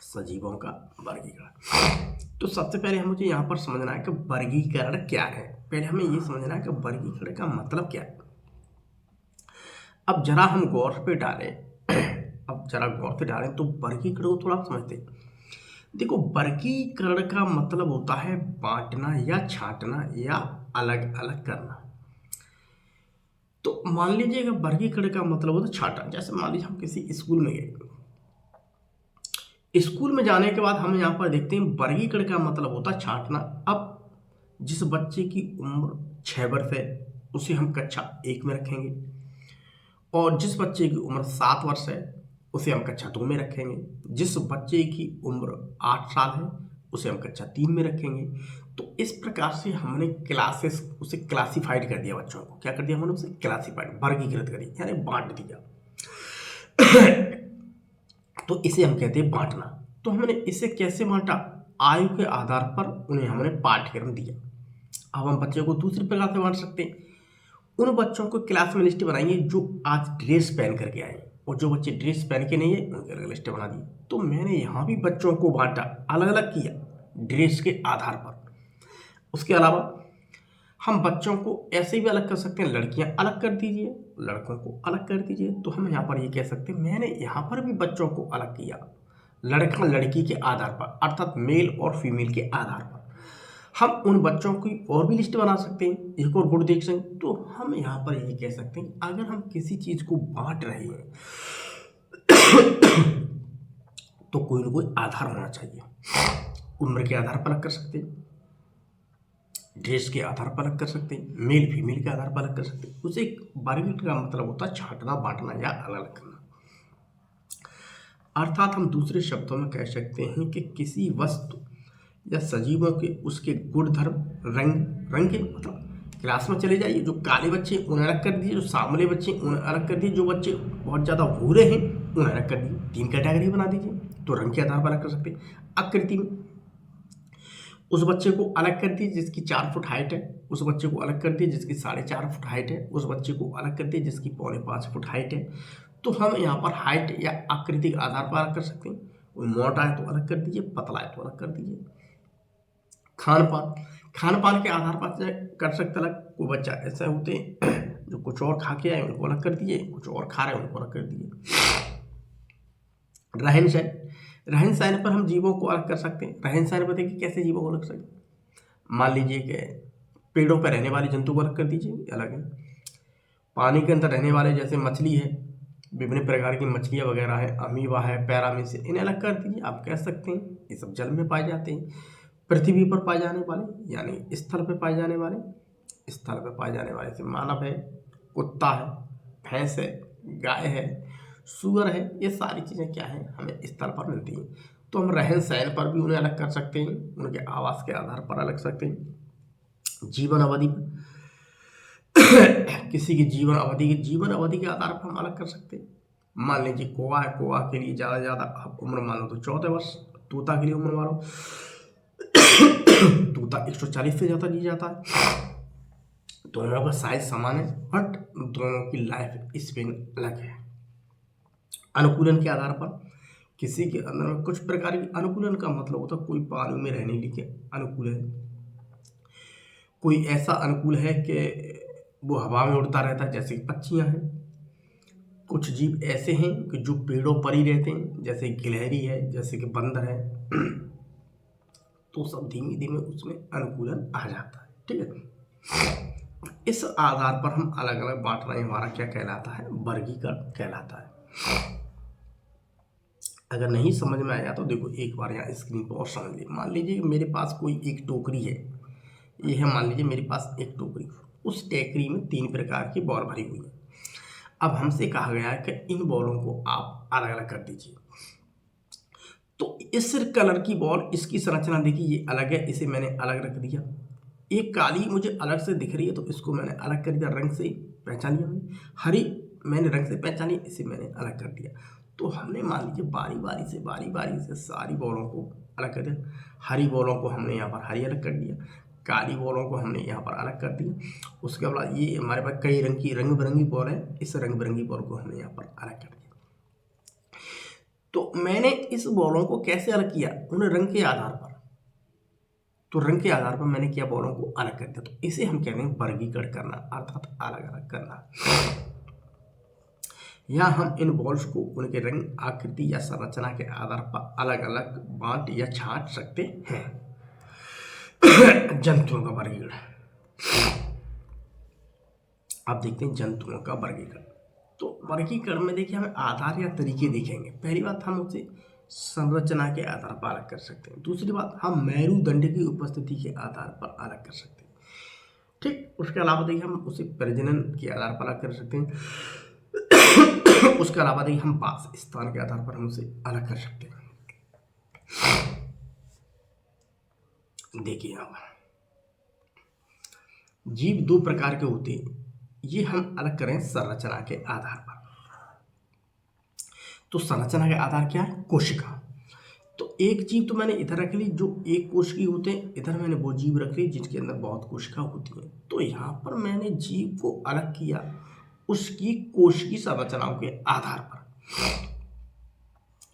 सजीवों का वर्गीकरण, तो सबसे पहले हम मुझे यहाँ पर समझना है कि वर्गीकरण क्या है। पहले हमें ये समझना है कि वर्गीकरण का मतलब क्या है। अब जरा हम गौर पे डालें अब जरा गौर से डालें तो वर्गीकरण को थोड़ा समझते हैं। देखो, वर्गीकरण का मतलब होता है बांटना या छांटना या अलग अलग करना। तो मान लीजिए अगर वर्गीकरण का मतलब होता है छांटना, जैसे मान लीजिए हम किसी स्कूल में गए, स्कूल में जाने के बाद हम यहाँ पर देखते हैं वर्गीकरण का मतलब होता है छांटना। अब जिस बच्चे की उम्र 6 वर्ष है उसे हम कक्षा 1 में रखेंगे, और जिस बच्चे की उम्र 7 वर्ष है उसे हम कक्षा 2 में रखेंगे, जिस बच्चे की उम्र 8 साल है उसे हम कक्षा 3 में रखेंगे। तो इस प्रकार से हमने क्लासेस उसे क्लासिफाइड कर दिया, बच्चों को क्या कर दिया हमने, उसे क्लासिफाइड वर्गीकृत कर दिया, यानी बांट दिया। तो इसे हम कहते हैं बांटना। तो हमने इसे कैसे बांटा, आयु के आधार पर उन्हें हमने पाठ्यक्रम दिया। अब हम बच्चों को दूसरी प्रकार से बांट सकते हैं। उन बच्चों को क्लास में लिस्ट बनाएंगे जो आज ड्रेस पहन करके आए, और जो बच्चे ड्रेस पहन के नहीं है उनकी अलग लिस्ट बना दी। तो मैंने यहाँ भी बच्चों को बांटा, अलग अलग किया ड्रेस के आधार पर। उसके अलावा हम बच्चों को ऐसे भी अलग कर सकते हैं, लड़कियां अलग कर दीजिए, लड़कों को अलग कर दीजिए। तो हम यहाँ पर ये कह सकते हैं मैंने यहाँ पर भी बच्चों को अलग किया, लड़का लड़की के आधार पर, अर्थात मेल और फीमेल के आधार पर। हम उन बच्चों की और भी लिस्ट बना सकते हैं, एक और गुण देख सकते हैं। तो हम यहाँ पर ये कह सकते हैं अगर हम किसी चीज़ को बांट रहे हैं तो कोई ना कोई आधार होना चाहिए। उम्र के आधार पर अलग कर सकते हैं, ड्रेस के आधार पर अलग कर सकते हैं, मेल फीमेल के आधार पर अलग कर सकते हैं। उसे वर्गीकरण का मतलब होता है छांटना, बांटना या अलग अलग करना। अर्थात हम दूसरे शब्दों में कह सकते हैं कि किसी वस्तु या सजीवों के उसके गुणधर्म, रंग के मतलब क्लास में चले जाइए, जो काले बच्चे उन्हें अलग कर दीजिए, जो सांवले बच्चे उन्हें अलग कर दीजिए, जो बच्चे बहुत ज़्यादा भूरे हैं उन्हें अलग कर दीजिए। 3 कैटेगरी बना दीजिए। तो रंग के आधार पर अलग कर सकते हैं। आकृति में उस बच्चे को अलग कर दीजिए जिसकी 4 फुट हाइट है, उस बच्चे को अलग कर दीजिए जिसकी 4.5 फुट हाइट है, उस बच्चे को अलग कर दीजिए जिसकी 4.25 फुट हाइट है। तो हम यहाँ पर हाइट या आकृति के आधार पर अलग कर सकते हैं। कोई मोटा है तो अलग कर दीजिए, पतला है तो अलग कर दीजिए। खान पान के आधार पर कर सकते अलग। कोई बच्चा ऐसे होते हैं जो कुछ और खा के आए उनको अलग कर दीजिए, कुछ और खा रहे हैं उनको अलग कर दीजिए। रहन सहन पर हम जीवों को अलग कर सकते हैं। रहन सहन पर देखिए कैसे जीवों को अलग कर सकते हैं। मान लीजिए कि पेड़ों पर रहने वाले जंतु को अलग कर दीजिए, अलग है। पानी के अंदर रहने वाले जैसे मछली है, विभिन्न प्रकार की मछलियाँ वगैरह है, अमीबा है, पैरामीस है, इन्हें अलग कर दीजिए। आप कह सकते हैं ये सब जल में पाए जाते हैं। पृथ्वी पर पाए जाने वाले यानी स्थल पर पाए जाने वाले, स्थल पर पाए जाने वाले से मानव है, कुत्ता है, भैंस है, गाय है, सुअर है, ये सारी चीज़ें क्या हैं हमें स्थल पर मिलती हैं। तो हम रहन सहन पर भी उन्हें अलग कर सकते हैं, उनके आवास के आधार पर अलग सकते हैं। जीवन अवधि किसी की जीवन अवधि के आधार पर हम अलग कर सकते हैं। मान लीजिए कौवा है, कौवा के लिए ज़्यादा से ज़्यादा आप उम्र मान लो तो 14 वर्ष, तोता के लिए उम्र मान लो तोता 140 से ज़्यादा जी जाता है। दोनों का साइज समान है बट दोनों की लाइफ स्पेन अलग है। अनुकूलन के आधार पर किसी के अंदर कुछ प्रकार की अनुकूलन का मतलब होता है कोई पानी में रहने के लिए अनुकूल है, कोई ऐसा अनुकूल है कि वो हवा में उड़ता रहता है जैसे कि पक्षियाँ हैं। कुछ जीव ऐसे हैं कि जो पेड़ों पर ही रहते हैं जैसे गिलहरी है, जैसे कि बंदर है। तो सब धीमे धीमे उसमें अनुकूलन आ जाता है, ठीक है। इस आधार पर हम अलग अलग बांट रहे हैं, हमारा क्या कहलाता है, वर्गीकरण कहलाता है। अगर नहीं समझ में आया तो देखो एक बार यहाँ स्क्रीन पर और समझ लीजिए। मान लीजिए मेरे पास कोई एक टोकरी है, ये है मान लीजिए मेरे पास एक टोकरी, उस टोकरी में 3 प्रकार की बॉल भरी हुई है। अब हमसे कहा गया है कि इन बॉलों को आप अलग अलग कर दीजिए। तो इस कलर की बॉल, इसकी संरचना देखिए ये अलग है, इसे मैंने अलग रख दिया। एक काली मुझे अलग से दिख रही है तो इसको मैंने अलग कर दिया, रंग से पहचान लिया। हरी मैंने रंग से पहचानी, इसे मैंने अलग कर दिया। तो हमने मान लीजिए बारी बारी से सारी बॉलों को अलग कर दिया। हरी बॉलों को हमने यहाँ पर हरी अलग कर दिया, काली बॉलों को हमने यहाँ पर अलग कर दिया। उसके बाद ये हमारे पास कई रंग बिरंगी बॉल है, इस रंग बिरंगी बॉल को हमने यहाँ पर अलग कर दिया। तो मैंने इस बॉलों को कैसे अलग किया, उन्हें रंग के आधार पर। तो रंग के आधार पर मैंने क्या बॉलों को अलग कर दिया। तो इसे हम कहते हैं वर्गीकरण करना, अर्थात अलग अलग करना। या हम इन बॉल्स को उनके रंग, आकृति या संरचना के आधार पर अलग अलग बांट या छांट सकते हैं। जंतुओं का वर्गीकरण। अब देखते हैं जंतुओं का वर्गीकरण। तो वर्गीकरण में देखिए हमें आधार या तरीके देखेंगे। पहली बात, हम उसे संरचना के आधार पर अलग कर सकते हैं। दूसरी बात, हम मेरुदंड की उपस्थिति के आधार पर अलग कर सकते हैं। ठीक, उसके अलावा देखिए हम उसे प्रजनन के आधार पर अलग कर सकते हैं। उसके अलावा देखिए हम वास स्थान के आधार पर हम उसे अलग कर सकते हैं। देखिए यहाँ पर जीव दो प्रकार के होते हैं, ये हम अलग करें संरचना के आधार पर। तो संरचना के आधार क्या है, कोशिका। तो एक जीव तो मैंने इधर रख ली जो एक कोश की होते हैं, इधर मैंने वो जीव रख ली जिसके अंदर बहुत कोशिका होती है। तो यहाँ पर मैंने जीव को अलग किया उसकी कोश की संरचनाओं के आधार पर।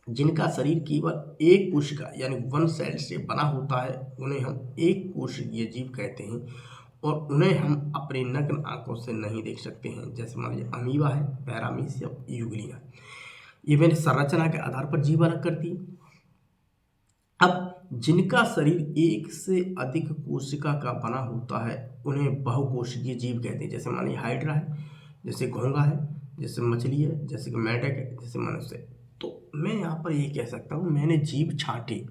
जिनका शरीर केवल एक कोशिका यानी वन सेल से बना होता है उन्हें हम एक कोशिकीय जीव कहते हैं, और उन्हें हम अपने नग्न आंखों से नहीं देख सकते हैं। जैसे मान लीजिए अमीबा है, पैरामीशियम या यूग्लिया। ये मैंने संरचना के आधार पर जीव अलग कर दिए। अब जिनका शरीर एक से अधिक कोशिका का बना होता है उन्हें बहुकोशिकीय जीव कहते हैं। जैसे मान लीजिए हाइड्रा है, जैसे घोंघा है, जैसे मछली है, जैसे कि मेंढक है, जैसे मनुष्य है। तो मैं यहाँ पर ये कह सकता हूँ, मैंने जीव छांटे,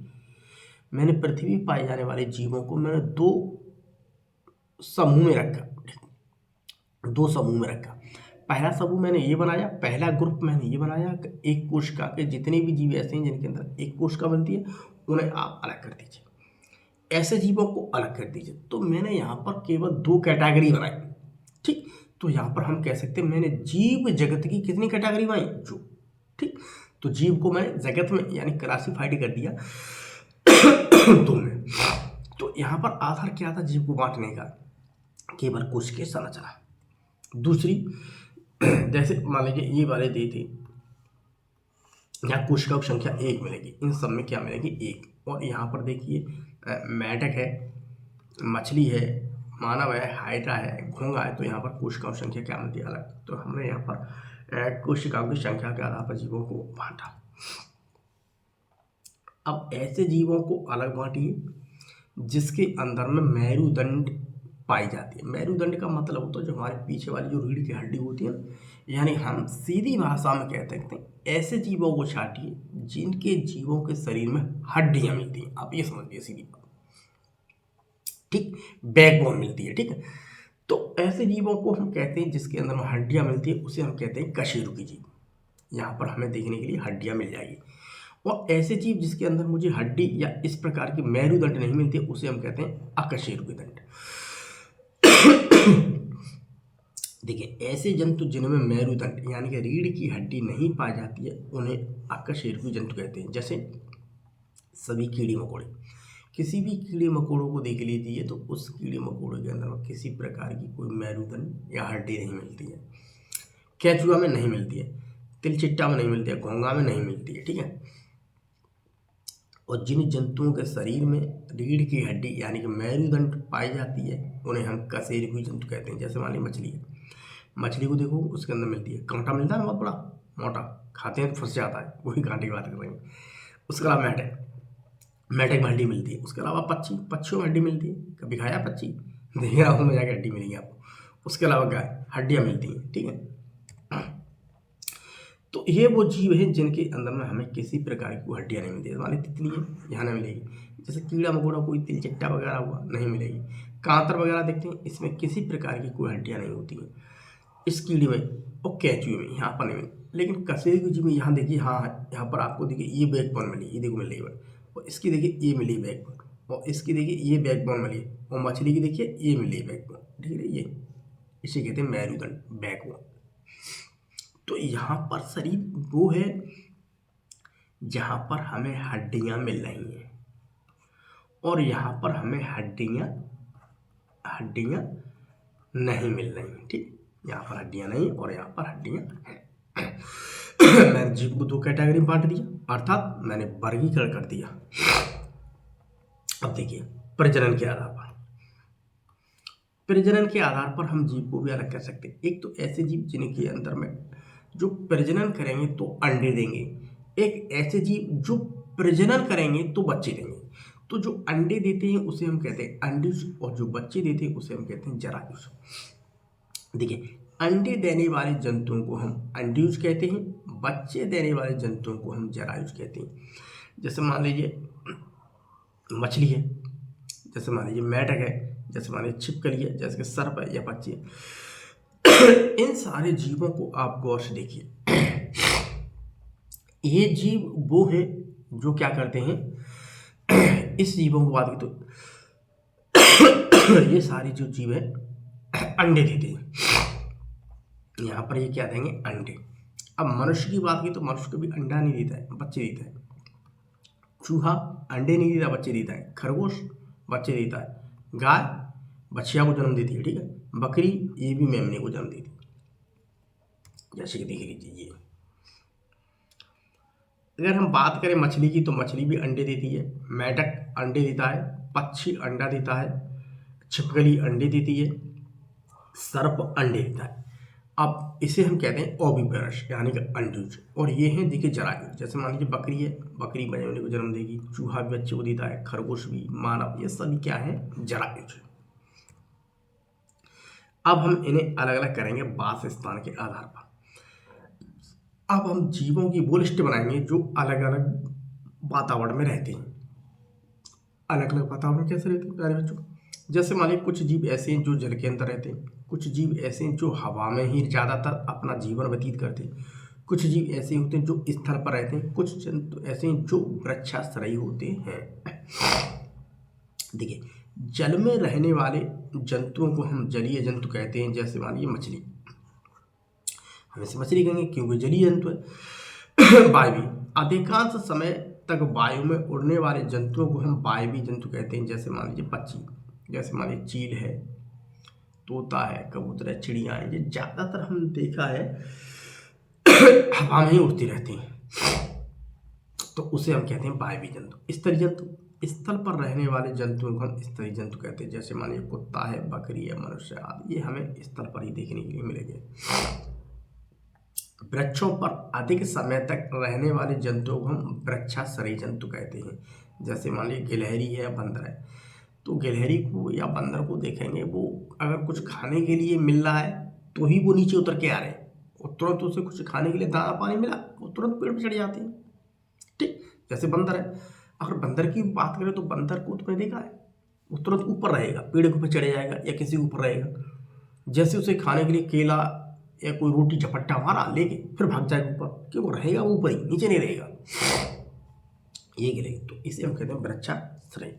मैंने पृथ्वी पाए जाने वाले जीवों को मैंने दो समूह में रखा। पहला समूह मैंने ये बनाया, पहला ग्रुप मैंने ये बनाया कि एक कोशिका के जितने भी जीव ऐसे हैं जिनके अंदर एक कोशिका बनती है उन्हें आप अलग कर दीजिए, ऐसे जीवों को अलग कर दीजिए। तो मैंने यहाँ पर केवल दो कैटेगरी बनाई। ठीक, तो यहाँ पर हम कह सकते हैं मैंने जीव जगत की कितनी कैटेगरी बनाई, जो। ठीक, तो जीव को मैंने जगत में यानी क्लासिफाइड कर दिया दो में। तो यहाँ पर आधार क्या था जीव को बांटने का, केवल कोश की संरचना। दूसरी, जैसे मान लीजिए ये वाले दे थे, यहाँ कोशिका की संख्या 1 मिलेगी, इन सब में क्या मिलेगी, 1। और यहाँ पर देखिए मेंढक है, मछली है, मानव है, हाइड्रा है, घोंघा है। तो यहाँ पर कोशिकाओं की संख्या क्या मिलती है, अलग। तो हमने यहाँ पर कोशिकाओं की संख्या के आधार पर जीवों को बांटा। अब ऐसे जीवों को अलग बांटिए जिसके अंदर में मेरुदंड पाई जाती है। मेरुदंड का मतलब होता है जो हमारे पीछे वाली जो रीढ़ की हड्डी होती है ना, यानी हम सीधी भाषा में कह सकते हैं ऐसे जीवों को छांटिए जिनके जीवों के शरीर में हड्डियां मिलती हैं। आप ये समझिए सीधी बात, ठीक, बैकबोन मिलती है। ठीक है, तो ऐसे जीवों को हम कहते हैं जिसके अंदर में हड्डियां मिलती है, उसे हम कहते हैं कशेरुकी जीव। यहाँ पर हमें देखने के लिए हड्डियां मिल जाएगी। और ऐसे जीव जिसके अंदर मुझे हड्डी या इस प्रकार की मेरुदंड नहीं मिलती, उसे हम कहते हैं अकशेरुकी दंड। देखिए ऐसे जंतु जिनमें मेरुदंड यानी कि रीढ़ की हड्डी नहीं पाई जाती है उन्हें अकशेरुकी जंतु कहते हैं। जैसे सभी कीड़े मकोड़े, किसी भी कीड़े मकोड़ों को देख लीजिए तो उस कीड़े मकोड़े के अंदर किसी प्रकार की कोई मेरुदंड या हड्डी नहीं मिलती है। केंचुआ में नहीं मिलती है, तिलचिट्टा में नहीं मिलती है, घोंघा में नहीं मिलती है। ठीक है, और जिन जंतुओं के शरीर में रीढ़ की हड्डी यानी कि मेरुदंड पाई जाती है उन्हें हम कशेरुकी जंतु कहते हैं। जैसे मान लीजिए मछली है, मछली को देखो उसके अंदर मिलती है, कांटा मिलता है बहुत बड़ा मोटा, खाते हैं तो फंस जाता है, वही कांटे की बात कर रहे हैं। उसके अलावा मेंढक में हड्डी मिलती है। उसके अलावा पक्षियों में हड्डी मिलती है, कभी खाया पक्षी, देखिए में जाकर हड्डी मिलेगी आपको। उसके अलावा गाय, हड्डियाँ मिलती हैं। ठीक है, तो ये वो जीव हैं जिनके अंदर में हमें किसी प्रकार की कोई हड्डियाँ नहीं मिलती। हमारी तितली है, यहाँ नहीं मिलेगी। जैसे कीड़ा मकोड़ा कोई तिलचिट्टा वगैरह हुआ, नहीं मिलेगी। कांतर वगैरह देखते हैं, इसमें किसी प्रकार की कोई हड्डियाँ नहीं होती हैं इस कीड़े में और केंचुए में, यहाँ पर नहीं मिली। लेकिन कशेरुकी जीव में यहाँ देखिए, हाँ यहाँ पर आपको देखिए ये बैकबोन मिली, ये देखो मिल रही है, और इसकी देखिए ये मिली बैकबोन, और इसकी देखिए ये बैकबोन मिली, और मछली की देखिए ये मिली बैकबोन। ठीक है, ये इसे कहते हैं मेरुदंड, बैकबोन। तो यहाँ पर शरीर वो है जहाँ पर हमें हड्डियाँ मिल रही हैं और यहाँ पर हमें हड्डियाँ हड्डियाँ नहीं मिल रही। ठीक, यहाँ पर हड्डियाँ नहीं और यहाँ पर हड्डियाँ हैं। मैंने जीव को दो कैटेगरी में बांट दिया, अर्थात मैंने वर्गीकरण कर दिया। अब देखिए प्रजनन के आधार पर, प्रजनन के आधार पर हम जीव को भी अलग कर सकते हैं। एक तो ऐसे जीव जिनके अंदर में जो प्रजनन करेंगे तो अंडे देंगे, एक ऐसे जीव जो प्रजनन करेंगे तो बच्चे देंगे। तो जो अंडे देते हैं उसे हम कहते हैं अंडज, और जो बच्चे देते हैं उसे हम कहते हैं जरायुज। देखिए अंडे देने वाले जंतुओं को हम अंडयुज कहते हैं, बच्चे देने वाले जंतुओं को हम जरायुज कहते हैं। जैसे मान लीजिए मछली है, जैसे मान लीजिए मेढक है, जैसे मान लीजिए छिपकली है, जैसे कि सर्प है या पक्षी है। इन सारे जीवों को आप गौर से देखिए। ये जीव वो हैं जो क्या करते हैं, इस जीवों को बात की तो ये सारी जो जीव है अंडे देते हैं। यहाँ पर ये क्या देंगे, अंडे। अब मनुष्य की बात की तो मनुष्य को भी अंडा नहीं देता है, बच्चे देता है। चूहा अंडे नहीं देता, बच्चे देता है। खरगोश बच्चे देता है। गाय बछिया को जन्म देती है। ठीक है, बकरी ये भी मेमने को जन्म देती है। जैसे कि देख लीजिए ये। अगर हम बात करें मछली की तो मछली भी अंडे देती है, मेढक अंडे देता है, पक्षी अंडा देता है, छिपकली अंडे देती है, सर्प अंडे देता है। अब इसे हम कहते हैं ओविपेरस यानी कि अंडज। और ये हैं देखिए जरायुज। जैसे मान लीजिए बकरी है, बकरी मेमने को जन्म देगी, चूहा भी बच्चे को देता है, खरगोश भी, मानव, ये सभी क्या है, जरायुज। अब हम इन्हें अलग अलग करेंगे वास स्थान के आधार पर। अब हम जीवों की वो लिस्ट बनाएंगे जो अलग अलग वातावरण में रहते हैं। अलग अलग वातावरण कैसे रहते हैं प्यारे बच्चों, जैसे मान लीजिए कुछ जीव ऐसे हैं जो जल के अंदर रहते हैं, कुछ जीव ऐसे हैं जो हवा में ही ज़्यादातर अपना जीवन व्यतीत करते हैं, कुछ जीव ऐसे होते हैं जो स्थल पर रहते हैं, कुछ जंतु ऐसे हैं जो वृक्षाश्रयी होते हैं। देखिए जल में रहने वाले जंतुओं को हम जलीय जंतु कहते हैं। जैसे मान लीजिए मछली, हम इसे मछली कहेंगे क्योंकि जलीय जंतु है। वायवी, अधिकांश समय तक वायु में उड़ने वाले जंतुओं को हम वायवी जंतु कहते हैं। जैसे मान लीजिए पक्षी, जैसे मान लीजिए चील है, तोता है, कबूतर है, चिड़िया है, ये ज़्यादातर हम देखा है हवा में ही उड़ती रहती हैं, तो उसे हम कहते हैं वायवी जंतु। स्तरीय जंतु, स्थल पर रहने वाले जंतुओं को हम स्तरीय जंतु कहते हैं। जैसे मान लीजिए कुत्ता है, बकरी है, मनुष्य आदि, ये हमें स्थल पर ही देखने के लिए मिलेंगे। वृक्षों पर अधिक समय तक रहने वाले जंतुओं को हम वृक्षाश्रयी जंतु कहते हैं। जैसे मान लीजिए गिलहरी है या बंदर है, तो गिलहरी को या बंदर को देखेंगे, वो अगर कुछ खाने के लिए मिल रहा है तो ही वो नीचे उतर के आ रहे हैं, और तुरंत उसे कुछ खाने के लिए दाना पानी मिला वो तुरंत पेड़ पर चढ़ जाते हैं। ठीक, जैसे बंदर है, अगर बंदर की बात करें तो बंदर को तुमने देखा है, वो तुरंत ऊपर रहेगा, पेड़ के ऊपर चढ़ जाएगा या किसी के ऊपर रहेगा। जैसे उसे खाने के लिए केला या कोई रोटी झपट्टा मारा लेके फिर भाग जाएगा ऊपर, क्यों, वो रहेगा वो ऊपर ही, नीचे नहीं रहेगा। ये गिलेगी, तो इसे हम कहते हैं वृक्षाश्रयी।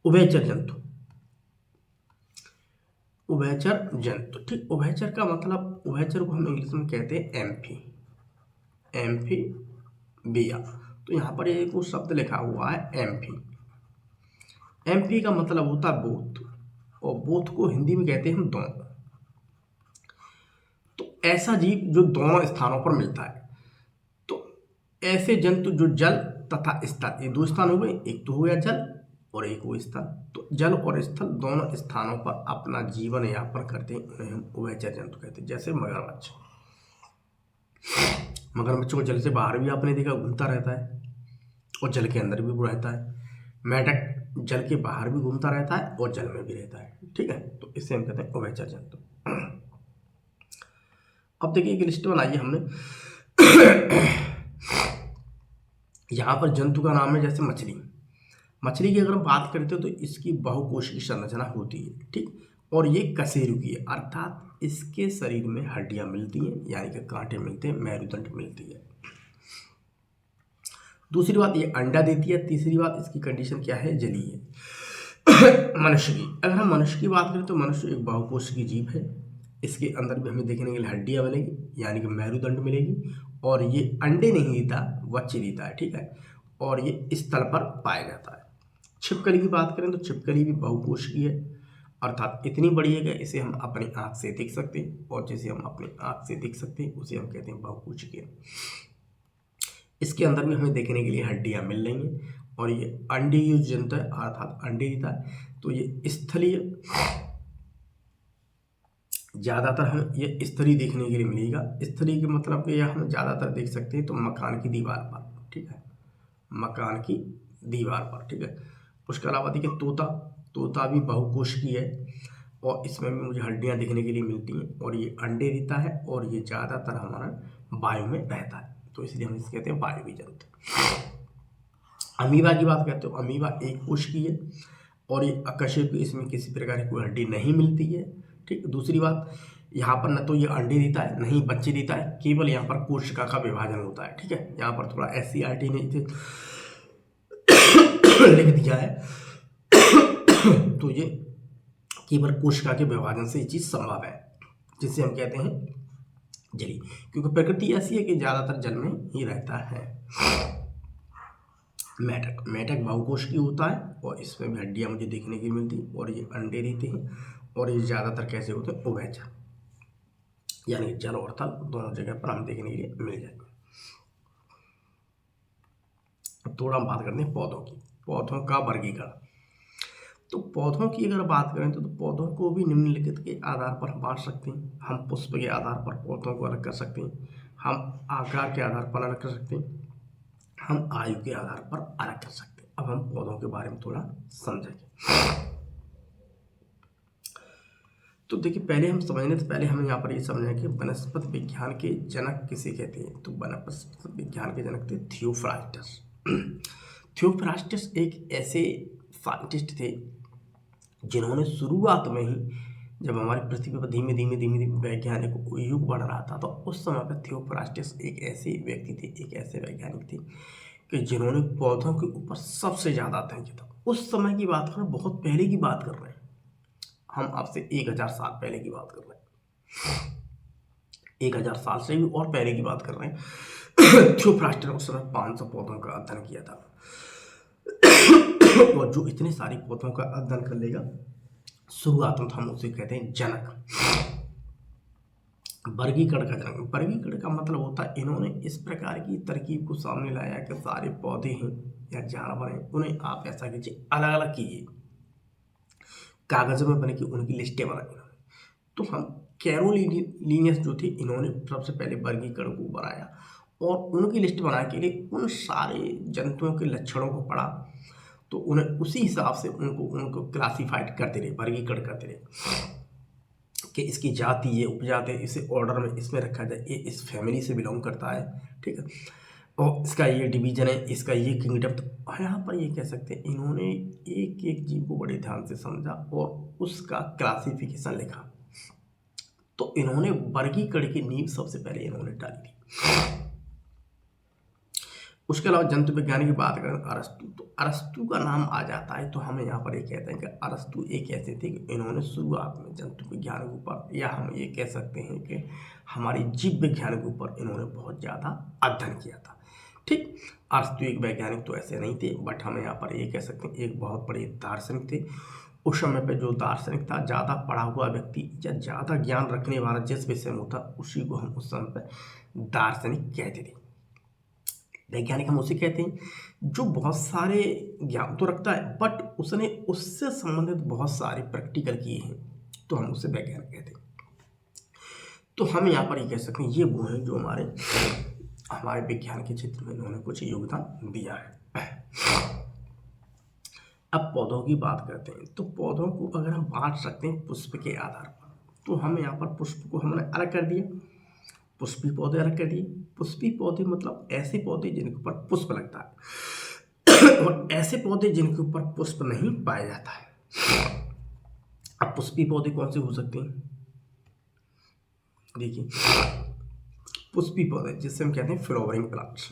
उभयचर जंतु, उभयचर जंतु। ठीक, उभयचर का मतलब, उभयचर को हम इंग्लिश में कहते हैं एम्फी, एम्फीबिया। तो यहाँ पर एक वो शब्द लिखा हुआ है एम्फी। एम्फी का मतलब होता है बोथ, और बोथ को हिंदी में कहते हैं हम दोनों। तो ऐसा जीव जो दोनों स्थानों पर मिलता है। तो ऐसे जंतु जो जल तथा स्थल, ये दो स्थान हो गए, एक तो हो गया जल और एक वो स्थल। तो जल और स्थल दोनों स्थानों पर अपना जीवन यापन करते हैं, उन्हें हम उभयचर जंतु कहते हैं। जैसे मगरमच्छ, मगरमच्छ को जल से बाहर भी आपने देखा घूमता रहता है और जल के अंदर भी वो रहता है। मेढक जल के बाहर भी घूमता रहता है और जल में भी रहता है। ठीक है, तो इसे हम कहते हैं उभयचर जंतु। अब देखिए एक लिस्ट बनाई है हमने। यहाँ पर जंतु का नाम है जैसे मछली। मछली की अगर हम बात करते हो तो इसकी बहुकोशिकीय संरचना होती है। ठीक, और ये कशेरुकी है, अर्थात इसके शरीर में हड्डियां मिलती हैं, यानी कि कांटे मिलते हैं, मेरुदंड मिलती है। दूसरी बात ये अंडा देती है। तीसरी बात इसकी कंडीशन क्या है, जलीय। मनुष्य की, अगर हम मनुष्य की बात करें तो मनुष्य एक बहुकोशिकीय जीव है। इसके अंदर भी हमें देखने के लिए हड्डियां मिलेगी, यानी कि मेरुदंड मिलेगी, और ये अंडे नहीं देता, बच्चे देता है। ठीक है, और ये स्थल पर पाया जाता है। छिपकली की बात करें तो छिपकली भी बहुकोशिकीय है, अर्थात इतनी बड़ी है कि इसे हम अपनी आँख से देख सकते हैं, और जिसे हम अपनी आँख से देख सकते हैं उसे हम कहते हैं बहुकोशिकीय। इसके अंदर भी हमें देखने के लिए हड्डियाँ मिल रही हैं, और ये अंडे जनित है, अर्थात अंडे देता है। तो ये स्थलीय, ज़्यादातर हमें ये स्थलीय देखने के लिए मिलेगा। स्थलीय के मतलब कि यह हम ज़्यादातर देख सकते हैं तो मकान की दीवार पर, ठीक है, मकान की दीवार पर, ठीक है। उसके अलावा देखिए तोता, तोता भी बहुकोशिकीय है, और इसमें भी मुझे हड्डियाँ देखने के लिए मिलती हैं, और ये अंडे देता है, और ये ज़्यादातर हमारा वायु में रहता है, तो इसलिए हम इसे कहते हैं वायवीय जंतु। अमीबा की बात करते हो, अमीबा एक कोशिकीय है, और ये अकशेरुकीय, इसमें किसी प्रकार की कोई हड्डी नहीं मिलती है, ठीक। दूसरी बात, यहाँ पर न तो ये अंडे देता है, नहीं बच्चे देता है, केवल यहाँ पर कोशिका का विभाजन होता है, ठीक है। यहाँ पर थोड़ा SCERT ने लिख दिया है तो ये केवल कोशिका के विभाजन से ये चीज़ संभव है, जिसे हम कहते हैं जली, क्योंकि प्रकृति ऐसी है कि ज़्यादातर जल में ही रहता है। मेढक, मेढक बहुकोशिकीय होता है, और इसमें भी हड्डियाँ मुझे देखने की मिलती हैं, और ये अंडे देते हैं, और ये ज़्यादातर कैसे होते हैं, उभयचर, यानी जल और थल दोनों जगह पर हम देखने के लिए मिल जाएंगे। थोड़ा हम बात करते हैं पौधों की, पौधों का वर्गीकरण। तो पौधों की अगर बात करें तो पौधों को भी निम्नलिखित के आधार पर हम बांट सकते हैं। हम पुष्प के आधार पर पौधों को अलग कर सकते हैं, हम आकार के आधार पर अलग कर सकते हैं, हम आयु के आधार पर अलग कर सकते हैं। अब हम पौधों के बारे में थोड़ा समझेंगे। तो देखिए, पहले हम समझने से पहले हमें यहाँ पर ये समझना है कि वनस्पति विज्ञान के जनक किसे कहते हैं। तो वनस्पति विज्ञान के जनक थे थियोफ्रास्टस। थियोफ्रास्टस एक ऐसे साइंटिस्ट थे जिन्होंने शुरुआत में ही, जब हमारी पृथ्वी पर धीमे धीमे वैज्ञानिक युग बढ़ रहा था, तो उस समय पर थियोफ्रास्टस एक ऐसे व्यक्ति थे, एक ऐसे वैज्ञानिक थे कि जिन्होंने पौधों के ऊपर सबसे ज़्यादा अध्ययन किया था। उस समय की बात कर रहे हैं, बहुत पहले की बात कर रहे हैं, हम आपसे 1000 साल पहले की बात कर रहे हैं, 1000 साल से भी और पहले की बात कर रहे हैं। थियोफ्रास्टस ने उस समय 500 पौधों का अध्ययन किया था। और जो इतने सारे पौधों का अध्ययन कर लेगा, शुरुआत में हम उसे कहते हैं जनक। वर्गीकरण का जनक, वर्गीकरण का मतलब होता है इन्होंने इस प्रकार की तरकीब को सामने लाया कि सारे पौधे हैं या जानवर हैं, उन्हें आप ऐसा कीजिए, अलग अलग कीजिए, कागज में बने की उनकी लिस्टें बनाई। तो हम कैरोलिनियस जो थे, इन्होंने सबसे पहले वर्गीकरण को बनाया, और उनकी लिस्ट बनाने के लिए उन सारे जंतुओं के लक्षणों को पढ़ा, तो उन्हें उसी हिसाब से उनको क्लासिफाइड करते रहे, वर्गीकरण करते रहे कि इसकी जाति ये, उपजाति, इसे ऑर्डर में इसमें रखा जाए, ये इस फैमिली से बिलोंग करता है, ठीक है, और इसका ये डिवीजन है, इसका ये किंगडम। तो यहाँ पर ये कह सकते हैं इन्होंने एक एक जीव को बड़े ध्यान से समझा और उसका क्लासिफिकेशन लिखा। तो इन्होंने वर्गीकरण की नींव सबसे पहले इन्होंने डाली थी। उसके अलावा जंतु विज्ञान की बात करें, अरस्तु, तो अरस्तु का नाम आ जाता है तो हमें यहाँ पर ये कहते हैं कि अरस्तु एक ऐसे थे कि इन्होंने शुरुआत में जंतु विज्ञान के ऊपर, या हम ये कह सकते हैं कि हमारी जीव विज्ञान के ऊपर इन्होंने बहुत ज़्यादा अध्ययन किया था, ठीक। अरस्तु एक वैज्ञानिक तो ऐसे नहीं थे, बट हम यहाँ पर ये कह सकते हैं एक बहुत बड़े दार्शनिक थे। उस समय पे जो दार्शनिक था, ज़्यादा पढ़ा हुआ व्यक्ति या ज़्यादा ज्ञान रखने वाला जिस विषय में होता, उसी को हम उस समय पे दार्शनिक कहते थे। वैज्ञानिक हम उसे कहते हैं जो बहुत सारे ज्ञान तो रखता है, बट उसने उससे संबंधित बहुत सारे प्रैक्टिकल किए हैं, तो हम उसे वैज्ञानिक कहते हैं। तो हम यहाँ पर ये कह सकते हैं ये वो हैं जो हमारे विज्ञान के क्षेत्र में इन्होंने कुछ योगदान दिया है। अब पौधों की बात करते हैं। तो पौधों को अगर हम बांट सकते हैं पुष्प के आधार पर, तो हम यहाँ पर पुष्प को हमने अलग कर दिया, पुष्पी पौधे अलग कर दिए। पुष्पी पौधे मतलब ऐसे पौधे जिनके ऊपर पुष्प लगता है, और ऐसे पौधे जिनके ऊपर पुष्प नहीं पाया जाता है। अब पुष्पी पौधे कौन से हो सकते हैं? देखिए, पुष्पी पौधे जिससे हम कहते हैं फ्लावरिंग प्लांट्स,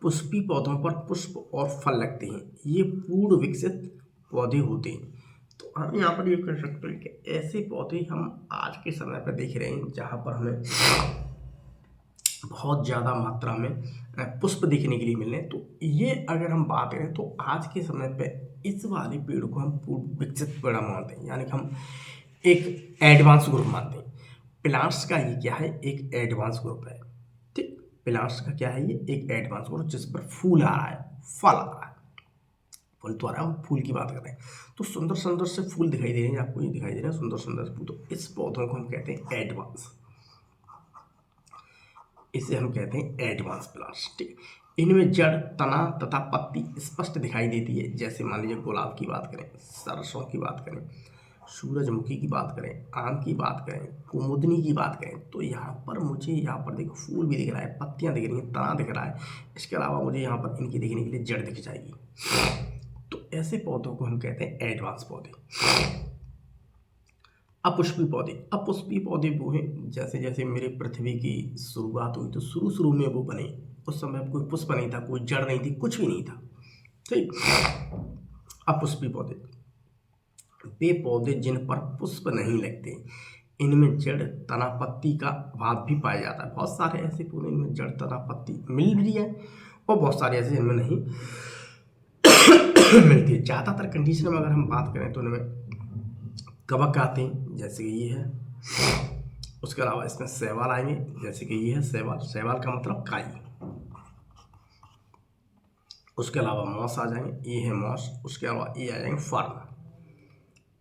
पुष्पी पौधों पर पुष्प और फल लगते हैं, ये पूर्ण विकसित पौधे होते हैं। तो हम यहाँ पर ये कह सकते हैं कि ऐसे पौधे हम आज के समय पर देख रहे हैं जहाँ पर हमें बहुत ज़्यादा मात्रा में पुष्प देखने के लिए मिल रहे हैं। तो ये अगर हम बात करें तो आज के समय पे इस वाले पेड़ को हम विकसित पेड़ मानते हैं, यानी कि हम एक एडवांस ग्रुप मानते हैं। प्लांट्स का ये क्या है, एक एडवांस ग्रुप है। ठीक, प्लांट्स का क्या है, ये एक एडवांस ग्रुप जिस पर फूल आ रहा है, फल आ रहा है। फूल तो आ रहा है, हम फूल की बात कर रहे हैं। तो सुंदर सुंदर से फूल दिखाई दे रहे हैं आपको, ये दिखाई दे रहे हैं सुंदर सुंदर से फूल। तो इस पौधों को हम कहते हैं एडवांस, इसे हम कहते हैं एडवांस प्लांट्स। ठीक, इनमें जड़, तना तथा पत्ती स्पष्ट दिखाई देती है। जैसे मान लीजिए गुलाब की बात करें, सरसों की बात करें, सूरजमुखी की बात करें, आम की बात करें, कुमुदनी की बात करें, तो यहाँ पर मुझे यहाँ पर देखो फूल भी दिख रहा है, पत्तियाँ दिख रही हैं, तना दिख रहा है। इसके अलावा मुझे यहाँ पर इनकी देखने के लिए जड़ दिख जाएगी। तो ऐसे पौधों को हम कहते हैं एडवांस पौधे। अपुष्पी पौधे, अपुष्पी पौधे वो हैं जैसे जैसे मेरे पृथ्वी की शुरुआत हुई तो शुरू में वो बने, उस समय कोई पुष्प नहीं था, कोई जड़ नहीं थी, कुछ भी नहीं था। ठीक, अपुष्पी पौधे वे पौधे जिन पर पुष्प नहीं लगते, इनमें जड़, तना, पत्ती का अभाव भी पाया जाता है। बहुत सारे ऐसे पौधे इनमें जड़, तना, पत्ती मिल रही है और बहुत सारे ऐसे इनमें नहीं मिलती है। ज़्यादातर कंडीशन में अगर हम बात करें तो इनमें कवक आते हैं, जैसे कि ये है। उसके अलावा इसमें शैवाल आएंगे, जैसे कि ये है शैवाल, शैवाल का मतलब काई। उसके अलावा मॉस आ जाएंगे, ये है मॉस। उसके अलावा ये आ जाएंगे फर्न।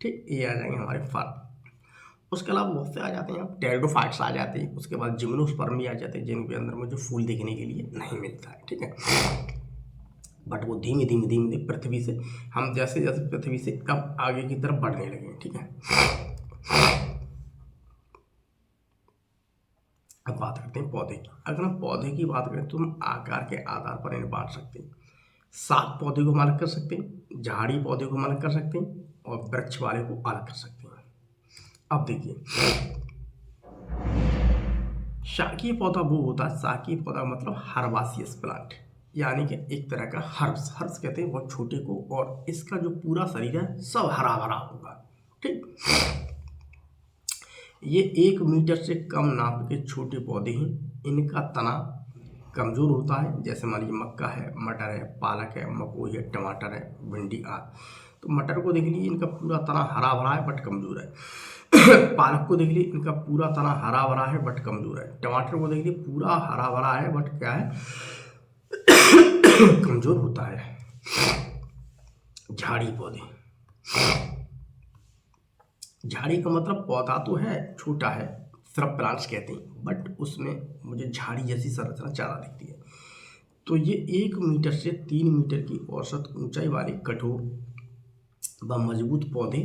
ठीक, ये आ जाएंगे हमारे फर्न। उसके अलावा बहुत से आ जाते हैं, टेरिडोफाइट्स आ जाते हैं। उसके बाद जिम्नोस्पर्म भी आ जाते हैं, जिनके अंदर मुझे फूल देखने के लिए नहीं मिलता है। ठीक है, बट वो धीमे धीमे पृथ्वी से, हम जैसे जैसे पृथ्वी से कब आगे की तरफ बढ़ने लगे। ठीक है, अब बात करते हैं पौधे की। अगर हम पौधे की बात करें तो हम आकार के आधार पर इन्हें बांट सकते हैं। शाख पौधे को हम अलग कर सकते हैं, झाड़ी पौधे को हम अलग कर सकते हैं, और वृक्ष वाले को अलग कर सकते हैं। अब देखिए, शाकीय पौधा वो होता है, शाकीय पौधा मतलब हर्बासियस प्लांट, यानी कि एक तरह का हर्ब्स, हर्ब्स कहते हैं बहुत छोटे को, और इसका जो पूरा शरीर है सब हरा भरा होगा। ठीक, ये 1 मीटर से कम नाप के छोटे पौधे हैं। इनका तना कमज़ोर होता है, जैसे मान लीजिए मक्का है, मटर है, पालक है, मकोई है, टमाटर है, भिंडी आदि। तो मटर को देख लीजिए, इनका पूरा तना हरा भरा है बट कमज़ोर है। पालक को देख लीजिए, इनका पूरा तना हरा भरा है बट कमज़ोर है। टमाटर को देख लीजिए, पूरा हरा भरा है बट क्या है, कमज़ोर होता है। झाड़ी पौधे, झाड़ी का मतलब पौधा तो है, छोटा है, श्रब प्लांट्स कहते हैं, बट उसमें मुझे झाड़ी जैसी संरचना ज़्यादा दिखती है। तो ये 1 मीटर से 3 मीटर की औसत ऊंचाई वाले कठोर व मजबूत पौधे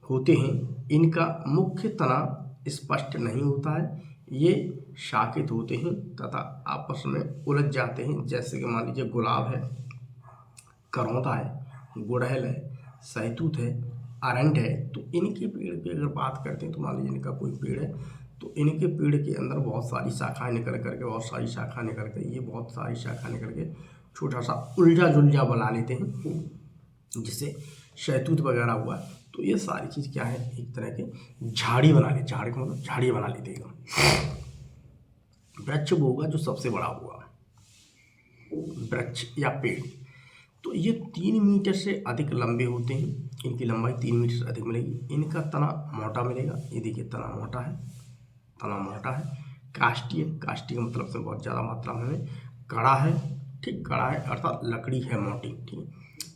होते हैं। इनका मुख्य तना स्पष्ट नहीं होता है, ये शाखित होते हैं तथा आपस में उलझ जाते हैं। जैसे कि मान लीजिए गुलाब है, करौंदा है, गुड़हल है, सहतूत है, अरंड है। तो इनके पेड़ की अगर बात करते हैं तो मान लीजिए इनका कोई पेड़ है, तो इनके पेड़ के अंदर बहुत सारी शाखाएं निकल करके, बहुत सारी शाखा निकल के, ये बहुत सारी शाखा निकल के छोटा सा उलझा जुलझा बना लेते हैं, जिससे शहतूत वगैरह हुआ। तो ये सारी चीज़ क्या है, एक तरह के झाड़ी बना ले, झाड़ी का मतलब झाड़ी बना लेते हैं। वृक्ष वो होगा जो सबसे बड़ा हुआ, वृक्ष या पेड़। तो ये 3 मीटर से अधिक लंबे होते हैं, इनकी लंबाई 3 मीटर से अधिक मिलेगी। इनका तना मोटा मिलेगा, ये देखिए तना मोटा है, तना मोटा है। काष्ठीय, काष्ठीय मतलब से बहुत ज़्यादा मात्रा में कड़ा है। ठीक, कड़ा है अर्थात लकड़ी है मोटी। ठीक,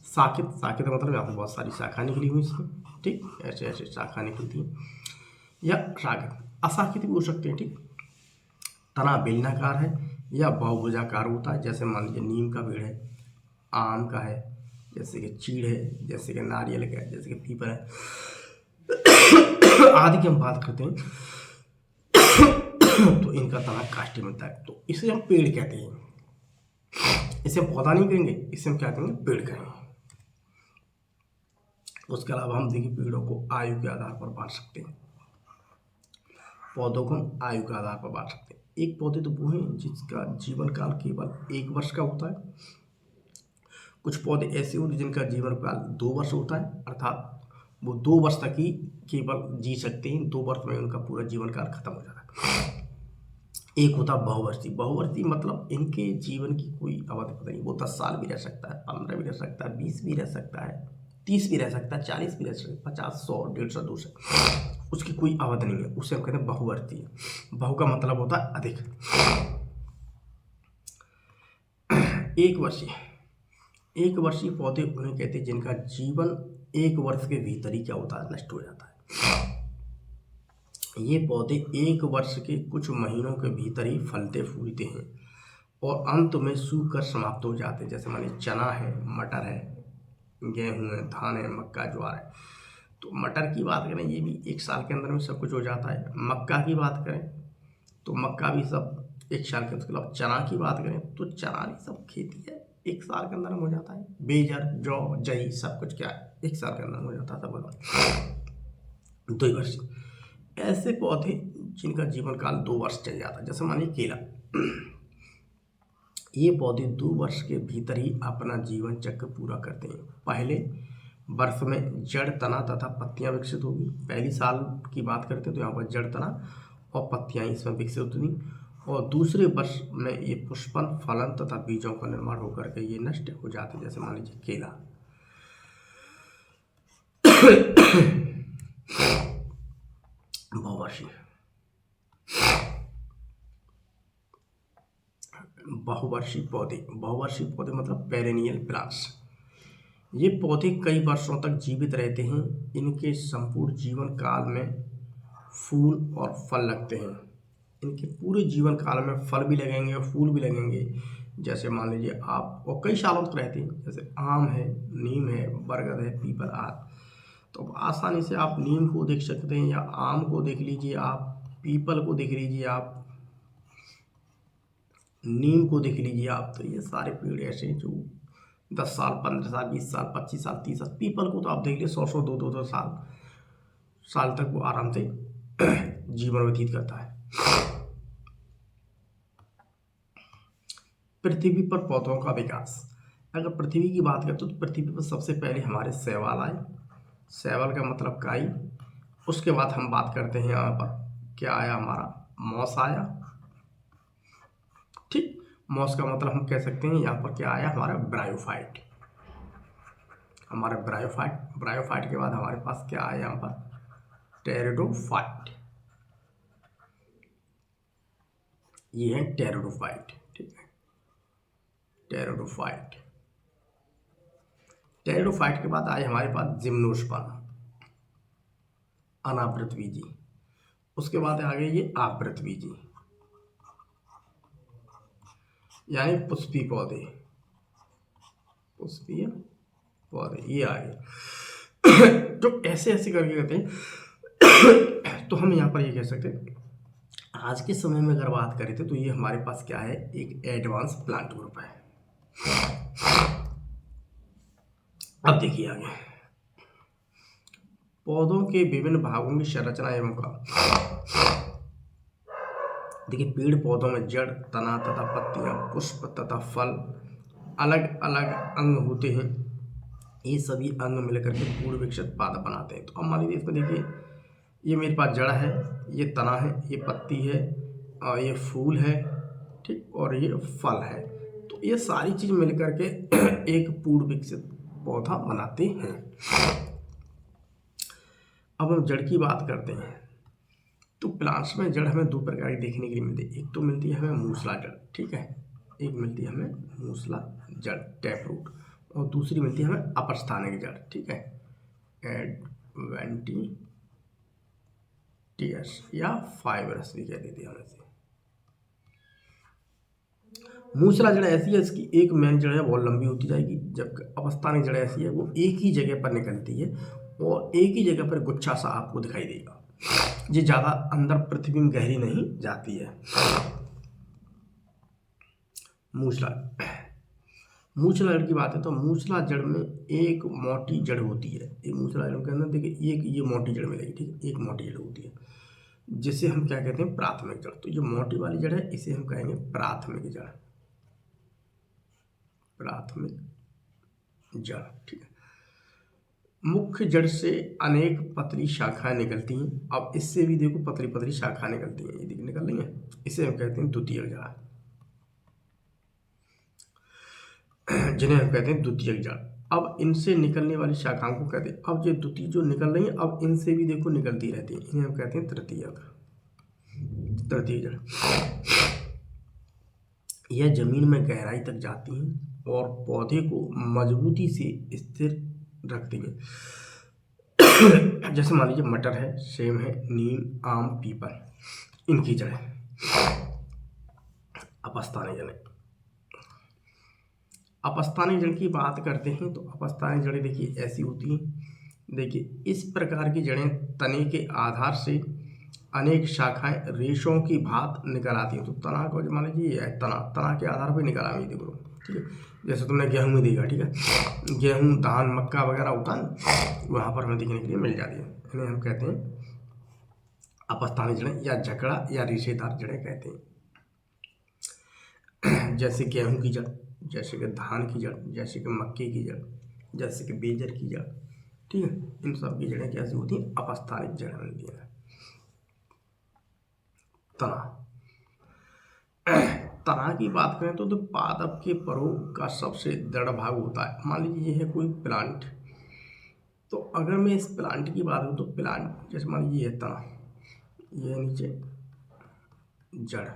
शाखित, शाखित मतलब यहाँ पर बहुत सारी शाखा निकली हुई इसमें। ठीक, ऐसे ऐसे शाखा निकलती हैं, या शाखित। अशाखित भी हो सकते हैं। ठीक, तना बेलनाकार है या बहुभुजाकार होता है, जैसे मान लीजिए नीम का पेड़ है, आम का है, जैसे कि चीड़ है, जैसे कि नारियल का है, जैसे कि पीपल है आदि की हम बात करते हैं। तो इनका तना काष्ठीय बनता है, तो इसे हम पेड़ कहते हैं। इसे हम पौधा नहीं कहेंगे, इसे हम क्या कहेंगे, पेड़ कहेंगे। उसके अलावा हम देखिए पेड़ों को आयु के आधार पर बांट सकते हैं, पौधों को हम आयु के आधार पर बांट सकते हैं। एक पौधे तो वो हैं जिसका जीवन काल केवल 1 वर्ष का होता है। कुछ पौधे ऐसे होते हैं जिनका जीवन काल 2 वर्ष होता है, अर्थात वो 2 वर्ष तक ही केवल जी सकते हैं, 2 वर्ष में उनका पूरा जीवन काल खत्म हो जाता है। एक होता है बहुवर्षीय, बहुवर्षीय मतलब इनके जीवन की कोई अवधि पता नहीं, वो 10 साल भी रह सकता है, 15 भी रह सकता है, 20 भी रह सकता है, 30 भी रह सकता है, 40 भी रह सकता है, 50, 100, 150, 200, उसकी कोई अवधि नहीं है। उसे हम कहते हैं बहुवर्षीय। बहु का मतलब होता है अधिक। एक वर्षीय, एक वर्षीय पौधे उन्हें कहते हैं जिनका जीवन 1 वर्ष के भीतर ही क्या होता है, नष्ट हो जाता है। ये पौधे 1 वर्ष के कुछ महीनों के भीतर ही फलते फूलते हैं और अंत में सूख कर समाप्त हो जाते हैं। जैसे मानिए चना है, मटर है, गेहूँ है, धान है, मक्का, ज्वार है। तो मटर की बात करें, ये भी 1 साल के अंदर में सब कुछ हो जाता है। मक्का की बात करें तो मक्का भी सब 1 साल के, उसके अलावा चना की बात करें तो चना भी सब खेती है 1 साल के अंदर में हो जाता है। बेजर, जौ, जई सब कुछ क्या है 1 साल के अंदर में हो जाता है सब। 2 वर्ष ऐसे पौधे जिनका जीवन काल 2 वर्ष चल जाता है। जैसे मानिए केला, ये पौधे 2 वर्ष के भीतर ही अपना जीवन चक्र पूरा करते हैं। पहले वर्ष में जड़, तना तथा पत्तियां विकसित होगी। पहली साल की बात करते हैं तो यहाँ पर जड़, तना और पत्तियां इसमें विकसित होती, और दूसरे वर्ष में ये पुष्पन, फलन तथा बीजों का निर्माण होकर के ये नष्ट हो जाते हैं। जैसे मान लीजिए केला। बहुवर्षीय, बहुवर्षीय पौधे, बहुवर्षीय पौधे मतलब पेरेनियल प्लांट्स। ये पौधे कई वर्षों तक जीवित रहते हैं। इनके संपूर्ण जीवन काल में फूल और फल लगते हैं। इनके पूरे जीवन काल में फल भी लगेंगे और फूल भी लगेंगे। जैसे मान लीजिए आप, और कई सालों तक रहते हैं। जैसे आम है, नीम है, बरगद है, पीपल आदि। तो आसानी से आप नीम को देख सकते हैं या आम को देख लीजिए, आप पीपल को देख लीजिए, आप नीम को देख लीजिए आप। तो ये सारे पेड़ ऐसे हैं जो 10 साल, 15 साल, 20 साल, 25 साल, 30 साल। पीपल को तो आप देख लीजिए 100 200 साल तक वो आराम से जीवन व्यतीत करता है। पृथ्वी पर पौधों का विकास, अगर पृथ्वी की बात करें तो पृथ्वी पर सबसे पहले हमारे शैवाल आए। शैवाल का मतलब काई। उसके बाद हम बात करते हैं यहाँ पर क्या आया, हमारा मॉस आया। ठीक, मॉस का मतलब हम कह सकते हैं यहाँ पर क्या आया, हमारा ब्रायोफाइट। हमारा ब्रायोफाइट के बाद हमारे पास क्या आया यहाँ पर, टेरिडोफाइट। ये है टेरिडोफाइट। ठीक है, टेरिडोफाइट। टेरिडोफाइट के बाद आए हमारे पास जिम्नोस्पर्म, अनावृतबीजी। उसके बाद आ गए ये आवृतबीजी, यानी पुष्पीय पौधे। पुष्पीय पौधे ये आ गए। तो ऐसे ऐसे करके कहते हैं। तो हम यहाँ पर ये कह सकते हैं आज के समय में अगर बात करें तो ये हमारे पास क्या है, एक एडवांस प्लांट ग्रुप है। अब देखिए आगे, पौधों के विभिन्न भागों की संरचना एवं का। देखिए पेड़ पौधों में जड़, तना तथा पत्तियां, पुष्प तथा फल, अलग अलग अंग होते हैं। ये सभी अंग मिलकर के पूर्ण विकसित पादप बनाते हैं। तो अब मान लीजिए इसमें देखिए, ये मेरे पास जड़ है, ये तना है, ये पत्ती है, और ये फूल है, ठीक, और ये फल है। तो ये सारी चीज मिलकर के एक पूर्ण विकसित पौधा बनाते हैं। अब हम जड़ की बात करते हैं तो प्लांट्स में जड़ हमें 2 प्रकार की देखने के लिए मिलती है। एक तो मिलती है हमें मूसला जड़, ठीक है, एक मिलती है हमें मूसला जड़, टैप रूट, और दूसरी मिलती है हमें अपस्थानिक जड़, ठीक है, एडवेंटिटियस या फाइबरस भी कह देते हैं इसे। मूसला जड़ ऐसी है, इसकी एक मेन जड़ है बहुत लंबी होती जाएगी, जबकि अपस्थानिक जड़ ऐसी है वो एक ही जगह पर निकलती है और एक ही जगह पर गुच्छा सा आपको दिखाई देगा। ये ज़्यादा अंदर पृथ्वी में गहरी नहीं जाती है। मूसला जड़ की बात है तो मूसला जड़ में एक मोटी जड़ होती है। ये मूसला जड़ के अंदर देखिए एक ये मोटी जड़ मिलेगी, ठीक है, एक मोटी जड़ होती है जिसे हम क्या कहते हैं, प्राथमिक जड़। तो जो मोटी वाली जड़ है इसे हम कहेंगे प्राथमिक जड़, प्राथमिक जड़, ठीक है। मुख्य जड़ से अनेक पतली शाखाएं निकलती हैं। अब इससे भी देखो पतली पतली शाखाएं निकलती हैं, ये निकल रही हैं, इसे हम कहते हैं द्वितीयक जड़, जिन्हें हम कहते हैं द्वितीयक जड़। अब इनसे निकलने वाली शाखाओं को कहते हैं, अब जो द्वितीय जो निकल रही है अब इनसे भी देखो निकलती रहती है, इन्हें हम कहते हैं तृतीय जड़। यह जमीन में गहराई तक जाती हैं और पौधे को मजबूती से स्थिर रखती हैं। जैसे मान लीजिए मटर है, सेम है, नीम, आम, पीपल, इनकी जड़ें। अपस्थानी जड़ें, अपस्थानी जड़ की बात करते हैं तो अपस्थानी जड़ें देखिए ऐसी होती हैं। देखिए इस प्रकार की जड़ें तने के आधार से अनेक शाखाएं रेशों की भात निकल आती हैं। तो तना को मान लीजिए ये है तना के आधार पर निकल आएगी, देखो ठीक है। जैसे तुमने गेहूं में देखा, ठीक है, गेहूं, धान, मक्का वगैरह होता है, वहाँ पर हमें देखने के लिए मिल जाती है। इन्हें हम कहते हैं अपस्थानी जड़ें या जकड़ा या रेशेदार जड़ें कहते हैं। जैसे गेहूं की जड़, जैसे कि धान की जड़, जैसे कि मक्के की जड़, जैसे कि बेजर की जड़, ठीक है, इन सब की जड़ें कैसी होती हैं? अपस्थानिक जड़ें बनती हैं। तना की बात करें तो पादप के परों का सबसे दृढ़ भाग होता है। मान लीजिए ये है कोई प्लांट, तो अगर मैं इस प्लांट की बात करूँ तो प्लांट जैसे मान लीजिए ये तना, ये नीचे जड़,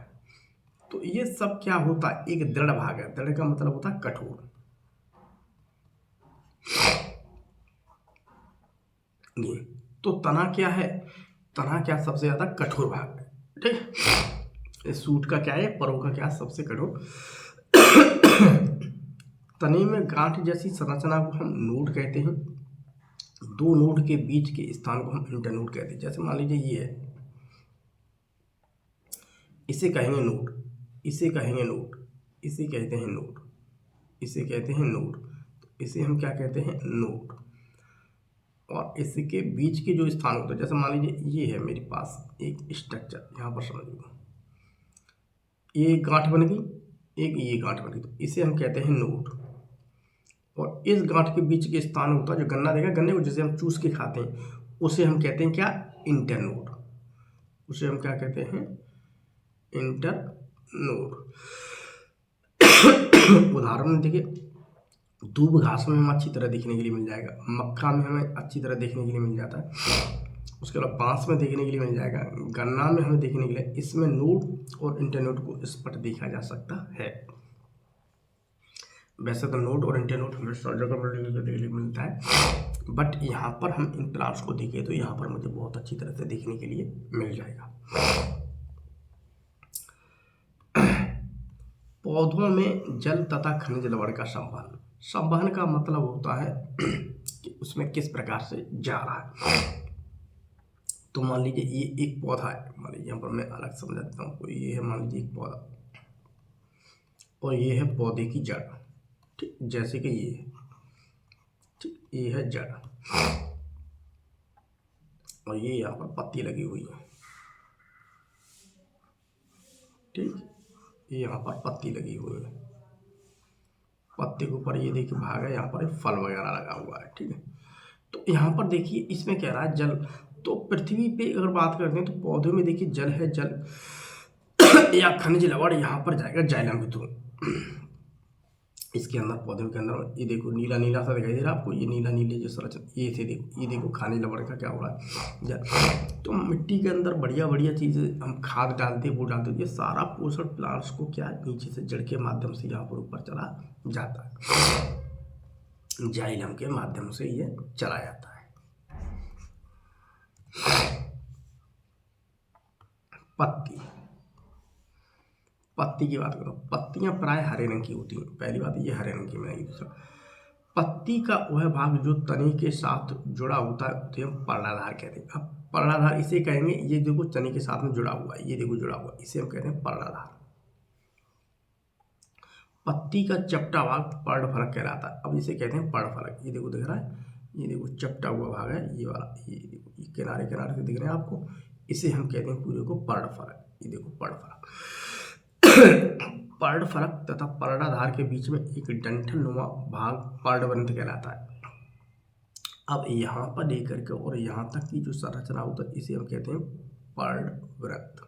तो ये सब क्या होता है? एक दृढ़ भाग है। दृढ़ का मतलब होता है कठोर। ये तो तना क्या है? तना क्या सबसे ज्यादा कठोर भाग है, ठीक। इस सूट का क्या है? परों का क्या सबसे कठोर। तने में गांठ जैसी संरचना को हम नोड कहते हैं। दो नोड के बीच के स्थान को हम इंटरनोड कहते हैं। जैसे मान लीजिए ये है, इसे कहेंगे नोड, इसे कहेंगे नोड, इसे कहते हैं नोड, इसे कहते हैं नोड, तो इसे हम क्या कहते हैं? नोड। और इसके बीच के जो स्थान होता है, जैसे मान लीजिए ये है मेरे पास एक स्ट्रक्चर, यहाँ पर समझ लो, ये गांठ बन गई, एक ये गांठ बन गई, तो इसे हम कहते हैं नोड। और इस गांठ के बीच के स्थान होता है, जो गन्ना देखा, गन्ने को जैसे हम चूस के खाते हैं, उसे हम कहते हैं क्या? इंटरनोड। उसे हम क्या कहते हैं? इंटरनोड। उदाहरण देखिए, दूब घास में हमें अच्छी तरह देखने के लिए मिल जाएगा, मक्का में हमें अच्छी तरह देखने के लिए मिल जाता है, उसके अलावा बांस में देखने के लिए मिल जाएगा, गन्ना में हमें देखने के लिए। इसमें नोड और इंटरनोड को स्पष्ट देखा जा सकता है। वैसे तो नोड और इंटरनोड हमें सब जगह देखने के लिए मिलता है, बट यहाँ पर हम इन प्लांट्स को देखें तो यहाँ पर मुझे बहुत अच्छी तरह से देखने के लिए मिल जाएगा। पौधों में जल तथा खनिज लवण का संवहन। संवहन का मतलब होता है कि उसमें किस प्रकार से जा रहा है। तो मान लीजिए ये एक पौधा है, मान लीजिए यहाँ पर मैं अलग समझा देता हूँ, ये है मान लीजिए एक पौधा, और ये है पौधे की जड़, ठीक, जैसे कि ये है, ठीक, ये है जड़, और ये यहाँ पर पत्ती लगी हुई है, ठीक, ये यहाँ पर पत्ती लगी हुई है, पत्ते के ऊपर ये देखिए भाग है, यहाँ पर फल वगैरह लगा हुआ है, ठीक है। तो यहाँ पर देखिए इसमें कह रहा है जल। तो पृथ्वी पे अगर बात करते हैं तो पौधों में देखिए जल है, जल या खनिज लवण यहाँ पर जाएगा जाइलम के थ्रू। इसके अंदर पौधे के अंदर ये देखो नीला नीला सा दिखाई दे रहा है आपको, ये नीला नीले जो संरचना, ये से देखो, ये देखो खनिज लवण का क्या हो रहा है जल। तो मिट्टी के अंदर बढ़िया बढ़िया चीज़ें हम खाद डालते हैं, वो डालते हैं, ये सारा पोषण प्लांट्स को क्या नीचे से जड़ के माध्यम से यहाँ पर ऊपर चला जाता है, जाइलम के माध्यम से ये चला जाता है। पत्ती, पत्ती की बात करो, पत्तियां प्राय हरे रंग की होती हैं। पहली बात ये हरे रंग की बनाएगी। दूसरा, पत्ती का वह भाग जो तने के साथ जुड़ा होता है उसे हम पर्णाधार कहते हैं। अब पर्णाधार इसे कहेंगे, ये देखो तने के साथ में जुड़ा हुआ है, ये देखो जुड़ा हुआ है, इसे हम कहते हैं पर्णाधार। पत्ती का चपटा भाग पर्णफलक कहलाता है। अब इसे कहते हैं पर्णफलक। ये देखो दिख रहा है, ये देखो चपटा हुआ भाग है, ये वाला, ये देखो ये किनारे किनारे से दिख रहे हैं आपको, इसे हम कहते हैं पूरे को पर्णफलक। ये देखो पर्णफलक। पर्णफलक तथा पर्णाधार के बीच में एक डंठल नुमा भाग पर्णवृंत कहलाता है। अब यहाँ पर लेकर के और यहाँ तक की जो संरचना होता है इसे हम कहते हैं पर्णवृत्त।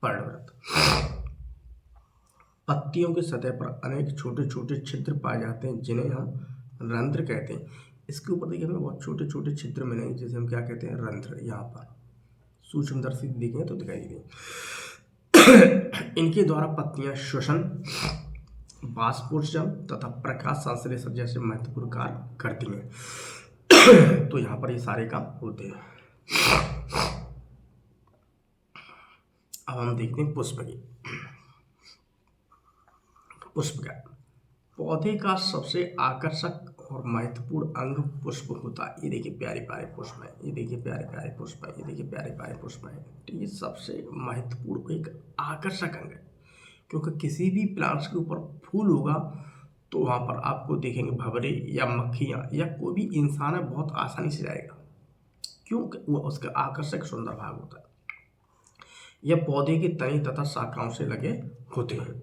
पर्णवृत्त। पत्तियों की सतह पर अनेक छोटे छोटे छिद्र पाए जाते हैं जिन्हें हम रंध्र कहते हैं। इसके ऊपर देखिए हमें बहुत छोटे छोटे छिद्र मिलेंगे, जैसे हम क्या कहते हैं, रंध्र। यहाँ पर सूक्ष्मदर्शी देखें तो दिखाई देंगे। इनके द्वारा पत्तियां श्वसन, बाष्पोत्सर्जन तथा प्रकाश संश्लेषण जैसे महत्वपूर्ण कार्य करती हैं। तो यहाँ पर ये सारे काम होते हैं। अब हम देखते हैं पुष्प की। पुष्प का पौधे का सबसे आकर्षक और महत्वपूर्ण अंग पुष्प होता है। ये देखिए प्यारे प्यारे पुष्प है, ये देखिए प्यारे प्यारे पुष्प है, ये देखिए प्यारे प्यारे पुष्प है। तो ये सबसे महत्वपूर्ण एक आकर्षक अंग है, क्योंकि किसी भी प्लांट्स के ऊपर फूल होगा तो वहाँ पर आपको देखेंगे भंवरे या मक्खियाँ या कोई भी इंसान है बहुत आसानी से जाएगा, क्योंकि वो उसका आकर्षक सुंदर भाग होता है। यह पौधे के तने तथा शाखाओं से लगे होते हैं।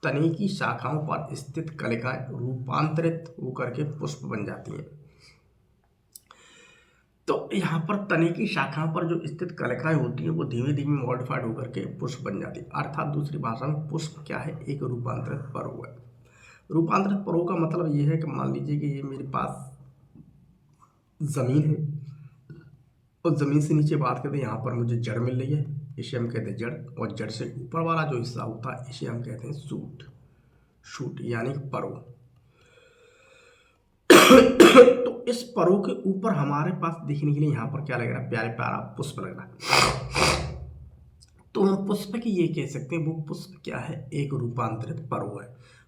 तने की शाखाओं पर स्थित कलिकाएं रूपांतरित होकर के पुष्प बन जाती हैं। तो यहाँ पर तने की शाखाओं पर जो स्थित कलिकाएं होती हैं वो धीमे धीमे मॉडिफाइड होकर के पुष्प बन जाती है। अर्थात दूसरी भाषा में पुष्प क्या है, एक रूपांतरित पर्व है। रूपांतरित पर्व का मतलब ये है कि मान लीजिए कि ये मेरे पास जमीन है और जमीन से नीचे बात करते हैं, यहाँ पर मुझे जड़ मिल रही है, इसे हम कहते हैं जड़, और जड़ से ऊपर वाला जो हिस्सा होता है इसे हम कहते हैं शूट। शूट यानी पर्व। तो इस पर्व के ऊपर हमारे पास देखने के लिए यहाँ पर क्या लग रहा है, प्यारे प्यारा पुष्प लग रहा है। तो हम पुष्प की ये कह सकते हैं, वो पुष्प क्या है, एक रूपांतरित पर्व है।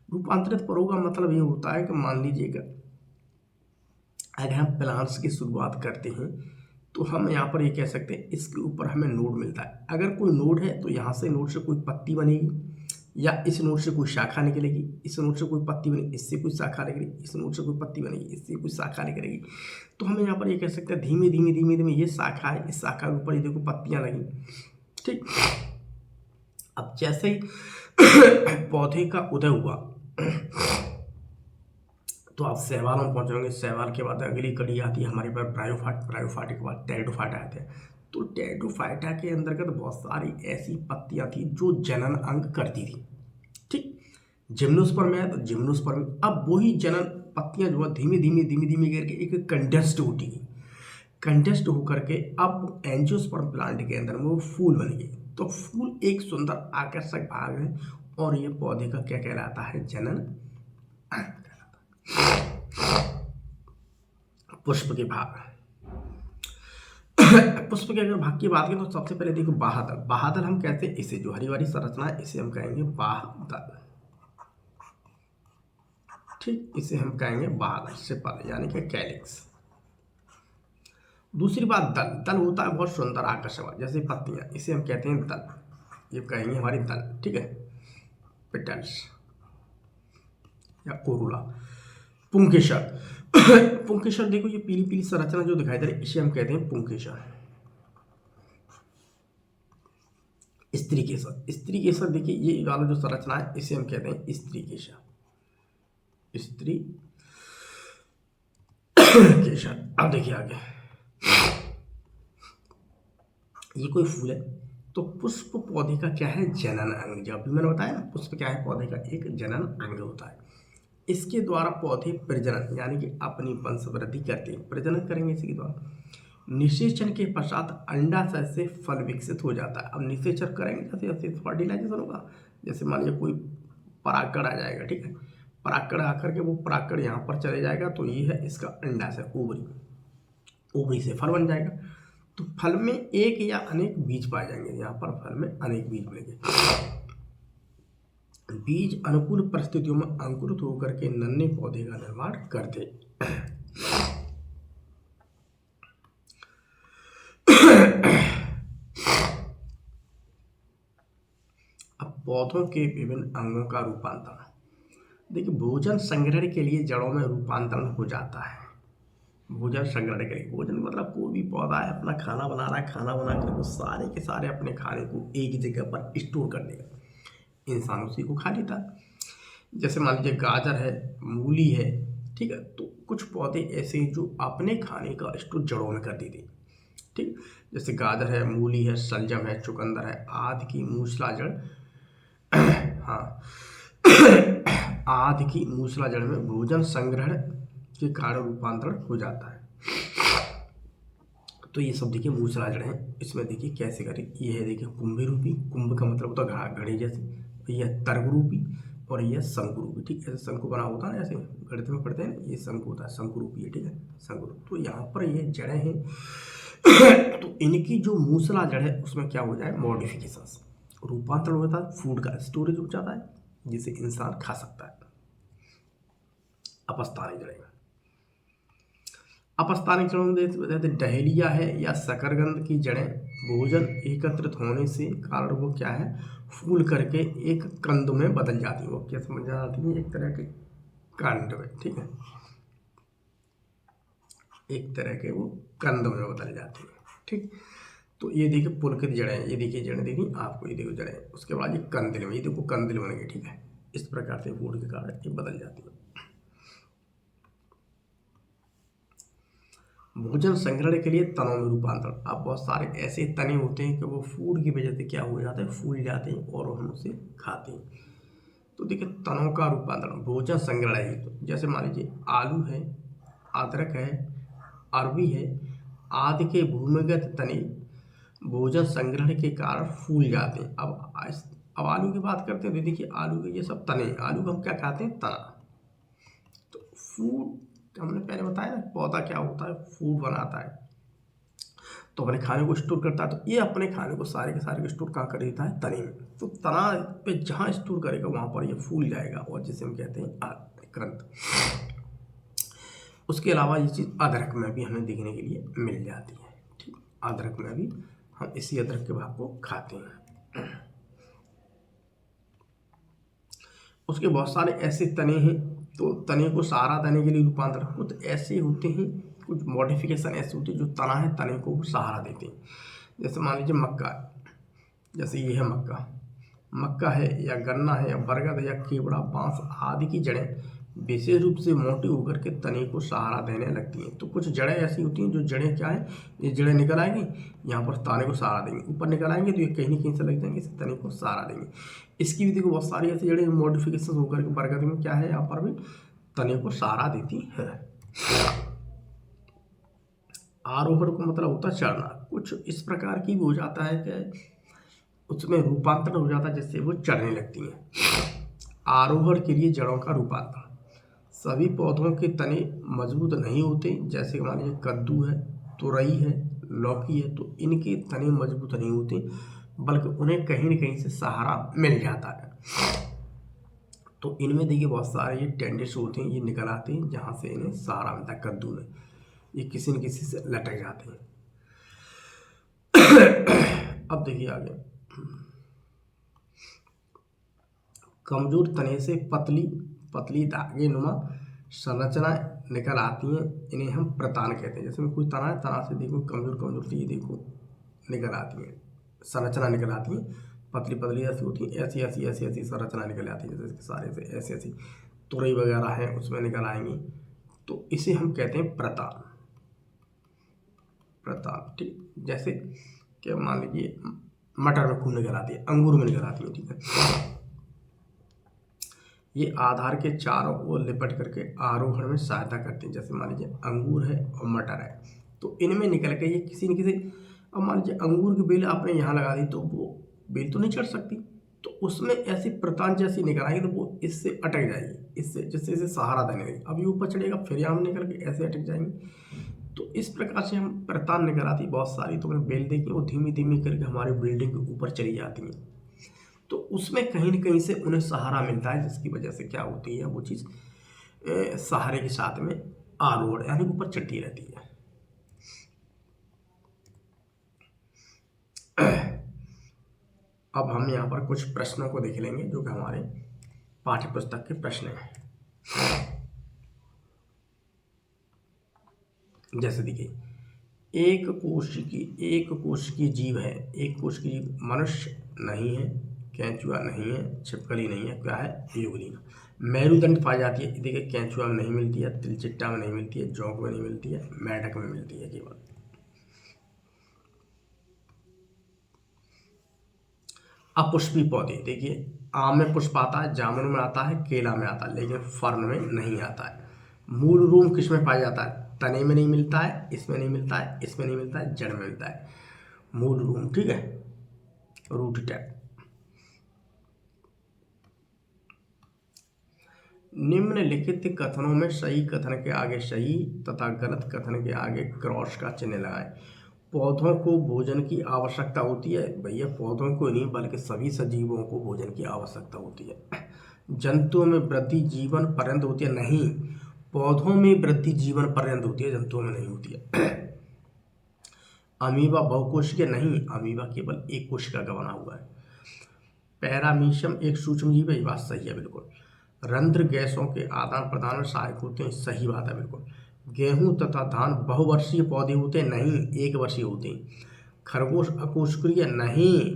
रूपांतरित पर्व का मतलब ये होता है कि मान लीजिएगा अगर हम प्लांट्स की शुरुआत करते हैं तो हम यहाँ पर ये कह सकते हैं इसके ऊपर हमें नोड मिलता है। अगर कोई नोड है तो यहाँ से नोड से कोई पत्ती बनेगी, या इस नोड से कोई शाखा निकलेगी, इस नोड से कोई पत्ती बनेगी, इससे कोई शाखा निकलेगी, इस नोड से कोई पत्ती बनेगी, इससे कोई शाखा निकलेगी। तो हमें यहाँ पर ये कह सकते हैं धीमे धीमे धीमे धीमे ये शाखा है, इस शाखा के ऊपर ये देखो पत्तियाँ लगी। ठीक, अब जैसे ही पौधे का उदय हुआ तो आप शैवाल में पहुंचोगे। शैवाल के बाद अगली कड़ी आती है हमारे पास ब्रायोफाइट। ब्रायोफाइट के बाद टेरिडोफाइटा आते हैं। तो टेरिडोफाइटा के अंतर्गत बहुत सारी ऐसी पत्तियां थी जो जनन अंग करती थी। ठीक, जिम्नोस्पर्म है तो जिम्नोस्पर्म, अब वही जनन पत्तियां जो है धीमे धीमे धीमे धीमे करके एक कंडेंस्ड होती गई। कंडेंस्ड होकर के अब एंजियोस्पर्म प्लांट के अंदर में वो फूल बन गए। तो फूल एक सुंदर आकर्षक भाग है और ये पौधे का क्या कहलाता है, जनन। पुष्प के भाग। पुष्प के अगर भाग की बात करें तो सबसे पहले देखो बाह्यदल। बाह्यदल हम कहते हैं इसे, जो हरी वाली संरचना है इसे हम कहेंगे बाह्यदल। ठीक, इसे हम कहेंगे बाह्यदल से पहले, यानी कि कैलिक्स। दूसरी बात दल। दल होता है बहुत सुंदर आकर्षक, जैसे पत्तियां, इसे हम कहते हैं दल, ये कहेंगे हमारी दल। ठीक है, पेटल्स या कोरुला। पुंकेसर। पुंकेसर देखो ये पीली पीली संरचना जो दिखाई दे रही है इसे हम कहते हैं पुंकेसर। स्त्री केसर। स्त्री केसर देखिए ये वाला जो संरचना है इसे हम कहते हैं स्त्री केसर। स्त्री केसर। अब देखिए आगे, ये कोई फूल है तो पुष्प पौधे का क्या है, जनन अंग। जब भी मैंने बताया ना पुष्प क्या है, पौधे का एक जनन अंग होता है। इसके द्वारा पौधे प्रजनन यानी कि अपनी वंश वृद्धि करते हैं, प्रजनन करेंगे इसके द्वारा। निषेचन के पश्चात अंडाशय से फल विकसित हो जाता है। अब निषेचन करेंगे जैसे जैसे फर्टिलाइजेशन होगा, जैसे मान लीजिए कोई परागकण आ जाएगा। ठीक है, परागकण आकर के वो परागकण यहाँ पर चले जाएगा तो ये है इसका अंडाशय, ओवरी। ओवरी से फल बन जाएगा। तो फल में एक या अनेक बीज पाए जाएंगे, यहाँ पर फल में अनेक बीज मिलेंगे। बीज अनुकूल परिस्थितियों में अंकुरित होकर के नन्हे पौधे का निर्माण करते। अब पौधों के विभिन्न अंगों का रूपांतरण। देखिए भोजन संग्रहण के लिए जड़ों में रूपांतरण हो जाता है। भोजन संग्रहण के लिए, भोजन मतलब कोई भी पौधा है अपना खाना बना रहा है, खाना बना कर वो सारे के सारे अपने खाने को एक जगह पर स्टोर कर देगा, इंसान उसी को खा लेता है। जैसे मान लीजिए गाजर है, मूली है, ठीक है, तो कुछ पौधे ऐसे हैं जो अपने खाने का स्टोर जड़ों में कर देते हैं। ठीक, जैसे गाजर है, मूली है, शलजम है, चुकंदर है आदि की मूसला जड़ हाँ आदि की मूसला जड़ में भोजन संग्रहण के कारण रूपांतरण हो जाता है। तो ये सब देखिए मूसला जड़ है। इसमें देखिए कैसे करें, ये है देखिए कुंभी रूपी, कुंभ का मतलब होता है घड़ी जैसे, यह तर्क रूपी और यह शंकु रूपी। ठीक है, ऐसे शंकु बना होता है ना, ऐसे गणित में पढ़ते हैं, ये शंकु होता है, शंकु रूपी है। ठीक है, शंकु रूपी। तो यहाँ पर ये जड़ें हैं तो इनकी जो मूसला जड़ है उसमें क्या हो जाए, मॉडिफिकेशंस, रूपांतरण होता है, फूड का स्टोरेज हो जाता है जिसे इंसान खा सकता है। अपस्थानिक जड़ें, अपस्थानिक जड़ों में जैसे डहेलिया है या शकरकंद की जड़ें भोजन एकत्रित होने से कारण वो क्या है, फूल करके एक कंद में बदल जाती है। वो क्या समझ जाती है, एक तरह के कांड में। ठीक है, एक तरह के वो कंद में बदल जाती है। ठीक, तो ये देखिए पुलकित जड़ें, ये देखिए जड़ें देखी आपको, ये देखो जड़ें, उसके बाद ये कंदिल में, ये देखो कंदिल बन गए। ठीक है, इस प्रकार से फूड के कारण ये बदल जाती है। भोजन संग्रहण के लिए तनों में रूपांतरण। अब बहुत सारे ऐसे तने होते हैं कि वो फूड की वजह से क्या हो जाते हैं, फूल जाते हैं और हम उसे खाते हैं। तो देखिए तनों का रूपांतरण भोजन संग्रहण है। तो जैसे मान लीजिए आलू है, अदरक है, अरबी है आदि के भूमिगत तने भोजन संग्रहण के कारण फूल जाते हैं। अब आलू की बात करते हैं तो देखिए आलू के ये सब तने, आलू को हम क्या खाते हैं, तना। तो फूड हमने पहले बताया ना, पौधा क्या होता है, फूड बनाता है तो अपने खाने को स्टोर करता है। तो ये अपने खाने को सारे के सारे स्टोर कहाँ कर देता है, तने में। तो तना पे जहाँ स्टोर करेगा वहाँ पर ये फूल जाएगा और जिसे हम कहते हैं क्रंत। उसके अलावा ये चीज़ अदरक में भी हमें देखने के लिए मिल जाती है। ठीक, अदरक में भी हम इसी अदरक के भाग को खाते हैं। उसके बहुत सारे ऐसे तने हैं, तो तने को सहारा देने के लिए रूपांतरण कुछ ऐसे होते हैं, कुछ मॉडिफिकेशन ऐसे होते हैं जो तना है तने को सहारा देते हैं। जैसे मान लीजिए मक्का, जैसे ये है मक्का, मक्का है या गन्ना है या बरगद है या केवड़ा, बांस आदि की जड़ें विशेष रूप से मोटी होकर के तने को सहारा देने लगती हैं। तो कुछ जड़ें ऐसी होती हैं जो जड़ें क्या है, ये जड़ें निकल आएंगी यहाँ पर तने को सहारा देंगे, ऊपर निकल आएंगे तो ये कहीं न कहीं से लग जाएंगे, इस तने को सहारा देंगे। इसकी भी देखो बहुत सारी ऐसी जड़ें मॉडिफिकेशन होकर के बरगद में क्या है, यहाँ पर भी तने को सहारा देती है। आरोहण को मतलब होता है चढ़ना, कुछ इस प्रकार की भी हो जाता है कि उसमें रूपांतरण हो जाता है जिससे वो चढ़ने लगती हैं। आरोहण के लिए जड़ों का रूपांतरण, सभी पौधों के तने मजबूत नहीं होते। जैसे मान लीजिए कद्दू है, तुरई है, लौकी है, तो इनके तने मजबूत नहीं होते बल्कि उन्हें कहीं न कहीं से सहारा मिल जाता है। तो इनमें देखिए बहुत सारे ये टेंडेंस होते हैं, ये निकल आते हैं जहाँ से इन्हें सहारा मिलता है। कद्दू में ये किसी न किसी से लटक जाते हैं। अब देखिए आगे, कमजोर तने से पतली पतली धागे नुमा संरचना निकल आती हैं, इन्हें हम प्रतान कहते हैं। जैसे में कोई तना है, तना से देखो कमजोर कमजोर सी ये देखो निकल आती है, संरचना निकल आती है, पतली पतली ऐसी होती है, ऐसी ऐसी ऐसी ऐसी संरचना निकल आती है, जैसे सारे से ऐसी ऐसी तुरई वगैरह है उसमें निकल आएंगी। तो इसे हम कहते हैं प्रतान, प्रतान। ठीक, जैसे कि मान लीजिए मटर में खूब निकल आती है, अंगूर में निकल आती है। ठीक है, ये आधार के चारों ओर लिपट करके आरोहण में सहायता करते हैं। जैसे मान लीजिए अंगूर है और मटर है, तो इनमें निकल के ये किसी न किसी, अब मान लीजिए अंगूर की बेल आपने यहाँ लगा दी तो वो बेल तो नहीं चढ़ सकती, तो उसमें ऐसी प्रतान जैसी निकल आएगी तो वो इससे अटक जाएगी, इससे जिससे इसे सहारा देने लगी। अब ये ऊपर चढ़ेगा फिर यहाँ निकल के ऐसे अटक जाएंगी। तो इस प्रकार से हम प्रतान निकल आती बहुत सारी, तो मैंने बेल देखी वो धीमी धीमी करके हमारी बिल्डिंग के ऊपर चली जाती हैं। तो उसमें कहीं न कहीं से उन्हें सहारा मिलता है, जिसकी वजह से क्या होती है वो चीज़ सहारे के साथ में आरोहण यानी ऊपर चढ़ती रहती है। अब हम यहाँ पर कुछ प्रश्नों को देख लेंगे जो कि हमारे पाठ्य पुस्तक के प्रश्न हैं। जैसे देखिए, एक कोशिकीय जीव है, एक कोशिकीय जीव मनुष्य नहीं है, केंचुआ नहीं है, छिपकली नहीं है, क्या है, युगली। मेरुदंड पाई जाती है, देखिए केंचुआ में नहीं मिलती है, तिलचिट्टा में नहीं मिलती है, जोंक में नहीं मिलती है, मेंढक में मिलती है केवल। अपुष्पी पौधे, देखिए आम में पुष्प आता है, जामुन में आता है, केला में आता है, लेकिन फर्न में नहीं आता है। मूल रूम किस में पाया जाता है? तने में नहीं मिलता है, इसमें नहीं मिलता है, इसमें नहीं मिलता है, जड़ में मिलता है मूल रूम, ठीक है, रूट टैप। निम्नलिखित कथनों में सही कथन के आगे सही तथा गलत कथन के आगे क्रॉस का चिन्ह लगाएं। पौधों को भोजन की आवश्यकता होती है, भैया पौधों को नहीं बल्कि सभी सजीवों को भोजन की आवश्यकता होती है। जंतुओं में वृद्धि जीवन पर्यंत होती है, नहीं, पौधों में वृद्धि जीवन पर्यंत होती है, जंतुओं में नहीं होती है। अमीबा बहुकोशिकीय नहीं, अमीबा केवल एक कोशिका का बना हुआ है। पैरामीशियम एक सूक्ष्म जीव है, ये बात सही है बिल्कुल। रंध्र गैसों के आदान प्रदान में सहायक होते हैं, सही बात है बिल्कुल। गेहूं तथा धान बहुवर्षीय पौधे होते हैं, नहीं, एक वर्षीय होते हैं। खरगोश अकोशिकीय नहीं,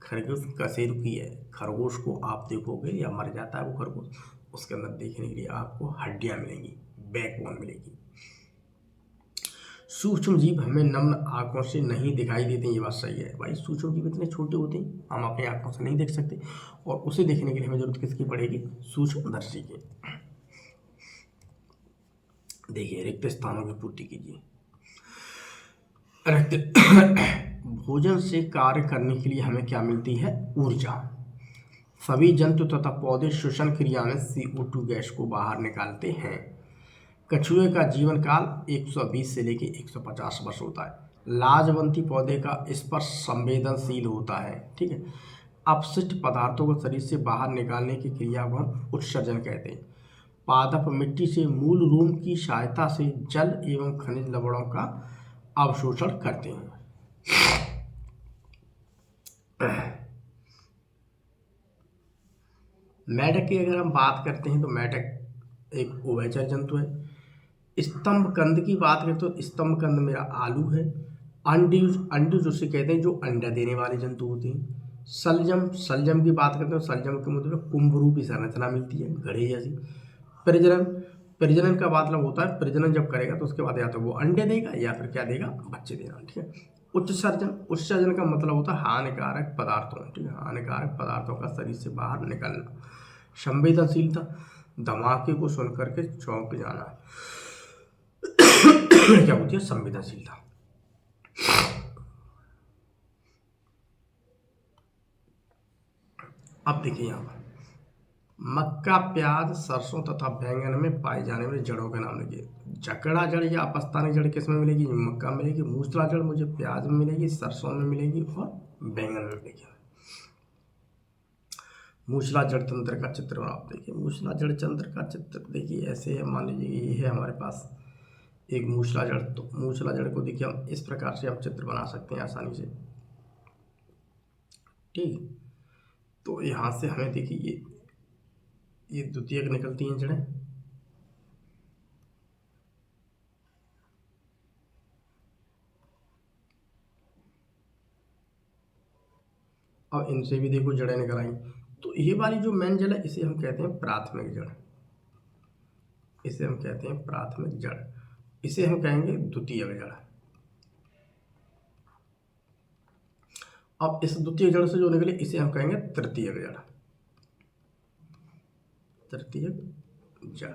खरगोश कशेरुकी है। खरगोश को आप देखोगे या मर जाता है वो खरगोश, उसके अंदर देखने के लिए आपको हड्डियां मिलेंगी, बैकबोन मिलेगी। सूक्ष्म जीव हमें नम्न आंखों से नहीं दिखाई देते, ये बात सही है भाई। सूक्ष्म जीव इतने छोटे होते हैं हम अपनी आंखों से नहीं देख सकते, और उसे देखने के लिए हमें जरूरत किसकी पड़ेगी? सूक्ष्मदर्शी की। देखिए रिक्त स्थानों की पूर्ति कीजिए। रिक्त भोजन से कार्य करने के लिए हमें क्या मिलती है? ऊर्जा। सभी जंतु तथा पौधे श्वसन क्रिया में CO2 गैस को बाहर निकालते हैं। कछुए का जीवन काल 120 से लेकर 150 वर्ष होता है। लाजवंती पौधे का स्पर्श संवेदनशील होता है, ठीक है। अपशिष्ट पदार्थों को शरीर से बाहर निकालने की क्रिया को हम उत्सर्जन कहते हैं। पादप मिट्टी से मूल रूम की सहायता से जल एवं खनिज लवणों का अवशोषण करते हैं। मेढक की अगर हम बात करते हैं तो मेढक एक उभयचर जंतु है। स्तंभ कंद की बात करें तो स्तंभ कंद मेरा आलू है। अंडुज उसे कहते हैं जो अंडा देने वाले जंतु होते हैं। सलजम की बात करते हैं, सलजम के मुद्दे में कुंभ रूपी संरचना मिलती है, घड़े जैसी। प्रजनन का मतलब होता है प्रजनन जब करेगा तो उसके बाद या तो वो अंडे देगा या फिर क्या देगा? बच्चे देगा, ठीक है। उत्सर्जन का मतलब होता है हानिकारक पदार्थों, ठीक है, हानिकारक पदार्थों का शरीर से बाहर निकलना। संवेदनशीलता, धमाके को सुन करके चौंक जाना क्या होती है? संवेदनशीलता। अब देखिए यहाँ पर मक्का, प्याज, सरसों तथा बैंगन में पाए जाने वाली जड़ों के नाम लिखिए। जकड़ा जड़ या अपस्थानिक जड़ किस में मिलेगी? मक्का में मिलेगी। मूसला जड़ मुझे प्याज में मिलेगी, सरसों में मिलेगी और बैंगन में मिलेगी। मूसला जड़ तंत्र का चित्र आप देखिए। मूसला जड़ तंत्र का चित्र देखिए ऐसे है, मान लीजिए ये है हमारे पास एक मूसला जड़। तो मूसला जड़ को देखिए हम इस प्रकार से हम चित्र बना सकते हैं आसानी से, ठीक। तो यहाँ से हमें देखिए ये द्वितीयक निकलती हैं जड़ें, और इनसे भी देखो जड़ें निकल आई। तो ये वाली जो मेन जड़ है इसे हम कहते हैं प्राथमिक जड़, इसे हम कहते हैं प्राथमिक जड़, इसे हम कहेंगे द्वितीयक जड़। अब इस द्वितीय जड़ से जो निकले इसे हम कहेंगे तृतीयक जड़, तृतीयक जड़।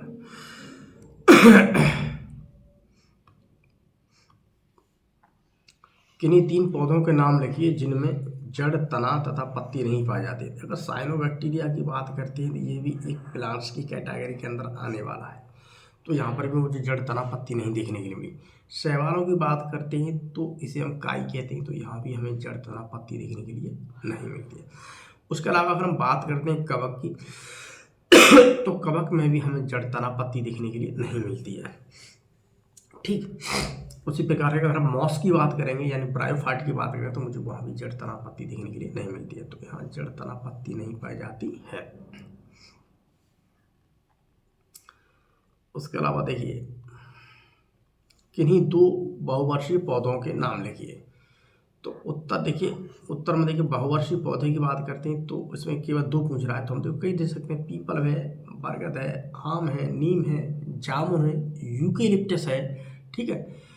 किन्हीं 3 पौधों के नाम लिखिए जिनमें जड़, तना तथा पत्ती नहीं पाए जाते। अगर साइनोबैक्टीरिया की बात करते हैं तो ये भी एक प्लांट्स की कैटेगरी के अंदर आने वाला है, तो यहाँ पर भी मुझे जड़, तना, पत्ती नहीं देखने के लिए मिली। शैवालों की बात करते हैं तो इसे हम काई कहते हैं, तो यहाँ भी हमें जड़, तना, पत्ती देखने के लिए नहीं मिलती है। उसके अलावा अगर हम बात करते हैं कवक की तो कवक में भी हमें जड़, तना, पत्ती देखने के लिए नहीं मिलती है, ठीक। उसी प्रकार अगर हम मॉस की बात करेंगे यानी ब्रायोफाइट की बात करें तो मुझे वहाँ भी जड़, तना, पत्ती देखने के लिए नहीं मिलती है, तो यहाँ जड़, तना, पत्ती नहीं पाई जाती है। उसके अलावा देखिए किन्हीं 2 बहुवर्षीय पौधों के नाम लिखिए। तो उत्तर देखिए, उत्तर में देखिए बहुवर्षीय पौधे की बात करते हैं तो इसमें केवल 2 पूछ रहा है, तो हम तो कई दे सकते हैं। पीपल है, बरगद है, आम है, नीम है, जामुन है, यूकेलिप्टस है, ठीक है।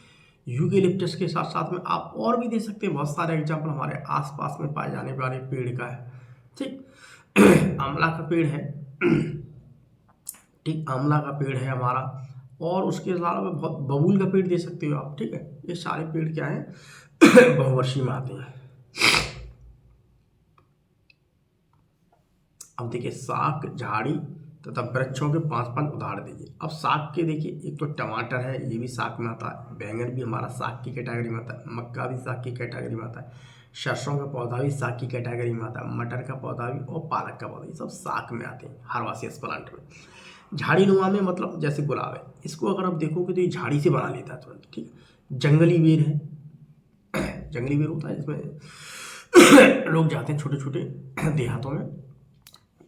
यूकेलिप्टस के साथ साथ में आप और भी दे सकते हैं, बहुत सारे एग्जाम्पल हमारे आसपास में पाए जाने वाले पेड़ का है। ठीक। आंवला का पेड़ है, ठीक, आंवला का पेड़ है हमारा, और उसके अलावा बहुत बबूल का पेड़ दे सकते हो आप, ठीक है। ये सारे पेड़ क्या हैं, बहुवर्षीय में आते हैं। अब देखिए साग, झाड़ी तथा वृक्षों के 5-5 उदाहरण दीजिए। अब साग के देखिए, एक तो टमाटर है, ये भी साग में आता है, बैंगन भी हमारा साग की कैटेगरी में आता है, मक्का भी साग की कैटेगरी में आता है, सरसों का पौधा भी साग की कैटेगरी में आता है, मटर का पौधा भी और पालक का पौधा, ये सब साग में आते हैं, हर्बासियस प्लांट में। झाड़ी नुमा में मतलब जैसे गुलाब है, इसको अगर आप देखोगे तो ये झाड़ी से बना लेता है तुरंत, ठीक है। जंगली बेर है, जंगली बेर होता है जिसमें लोग जाते हैं छोटे छोटे देहातों में,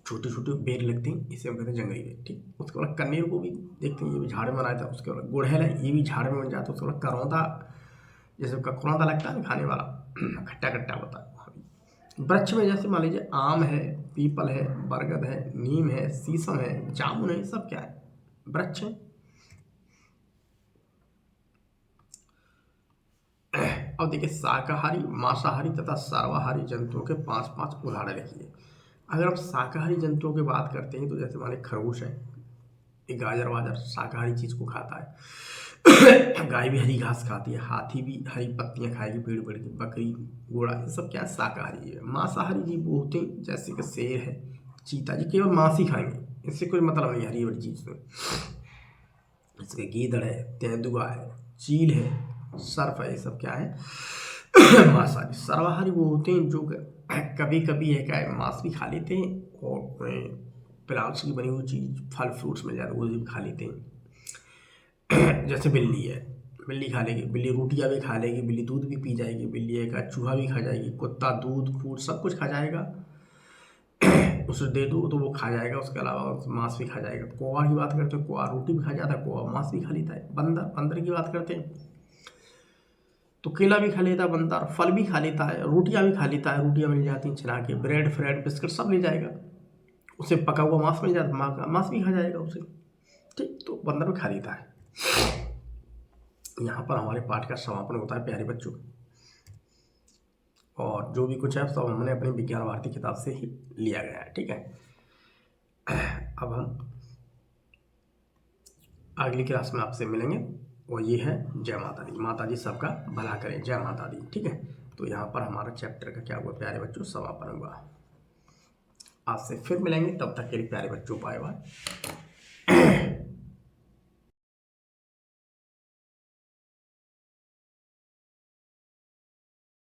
छोटे छोटे बेर लगते हैं, इसे हम कहते हैं जंगली बेर, ठीक। उसके बाद कन्नेर को भी देखते हैं, ये भी झाड़ में बनाया था। उसके बाद गुड़हल है, ये भी झाड़ में बन जाता है। उसके बाद करौंदा, जैसे ककरौंदा लगता है ना खाने वाला, खट्टा खट्टा होता है। वृक्ष में जैसे मान लीजिए आम है, पीपल है, बरगद है, नीम है, शीशम है, जामुन है, सब क्या है, वृक्ष है। अब देखिए शाकाहारी, मांसाहारी तथा सर्वाहारी जंतुओं के 5-5 उदाहरण लिखिए। अगर आप शाकाहारी जंतुओं की बात करते हैं तो जैसे माने खरगोश है, ये गाजर वाजर शाकाहारी चीज़ को खाता है। गाय भी हरी घास खाती है, हाथी भी हरी पत्तियां खाएगी पेड़ पेड़ की, बकरी, घोड़ा, ये सब क्या है, शाकाहारी है। मांसाहारी जीव वो होते हैं जैसे कि शेर है, चीता, जी केवल मांस ही खाएंगे, इससे कोई मतलब नहीं हरी भरी चीज़ में। इसके गीदड़ है, तेंदुआ है, चील है, सर्प है, ये सब क्या है, मांसाहारी। सर्वाहारी वो होते हैं जो कभी कभी है क्या है, मांस भी खा लेते हैं, और प्लांट्स की बनी हुई चीज़, फल फ्रूट्स मिल जाते हैं वो भी खा लेते हैं। जैसे बिल्ली है, बिल्ली खा लेगी, बिल्ली रोटियां भी खा लेगी, बिल्ली दूध भी पी जाएगी, बिल्ली एक चूहा भी खा जाएगी, कुत्ता दूध खूर सब कुछ खा जाएगा, उसे दे दो तो वो खा जाएगा। उसके अलावा मांस भी खा जाएगा। कौवा की बात करते हैं, कौवा रोटी भी खा जाता है, कौवा मांस भी खा लेता है। बंदर, बंदर की बात करते हैं तो केला भी खा लेता है बंदर, फल भी खा लेता है, रोटियां भी खा लेता है, रोटियां मिल जाती हैं छिला के, ब्रेड फ्रेड बिस्किट सब ले जाएगा। उसे पका हुआ मांस मिल जाता है, मांस भी खा जाएगा उसे, ठीक। तो बंदर भी खा लेता है। यहाँ पर हमारे पाठ का समापन होता है प्यारे बच्चों, और जो भी कुछ है सब हमने अपनी विज्ञान भारती किताब से ही लिया गया है, ठीक है। अब हम अगली क्लास में आपसे मिलेंगे, और ये है जय माता दी। माता जी सबका भला करें, जय माता दी, ठीक है। तो यहाँ पर हमारा चैप्टर का क्या हुआ प्यारे बच्चों, समापन हुआ। आज से फिर मिलेंगे, तब तक के लिए प्यारे बच्चों बाय बाय।